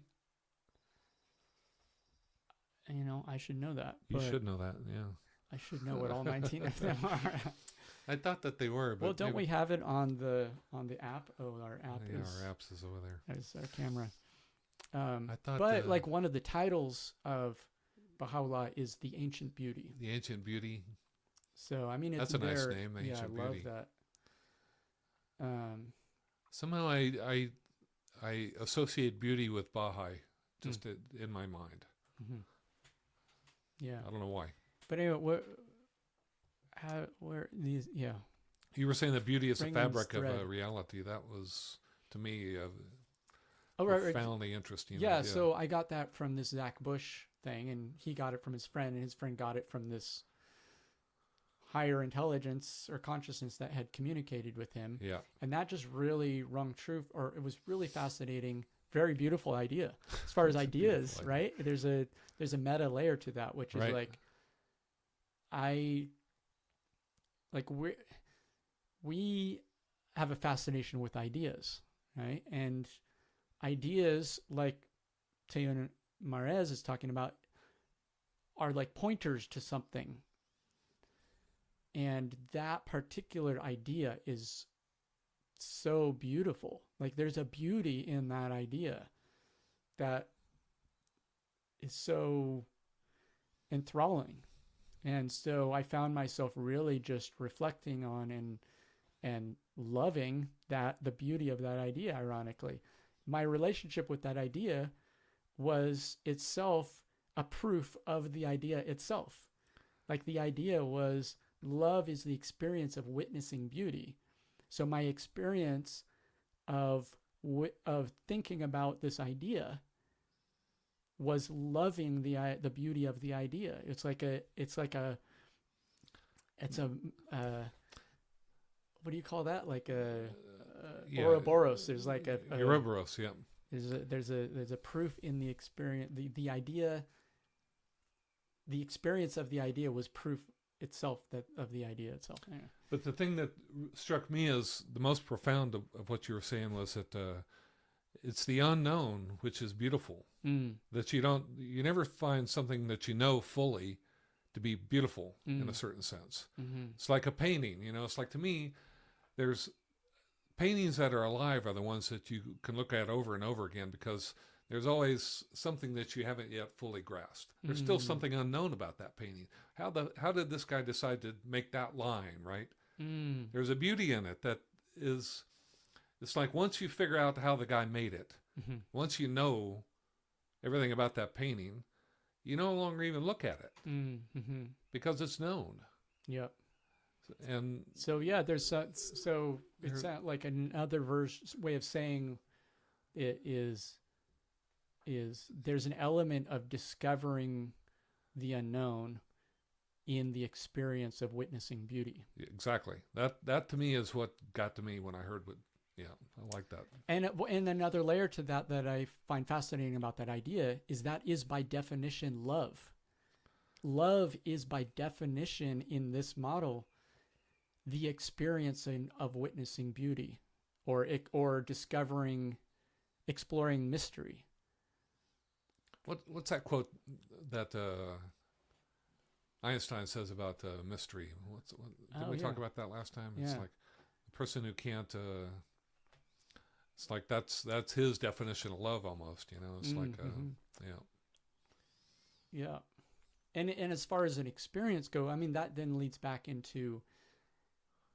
You know, I should know that. You should know that, yeah. I should know what all 19 of them are. I thought that they were, but well, don't we have it on the app? Oh, our app our apps is over there. There's our camera. I thought, but like one of the titles of Baha'u'llah is the Ancient Beauty. The Ancient Beauty. So I mean, that's a nice name, Ancient Beauty. I love that. Somehow I associate beauty with Baha'i, just in my mind. Mm-hmm. Yeah, I don't know why. But anyway, where these? Yeah, you were saying that beauty is the fabric of a reality. That was to me profoundly interesting. Yeah, idea. So I got that from this Zach Bush thing, and he got it from his friend, and his friend got it from this higher intelligence or consciousness that had communicated with him. Yeah, and that just really rung true, or it was really fascinating. Very beautiful idea as far as ideas, right? There's a meta layer to that, which is we have a fascination with ideas, right? And ideas, like Théun Marez is talking about, are like pointers to something. And that particular idea is so beautiful. Like there's a beauty in that idea that is so enthralling. And so I found myself really just reflecting on and loving the beauty of that idea, ironically. My relationship with that idea was itself a proof of the idea itself. Like the idea was love is the experience of witnessing beauty. So my experience of thinking about this idea was loving the beauty of the idea. It's a what do you call that? Like a Ouroboros. There's like a Ouroboros. Yeah. There's a proof in the experience. The idea. The experience of the idea was proof itself of the idea itself. Yeah. But the thing that struck me as the most profound of what you were saying was that it's the unknown which is beautiful. That you never find something that you know fully to be beautiful in a certain sense. Mm-hmm. It's like a painting, it's like, to me, there's paintings that are alive are the ones that you can look at over and over again, because There's always something that you haven't yet fully grasped. There's still something unknown about that painting. How did this guy decide to make that line, right? There's a beauty in it that is, it's like once you figure out how the guy made it, once you know everything about that painting, you no longer even look at it because it's known. Yep. And so it's like another way of saying it is there's an element of discovering the unknown in the experience of witnessing beauty. Exactly. That to me is what got to me when I heard what. Yeah, I like that. And another layer to that I find fascinating about that idea is that is by definition love. Love is by definition in this model the experience of witnessing beauty, or discovering, exploring mystery. What's that quote that Einstein says about mystery? Did we talk about that last time? It's like the person who can't. It's like that's his definition of love almost. It's like yeah. And as far as an experience go, I mean that then leads back into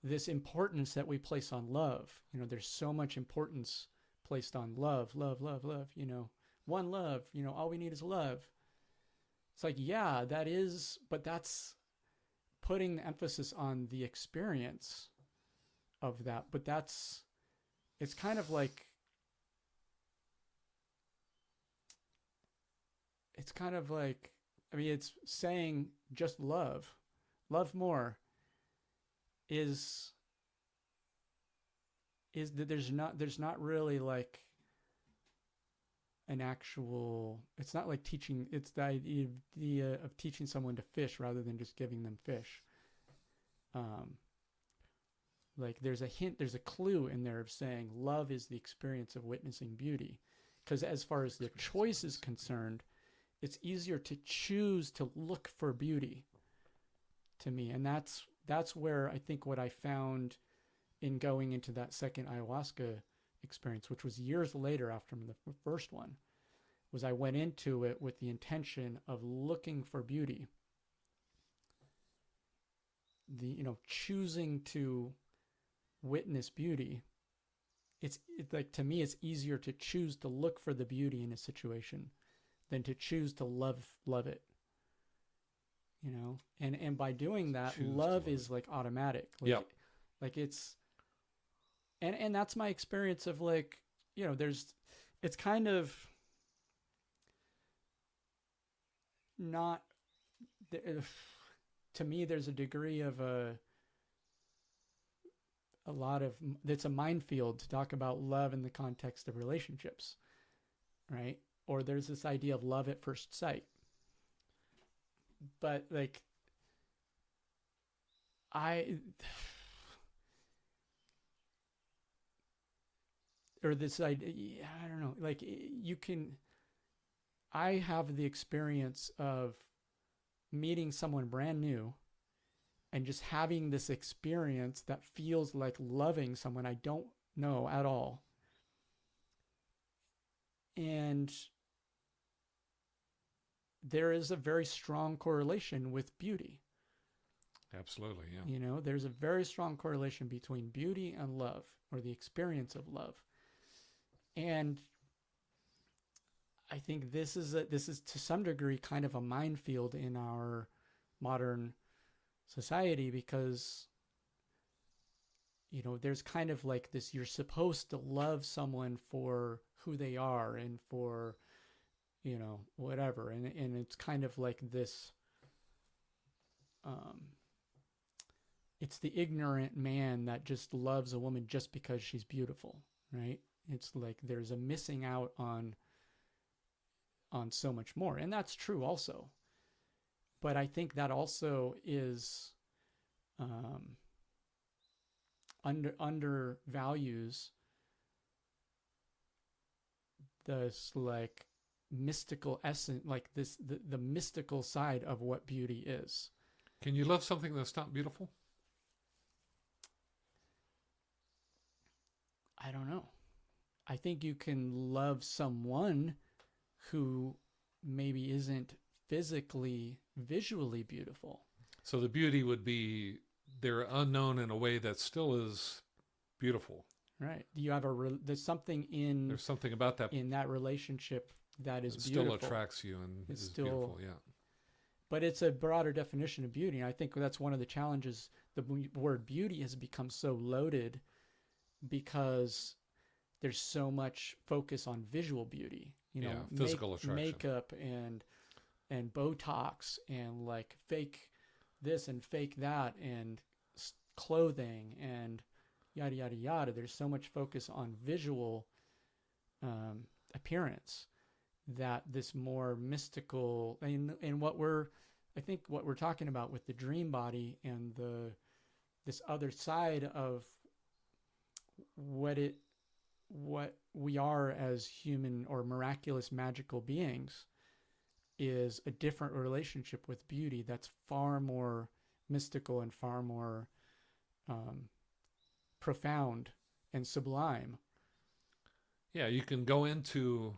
this importance that we place on love. There's so much importance placed on love. One love, all we need is love. It's like, yeah, that is, but that's putting the emphasis on the experience of that. But it's kind of like, I mean, it's saying just love more is that there's not really like an actual, it's not like teaching, it's the idea of teaching someone to fish rather than just giving them fish. Like there's a hint, there's a clue in there of saying love is the experience of witnessing beauty. Because as far as the choice is concerned, it's easier to choose to look for beauty to me. And that's where I think what I found in going into that second ayahuasca experience, which was years later after the first one, was I went into it with the intention of looking for beauty. Choosing to witness beauty. It's like, to me, it's easier to choose to look for the beauty in a situation than to choose to love it. And by doing that, love is like automatic. Like it's, and that's my experience of like, it's kind of not, to me, there's a degree of a lot of, it's a minefield to talk about love in the context of relationships, right? Or there's this idea of love at first sight. But like, or this idea, I don't know, like I have the experience of meeting someone brand new and just having this experience that feels like loving someone I don't know at all. And there is a very strong correlation with beauty. Absolutely, yeah. There's a very strong correlation between beauty and love, or the experience of love. And I think this is to some degree kind of a minefield in our modern society, because there's kind of like this, you're supposed to love someone for who they are and for whatever, and it's kind of like this it's the ignorant man that just loves a woman just because she's beautiful, right? It's like there's a missing out on so much more, and that's true also. But I think that also is undervalues this like mystical essence, like this the mystical side of what beauty is. Can you love something that's not beautiful? I don't know. I think you can love someone who maybe isn't visually beautiful. So the beauty would be they're unknown in a way that still is beautiful. Right. You have there's something There's something about that in that relationship that is still beautiful. attracts you and It's is still beautiful. Yeah. But it's a broader definition of beauty. And I think that's one of the challenges. The word beauty has become so loaded because there's so much focus on visual beauty. You know, physical attraction, makeup and Botox and like fake this and fake that and clothing and yada yada yada. There's so much focus on visual appearance that this more mystical and I think what we're talking about with the dream body and this other side of what we are as human or miraculous magical beings is a different relationship with beauty that's far more mystical and far more profound and sublime. Yeah, you can go into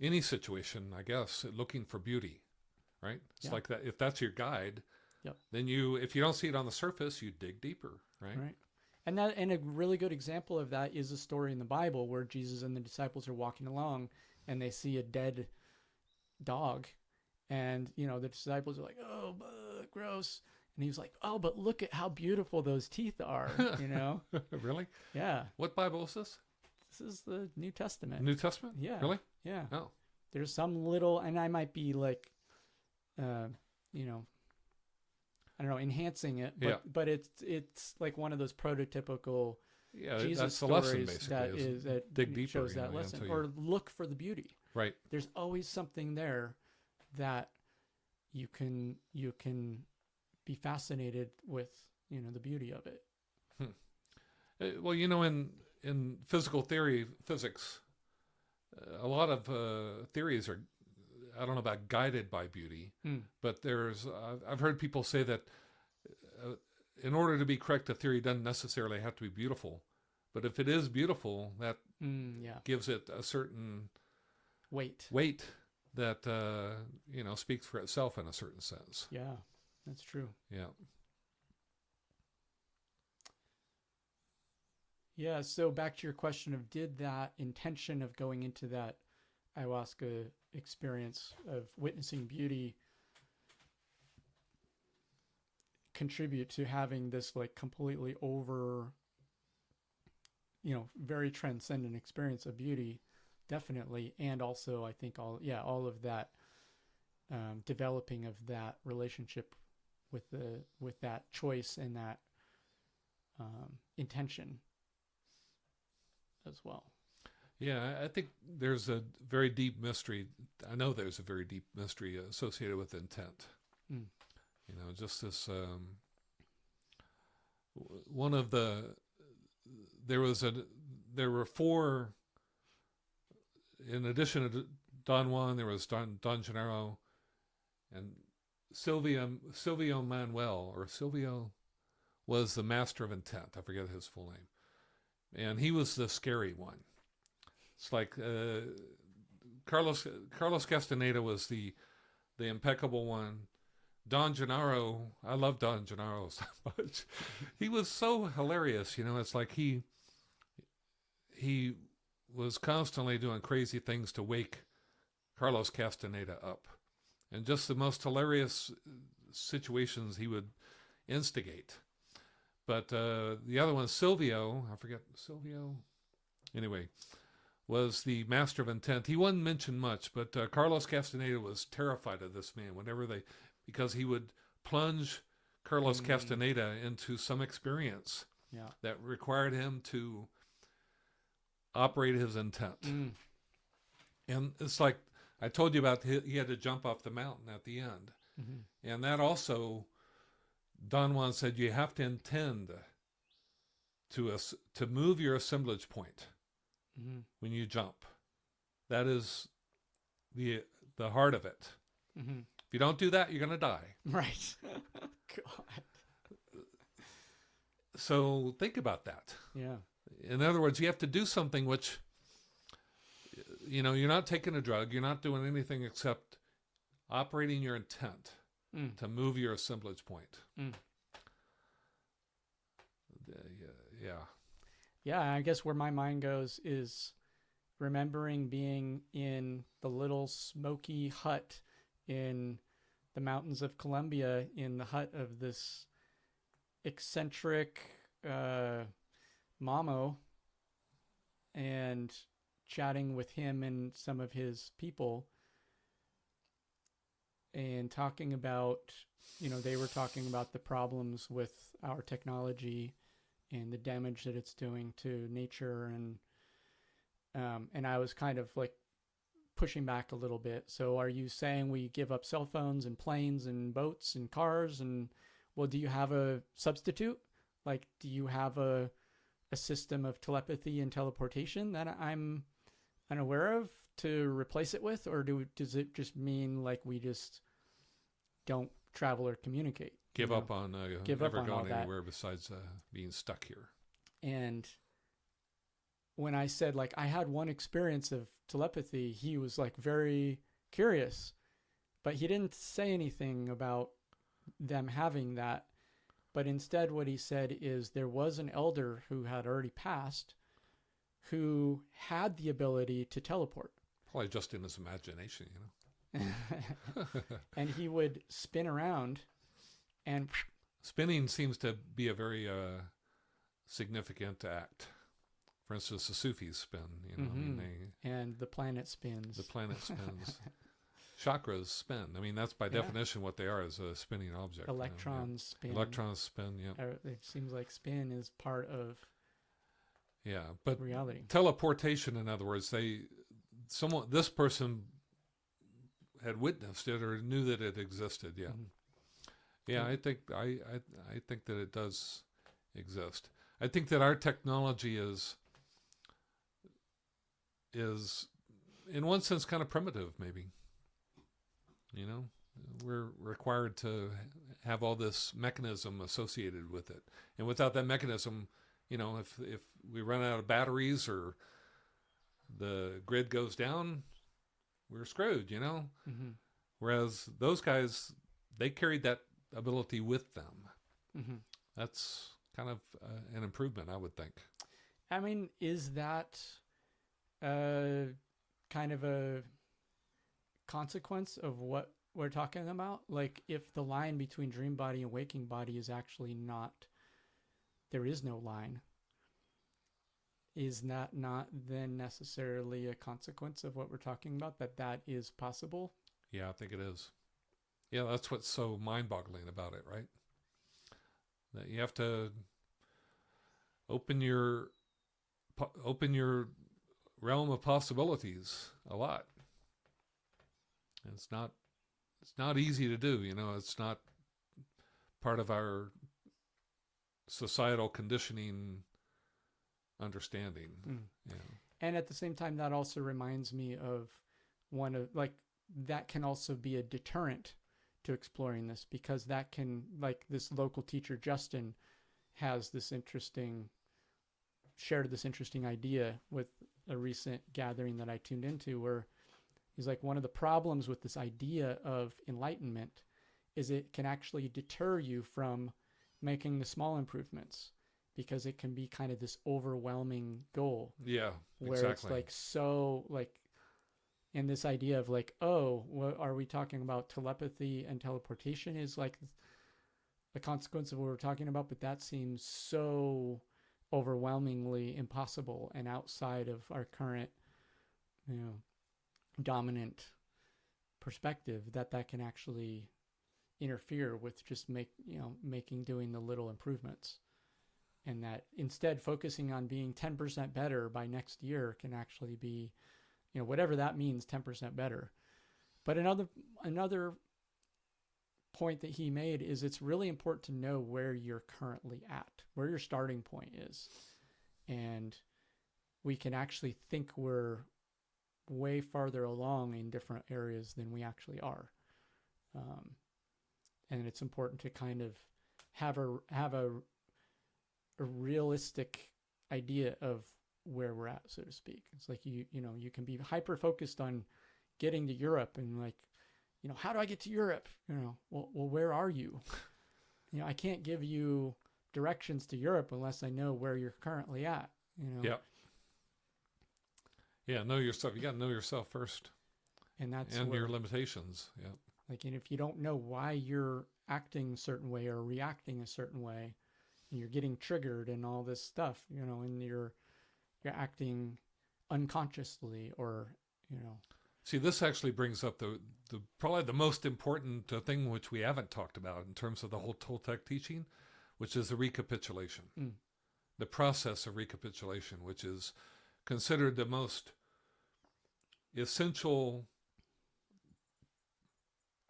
any situation, I guess, looking for beauty, right? It's like that. If that's your guide, then if you don't see it on the surface, you dig deeper, right? Right. And a really good example of that is a story in the Bible where Jesus and the disciples are walking along and they see a dead dog, and the disciples are like, "Oh, gross," and he's like, "Oh, but look at how beautiful those teeth are," Really? Yeah. What Bible is this? This is the New Testament. New Testament? Yeah. Really? Yeah. Oh. There's some little, and I might be like, I don't know, enhancing it, but it's like one of those prototypical Jesus that's the stories lesson basically. that dig deeper, shows that lesson, or look for the beauty. Right. There's always something there that you can be fascinated with, the beauty of it. Well, in physical theory, physics, a lot of theories are, I don't know about guided by beauty, but I've heard people say that in order to be correct, a theory doesn't necessarily have to be beautiful. But if it is beautiful, that gives it a certain weight that, speaks for itself in a certain sense. Yeah, that's true. Yeah. Yeah, so back to your question of did that intention of going into that ayahuasca experience of witnessing beauty contribute to having this like completely over, very transcendent experience of beauty? Definitely. And also I think all of that developing of that relationship with that choice and that intention as well. Yeah, I think there's a very deep mystery. I know there's a very deep mystery associated with intent. Just this, there were four, in addition to Don Juan, there was Don Gennaro and Silvio Manuel, or Silvio was the master of intent. I forget his full name. And he was the scary one. It's like Carlos Castaneda was the impeccable one. Don Gennaro, I love Don Gennaro so much. He was so hilarious, It's like he was constantly doing crazy things to wake Carlos Castaneda up, and just the most hilarious situations he would instigate. But the other one, Silvio, I forget Silvio. Anyway, was the master of intent. He wasn't mentioned much, but Carlos Castaneda was terrified of this man because he would plunge Carlos Castaneda into some experience that required him to operate his intent. And it's like I told you about, he had to jump off the mountain at the end. And that also, Don Juan said, you have to intend to move your assemblage point when you jump. That is the heart of it. If you don't do that, you're going to die. Right. God. So think about that. Yeah. In other words, you have to do something which you're not taking a drug. You're not doing anything except operating your intent to move your assemblage point. Yeah. Yeah, I guess where my mind goes is remembering being in the little smoky hut in the mountains of Colombia, in the hut of this eccentric Mamo, and chatting with him and some of his people, and talking about, they were talking about the problems with our technology and the damage that it's doing to nature, and I was kind of like pushing back a little bit. So are you saying we give up cell phones and planes and boats and cars? And well, do you have a substitute? Like, do you have a system of telepathy and teleportation that I'm unaware of to replace it with? Or does it just mean like we just don't travel or communicate? Give up on all going that. anywhere besides being stuck here. And when I said, like, I had one experience of telepathy, he was like very curious, but he didn't say anything about them having that. But instead what he said is there was an elder who had already passed who had the ability to teleport. Probably just in his imagination, And he would spin around, and spinning seems to be a very significant act. For instance, the Sufis spin. And the planet spins. The planet spins. Chakras spin. I mean, that's by definition what they are, is a spinning object. Electrons spin. Electrons spin. Yeah. It seems like spin is part of but reality. Teleportation, in other words, this person had witnessed it or knew that it existed. Yeah. Yeah, I think that it does exist. I think that our technology is in one sense kind of primitive, maybe. We're required to have all this mechanism associated with it, and without that mechanism, if we run out of batteries or the grid goes down, we're screwed. Whereas those guys, they carried that ability with them. That's kind of an improvement, I would think. I mean, is that kind of a consequence of what we're talking about? Like, if the line between dream body and waking body is actually not, there is no line, is that not then necessarily a consequence of what we're talking about, that is possible? Yeah, I think it is. Yeah, that's what's so mind-boggling about it, right? That you have to open your realm of possibilities a lot. And it's not easy to do. It's not part of our societal conditioning understanding. Yeah. And at the same time, that also reminds me of that can also be a deterrent to exploring this, because that can, like, this local teacher, Justin, has shared this interesting idea with a recent gathering that I tuned into, where he's like, one of the problems with this idea of enlightenment is it can actually deter you from making the small improvements, because it can be kind of this overwhelming goal. Yeah, where exactly. It's like, so like, and this idea of like, oh, what are we talking about? Telepathy and teleportation is like a consequence of what we're talking about, but that seems so overwhelmingly impossible and outside of our current, dominant perspective, that can actually interfere with just doing the little improvements. And that instead focusing on being 10% better by next year can actually be, whatever that means, 10% better. But another point that he made is it's really important to know where you're currently at, where your starting point is. And we can actually think we're way farther along in different areas than we actually are. And it's important to kind of have a realistic idea of where we're at, so to speak. It's like you know, you can be hyper focused on getting to Europe and like, you know, how do I get to Europe? You know, well, where are you? You know, I can't give you directions to Europe unless I know where you're currently at. You know. Yeah. Yeah. Know yourself. You got to know yourself first, And that's and where, your limitations. Yeah. like, and if you don't know why you're acting a certain way or reacting a certain way, and you're getting triggered and all this stuff, you know, and you're acting unconsciously, or you know. See, this actually brings up the probably the most important thing which we haven't talked about in terms of the whole Toltec teaching, which is the recapitulation, the process of recapitulation, which is considered the most essential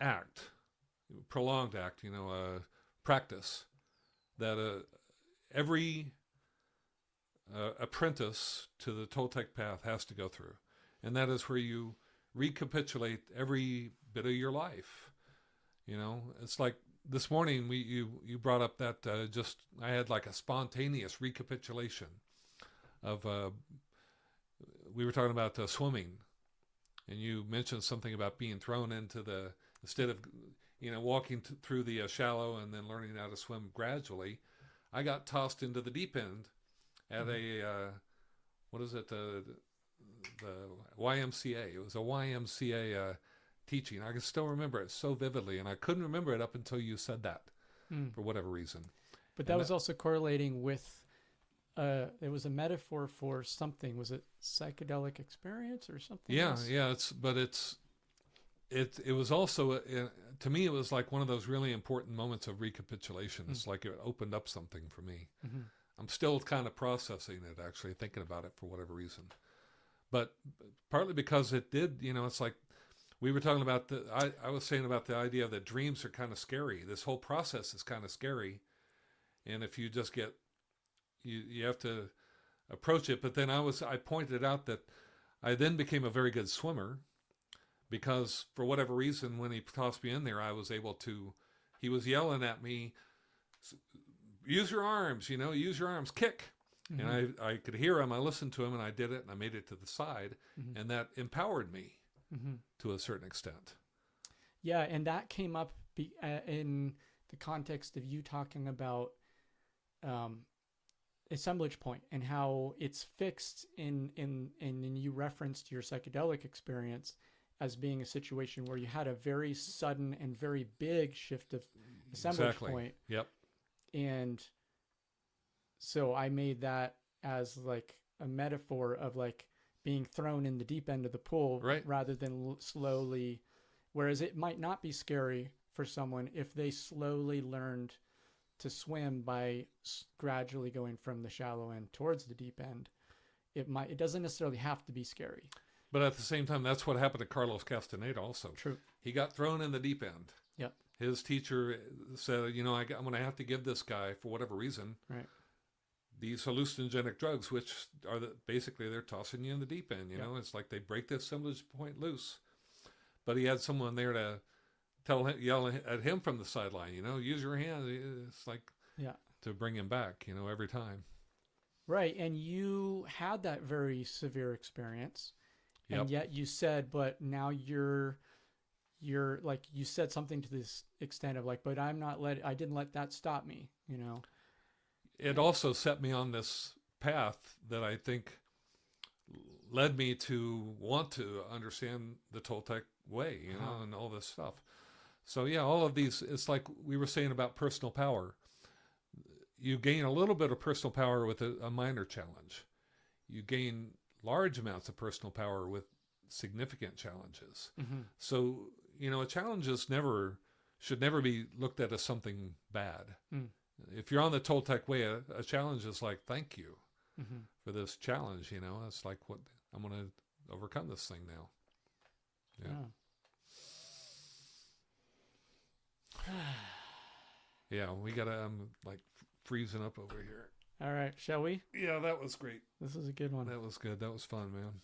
act, prolonged act, you know, practice that every apprentice to the Toltec path has to go through. And that is where you recapitulate every bit of your life. You know, it's like this morning you brought up that I had like a spontaneous recapitulation of we were talking about swimming, and you mentioned something about being thrown into instead of, you know, walking through the shallow and then learning how to swim gradually, I got tossed into the deep end at a what is it, the YMCA. It was a YMCA teaching. I can still remember it so vividly, and I couldn't remember it up until you said that for whatever reason. But that was also correlating with it was a metaphor for something. Was it psychedelic experience or something? Yeah, else? yeah. It was also to me it was like one of those really important moments of recapitulation. It's like it opened up something for me. I'm still kind of processing it, actually, thinking about it for whatever reason. But partly because it did, you know, it's like we were talking about I was saying about the idea that dreams are kind of scary. This whole process is kind of scary. And if you just you have to approach it. But then I pointed out that I then became a very good swimmer because for whatever reason, when he tossed me in there, I was able to, he was yelling at me, use your arms, you know, use your arms, kick. And I could hear him. I listened to him, and I did it, and I made it to the side, and that empowered me to a certain extent. Yeah, and that came up in the context of you talking about assemblage point and how it's fixed and you referenced your psychedelic experience as being a situation where you had a very sudden and very big shift of assemblage point. Yep. And so I made that as like a metaphor of like being thrown in the deep end of the pool, right, rather than slowly, whereas it might not be scary for someone if they slowly learned to swim by gradually going from the shallow end towards the deep end. It doesn't necessarily have to be scary. But at the same time, that's what happened to Carlos Castaneda also. True. He got thrown in the deep end. Yep. His teacher said, you know, I'm going to have to give this guy, for whatever reason, right, these hallucinogenic drugs, which are basically they're tossing you in the deep end. You know, it's like they break the assemblage point loose. But he had someone there to yell at him from the sideline, you know, use your hand. It's like to bring him back, you know, every time. Right. And you had that very severe experience. And yet you said, but now you're like, you said something to this extent of like, but I didn't let that stop me, you know. It also set me on this path that I think led me to want to understand the Toltec way, you know, and all this stuff. So yeah, all of these, it's like we were saying about personal power. You gain a little bit of personal power with a minor challenge. You gain large amounts of personal power with significant challenges. So, you know, a challenge should never be looked at as something bad. If you're on the Toltec way, a challenge is like, thank you for this challenge, you know. It's like, what, I'm going to overcome this thing now. Yeah, we got to, I'm like freezing up over here. All right, shall we? Yeah, that was great. This is a good one. That was good. That was fun, man.